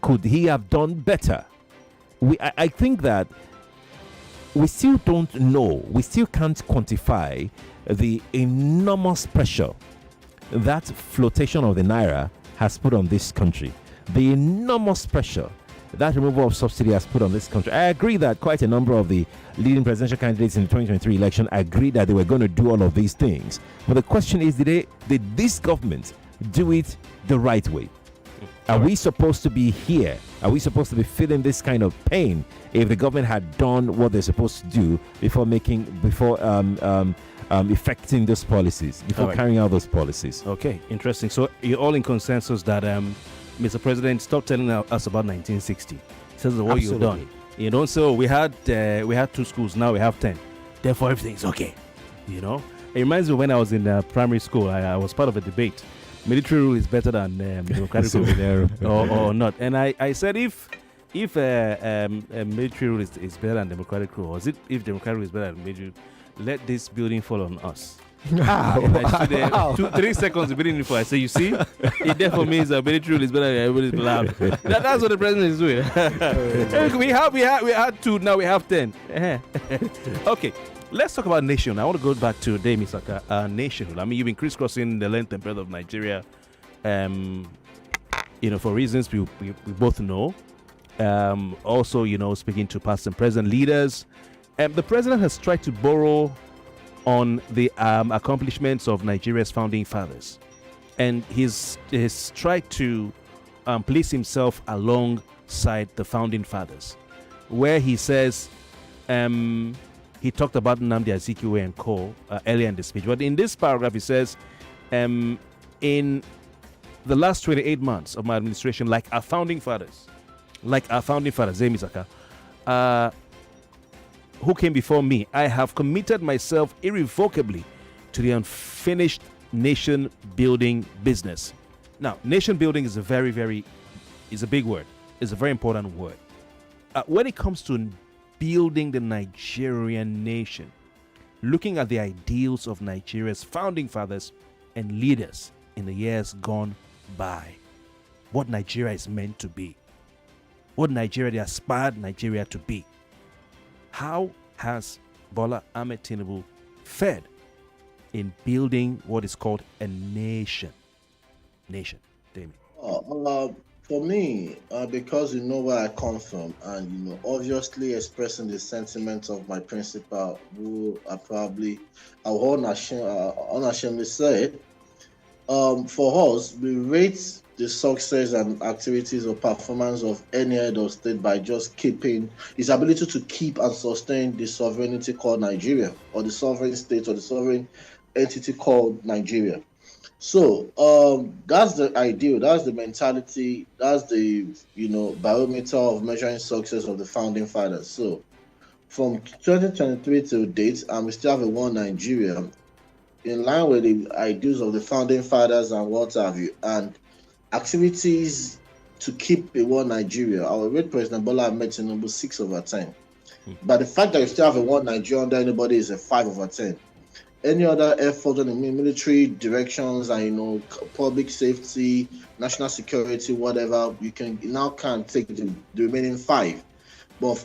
Could he have done better? I think that we still don't know. We still can't quantify the enormous pressure that flotation of the naira has put on this country, the enormous pressure that removal of subsidy has put on this country. I agree that quite a number of the leading presidential candidates in the 2023 election agreed that they were going to do all of these things. But the question is, did this government do it the right way? Are we supposed to be here? Are we supposed to be feeling this kind of pain if the government had done what they're supposed to do before effecting those policies, before carrying out those policies? Okay, interesting. So you're all in consensus that Mr. President, stop telling us about 1960. Says what you've done. You don't say, we had 2 schools, now we have 10. Therefore, everything's okay. You know, it reminds me when I was in primary school, I was part of a debate. Military rule is better than democratic rule, or not. And I said if military rule is better than democratic rule, or if democratic rule is better than military, let this building fall on us. And I stood there 2-3 seconds debating for. I say, you see, it therefore means that military rule is better than everybody's blah. That's what the president is doing. we had 2, now we have 10. Okay, let's talk about nationhood. I want to go back to Dame Isaka. Nationhood. I mean, you've been crisscrossing the length and breadth of Nigeria, for reasons we both know. Also, speaking to past and present leaders. The president has tried to borrow on the accomplishments of Nigeria's founding fathers. And he's tried to place himself alongside the founding fathers, where he says he talked about Nnamdi Azikiwe and co. Earlier in the speech. But in this paragraph, he says, in the last 28 months of my administration, like our founding fathers, Zemi Zaka, who came before me, I have committed myself irrevocably to the unfinished nation building business. Now, nation building is is a big word. It's a very important word. When it comes to building the Nigerian nation, looking at the ideals of Nigeria's founding fathers and leaders in the years gone by, what Nigeria is meant to be, what Nigeria they aspired Nigeria to be. How has Bola Ahmed Tinubu fared in building what is called a nation? Damien. For me, because you know where I come from, and obviously expressing the sentiments of my principal, who I will unashamedly say, for us, we rate the success and activities or performance of any head of state by just keeping his ability to keep and sustain the sovereignty called Nigeria, or the sovereign state or the sovereign entity called Nigeria. So that's the ideal, that's the mentality, that's the barometer of measuring success of the founding fathers. So from 2023 to date, and we still have a one Nigeria in line with the ideals of the founding fathers and what have you, and activities to keep a one Nigeria. I will rate President Bola Ahmed Tinubu 6/10. But the fact that you still have a one Nigeria under anybody is a 5/10. Any other effort on the military directions and public safety, national security, whatever, you can take the remaining 5.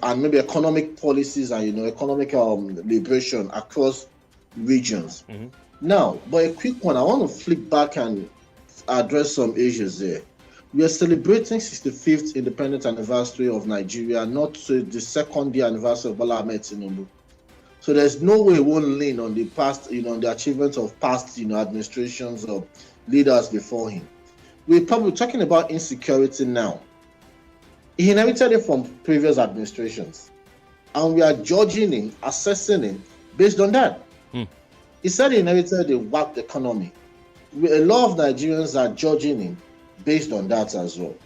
And maybe economic policies and economic liberation across regions. Now, but a quick one, I want to flip back and address some issues there. We are celebrating 65th independent anniversary of Nigeria, not the second year anniversary of Bola Ahmed Tinubu. So there's no way we won't lean on the past, on the achievements of past, administrations or leaders before him. We're probably talking about insecurity now. He inherited it from previous administrations, and we are judging him, assessing him based on that. He said he inherited a whacked economy. A lot of Nigerians are judging him based on that as well.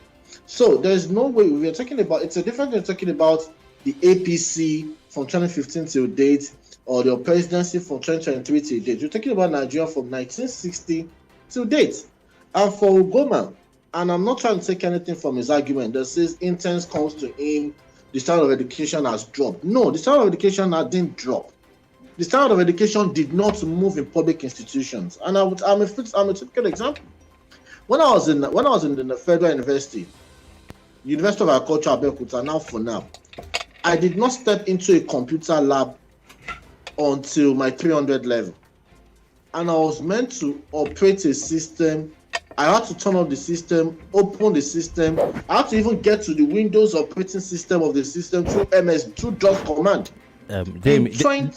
So there's no way we are talking about. It's a different than talking about the APC from 2015 till date, or the presidency from 2023 till date. We're talking about Nigeria from 1960 till date. And for Ugoma, and I'm not trying to take anything from his argument that says intense comes to him, the standard of education has dropped. No, the standard of education didn't drop. The standard of education did not move in public institutions. And I'm a typical example. When I was in the Federal University, University of Agriculture, Abeokuta, now FUNAB, I did not step into a computer lab until my 300 level. And I was meant to operate a system I had to turn on the system, open the system. I had to even get to the Windows operating system of the system through through DOS command. Can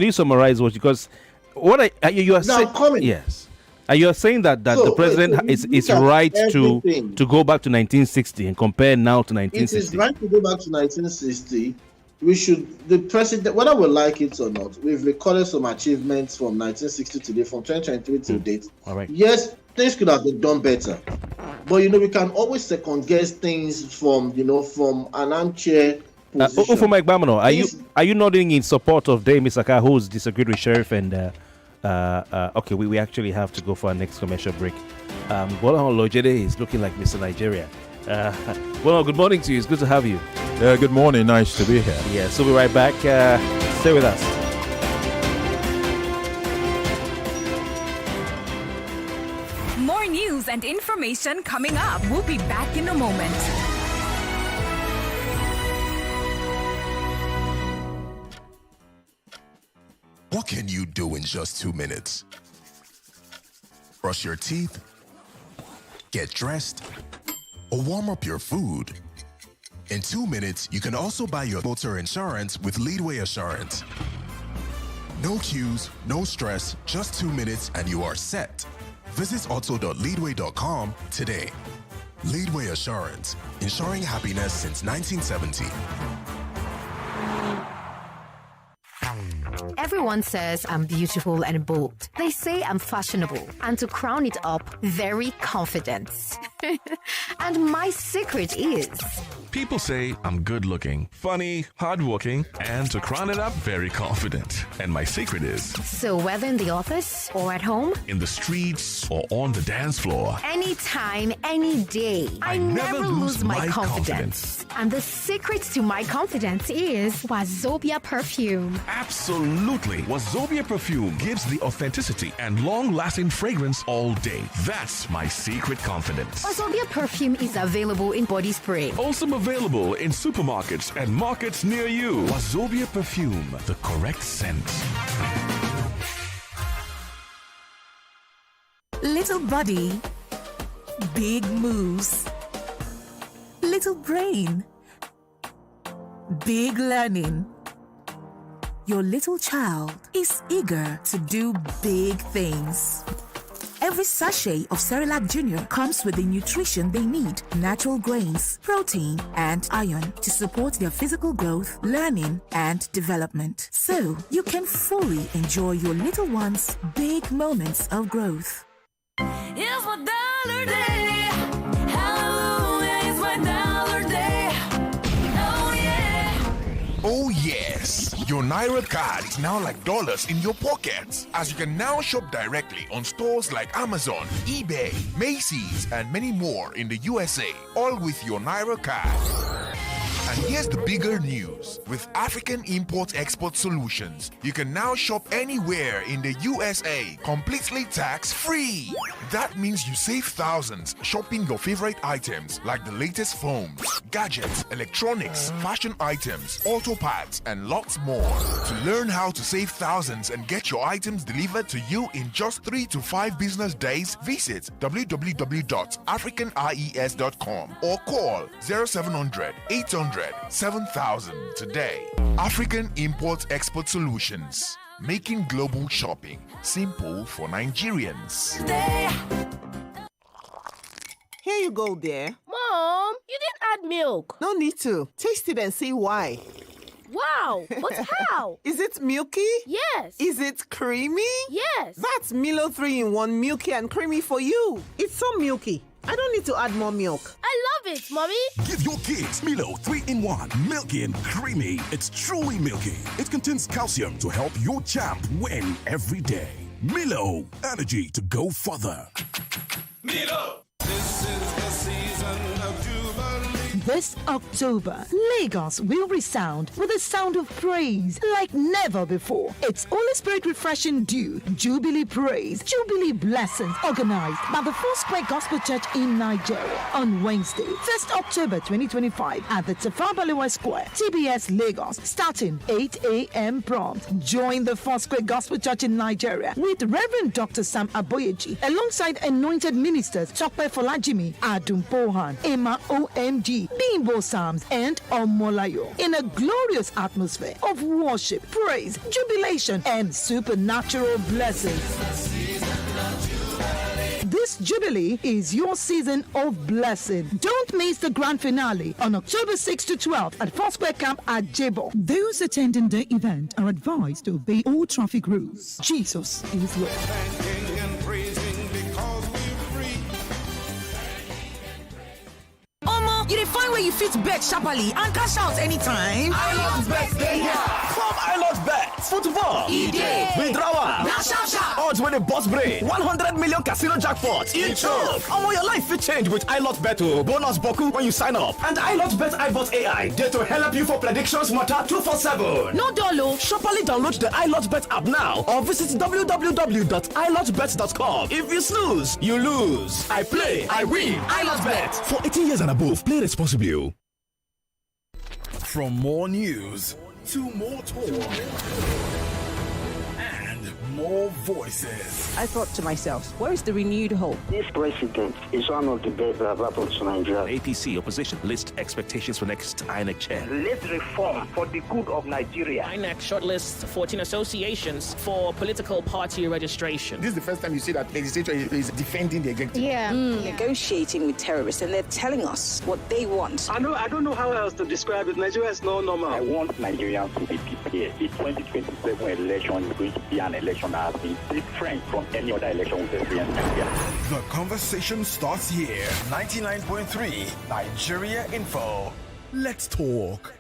you summarize what? Because what you are saying? Yes. You are saying that the president is right to go back to 1960 and compare now to 1960. It is right to go back to 1960. The president, whether we like it or not, we've recorded some achievements from 1960 to date, from 2023 to date. All right. Yes, things could have been done better, but we can always second guess things from an armchair position. Ufoma Igbamano, are you nodding in support of Dame Isaka, who's disagreed with Sheriff and? Okay, we actually have to go for our next commercial break. Bola Lojede is looking like Mr. Nigeria. Well, good morning to you. It's good to have you. Good morning. Nice to be here. Yeah, so we'll be right back. Stay with us. More news and information coming up. We'll be back in a moment. What can you do in just 2 minutes? Brush your teeth, get dressed, or warm up your food. In 2 minutes, you can also buy your motor insurance with Leadway Assurance. No queues, no stress, just 2 minutes and you are set. Visit auto.leadway.com today. Leadway Assurance, ensuring happiness since 1970. Everyone says I'm beautiful and bold. They say I'm fashionable. And to crown it up, very confident. And my secret is... People say I'm good looking, funny, hardworking, and to crown it up, very confident. And my secret is... So whether in the office or at home, in the streets or on the dance floor, anytime, any day, I never lose my confidence. And the secret to my confidence is Wazobia perfume. Absolutely. Wazobia perfume gives the authenticity and long-lasting fragrance all day. That's my secret confidence. Wazobia perfume is available in body spray. Also available in supermarkets and markets near you. Wazobia perfume, the correct scent. Little body, big moves. Little brain, big learning. Your little child is eager to do big things. Every sachet of Cerelac Junior comes with the nutrition they need, natural grains, protein, and iron to support their physical growth, learning, and development. So you can fully enjoy your little one's big moments of growth. It's my dollar day. Hallelujah, it's my dollar day. Oh yeah. Oh yes. Your Naira card is now like dollars in your pockets, as you can now shop directly on stores like Amazon, eBay, Macy's, and many more in the USA, all with your Naira card. And here's the bigger news. With African Import-Export Solutions, you can now shop anywhere in the USA, completely tax-free. That means you save thousands shopping your favorite items like the latest phones, gadgets, electronics, fashion items, auto parts, and lots more. To learn how to save thousands and get your items delivered to you in just 3 to 5 business days, visit www.africanies.com or call 0700 800 7000 today. African Import-Export Solutions, making global shopping simple for Nigerians. Here you go, dear. Mom, you didn't add milk. No need to. Taste it and see why. Wow, but how? Is it milky? Yes. Is it creamy? Yes. That's Milo 3-in-1 milky and creamy for you. It's so milky. I don't need to add more milk. I love it, Mommy. Give your kids Milo 3-in-1, milky and creamy. It's truly milky. It contains calcium to help your champ win every day. Milo, energy to go further. Milo, this is the season of Jubilee. This October, Lagos will resound with the sound of praise like never before. It's Holy Spirit Refreshing Dew, Jubilee Praise, Jubilee Blessings, organized by the Foursquare Gospel Church in Nigeria on Wednesday, 1st October 2025 at the Tafabalewa Square, TBS Lagos, starting 8 a.m. prompt. Join the Foursquare Gospel Church in Nigeria with Reverend Dr. Sam Aboyeji alongside anointed ministers Tope Folajimi, Adum Pohan, Emma OMG, Bimbo Sams, and Omolayo in a glorious atmosphere of worship, praise, jubilation, and supernatural blessings. This Jubilee is your season of blessing. Don't miss the grand finale on October 6 to 12 at Foursquare Camp at Jebo. Those attending the event are advised to obey all traffic rules. Jesus is Lord. You dey find where you fit bet sharply and cash out anytime. iLotBet dey here. Come iLotBet. Football. E dey. Withdrawal. Na sharp sharp. Odds wey dey burst brain. 100 million casino jackpot. E choke. Omo, your life fit change with iLotBet o. Bonus boku when you sign up. And iLotBet iBot AI dey to help you for predictions matter 247. No dull o. Sharply download the iLotBet app now or visit www.ilotbet.com. If you snooze, you lose. I play, I win. iLotBet. For 18 years and above, play responsibly. From more news to more talk and more voices. I thought to myself, where is the renewed hope? This president is one of the best that have happened to Nigeria. APC opposition list expectations for next INEC chair. Let's reform for the good of Nigeria. INEC shortlists 14 associations for political party registration. This is the first time you see that legislature is defending the executive. Negotiating with terrorists, and they're telling us what they want. I don't know how else to describe it. Nigeria is not normal. I want Nigerians to be prepared. The 2027 election is going to be an election that has been different from any other election we've experienced in Nigeria. The conversation starts here. 99.3 Nigeria Info. Let's talk.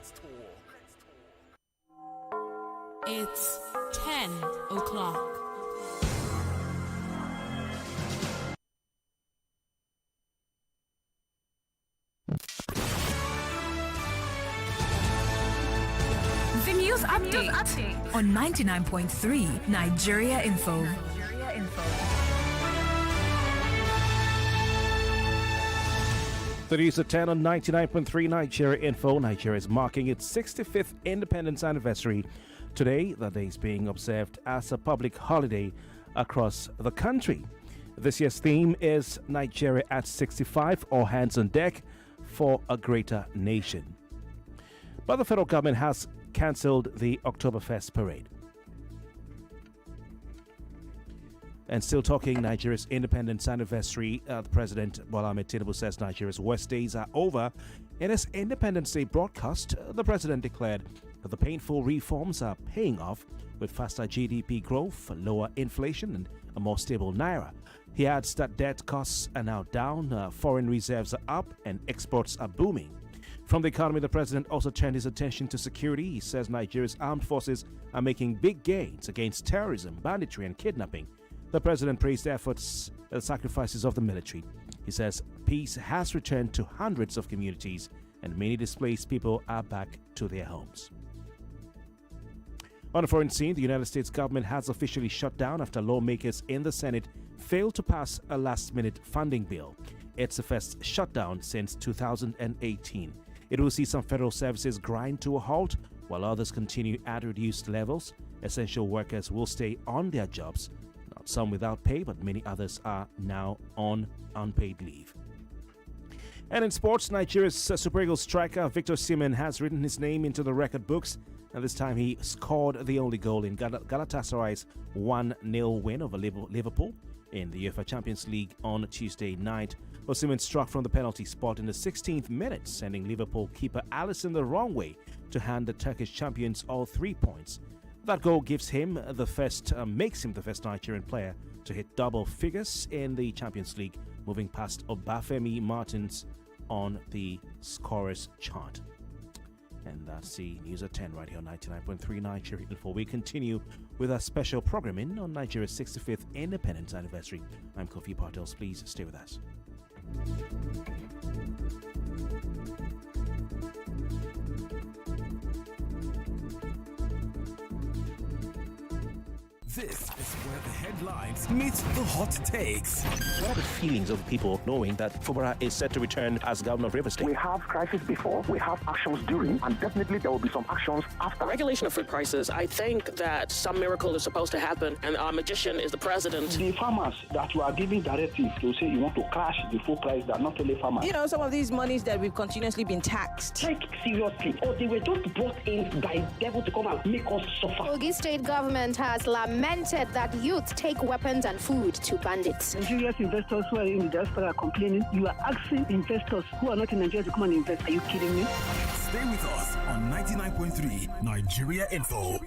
It's 10 o'clock. The news update on 99.3 Nigeria Info. 30 to 10 on 99.3 Nigeria Info. Nigeria is marking its 65th independence anniversary. Today, the day is being observed as a public holiday across the country. This year's theme is Nigeria at 65, all hands on deck for a greater nation. But the federal government has cancelled the Oktoberfest parade. And still talking Nigeria's independence anniversary, the President Bola Ahmed Tinubu says Nigeria's worst days are over. In his Independence Day broadcast, the President declared that the painful reforms are paying off with faster GDP growth, lower inflation, and a more stable naira. He adds that debt costs are now down, foreign reserves are up, and exports are booming. From the economy, the president also turned his attention to security. He says Nigeria's armed forces are making big gains against terrorism, banditry, and kidnapping. The president praised the efforts and sacrifices of the military. He says peace has returned to hundreds of communities and many displaced people are back to their homes. On a foreign scene, the United States government has officially shut down after lawmakers in the Senate failed to pass a last-minute funding bill. It's the first shutdown since 2018. It will see some federal services grind to a halt, while others continue at reduced levels. Essential workers will stay on their jobs, not some without pay, but many others are now on unpaid leave. And in sports, Nigeria's Super Eagles striker Victor Osimhen has written his name into the record books, and this time he scored the only goal in Galatasaray's 1-0 win over Liverpool in the UEFA Champions League on Tuesday night. Osimhen struck from the penalty spot in the 16th minute, sending Liverpool keeper Alisson the wrong way to hand the Turkish champions all 3 points. That goal makes him the first Nigerian player to hit double figures in the Champions League, moving past Obafemi Martins on the scorers chart. And that's the news at 10 right here on 99.3 Nigeria Info. We continue with our special programming on Nigeria's 65th independence anniversary. I'm Kofi Partels. Please stay with us. This is where the headlines meet the hot takes. What are the feelings of people knowing that Fubara is set to return as governor of Rivers State? We have crisis before, we have actions during, and definitely there will be some actions after. Regulation of food prices, I think that some miracle is supposed to happen, and our magician is the president. The farmers that you are giving directive to say you want to crash the full price, that not only farmers. You know, some of these monies that we've continuously been taxed. Take seriously, or they were just brought in by devil to come and make us suffer. Kogi state government has lamented that youth take weapons and food to bandits. Nigeria's investors who are in the diaspora are complaining. You are asking investors who are not in Nigeria to come and invest. Are you kidding me? Stay with us on 99.3 Nigeria Info.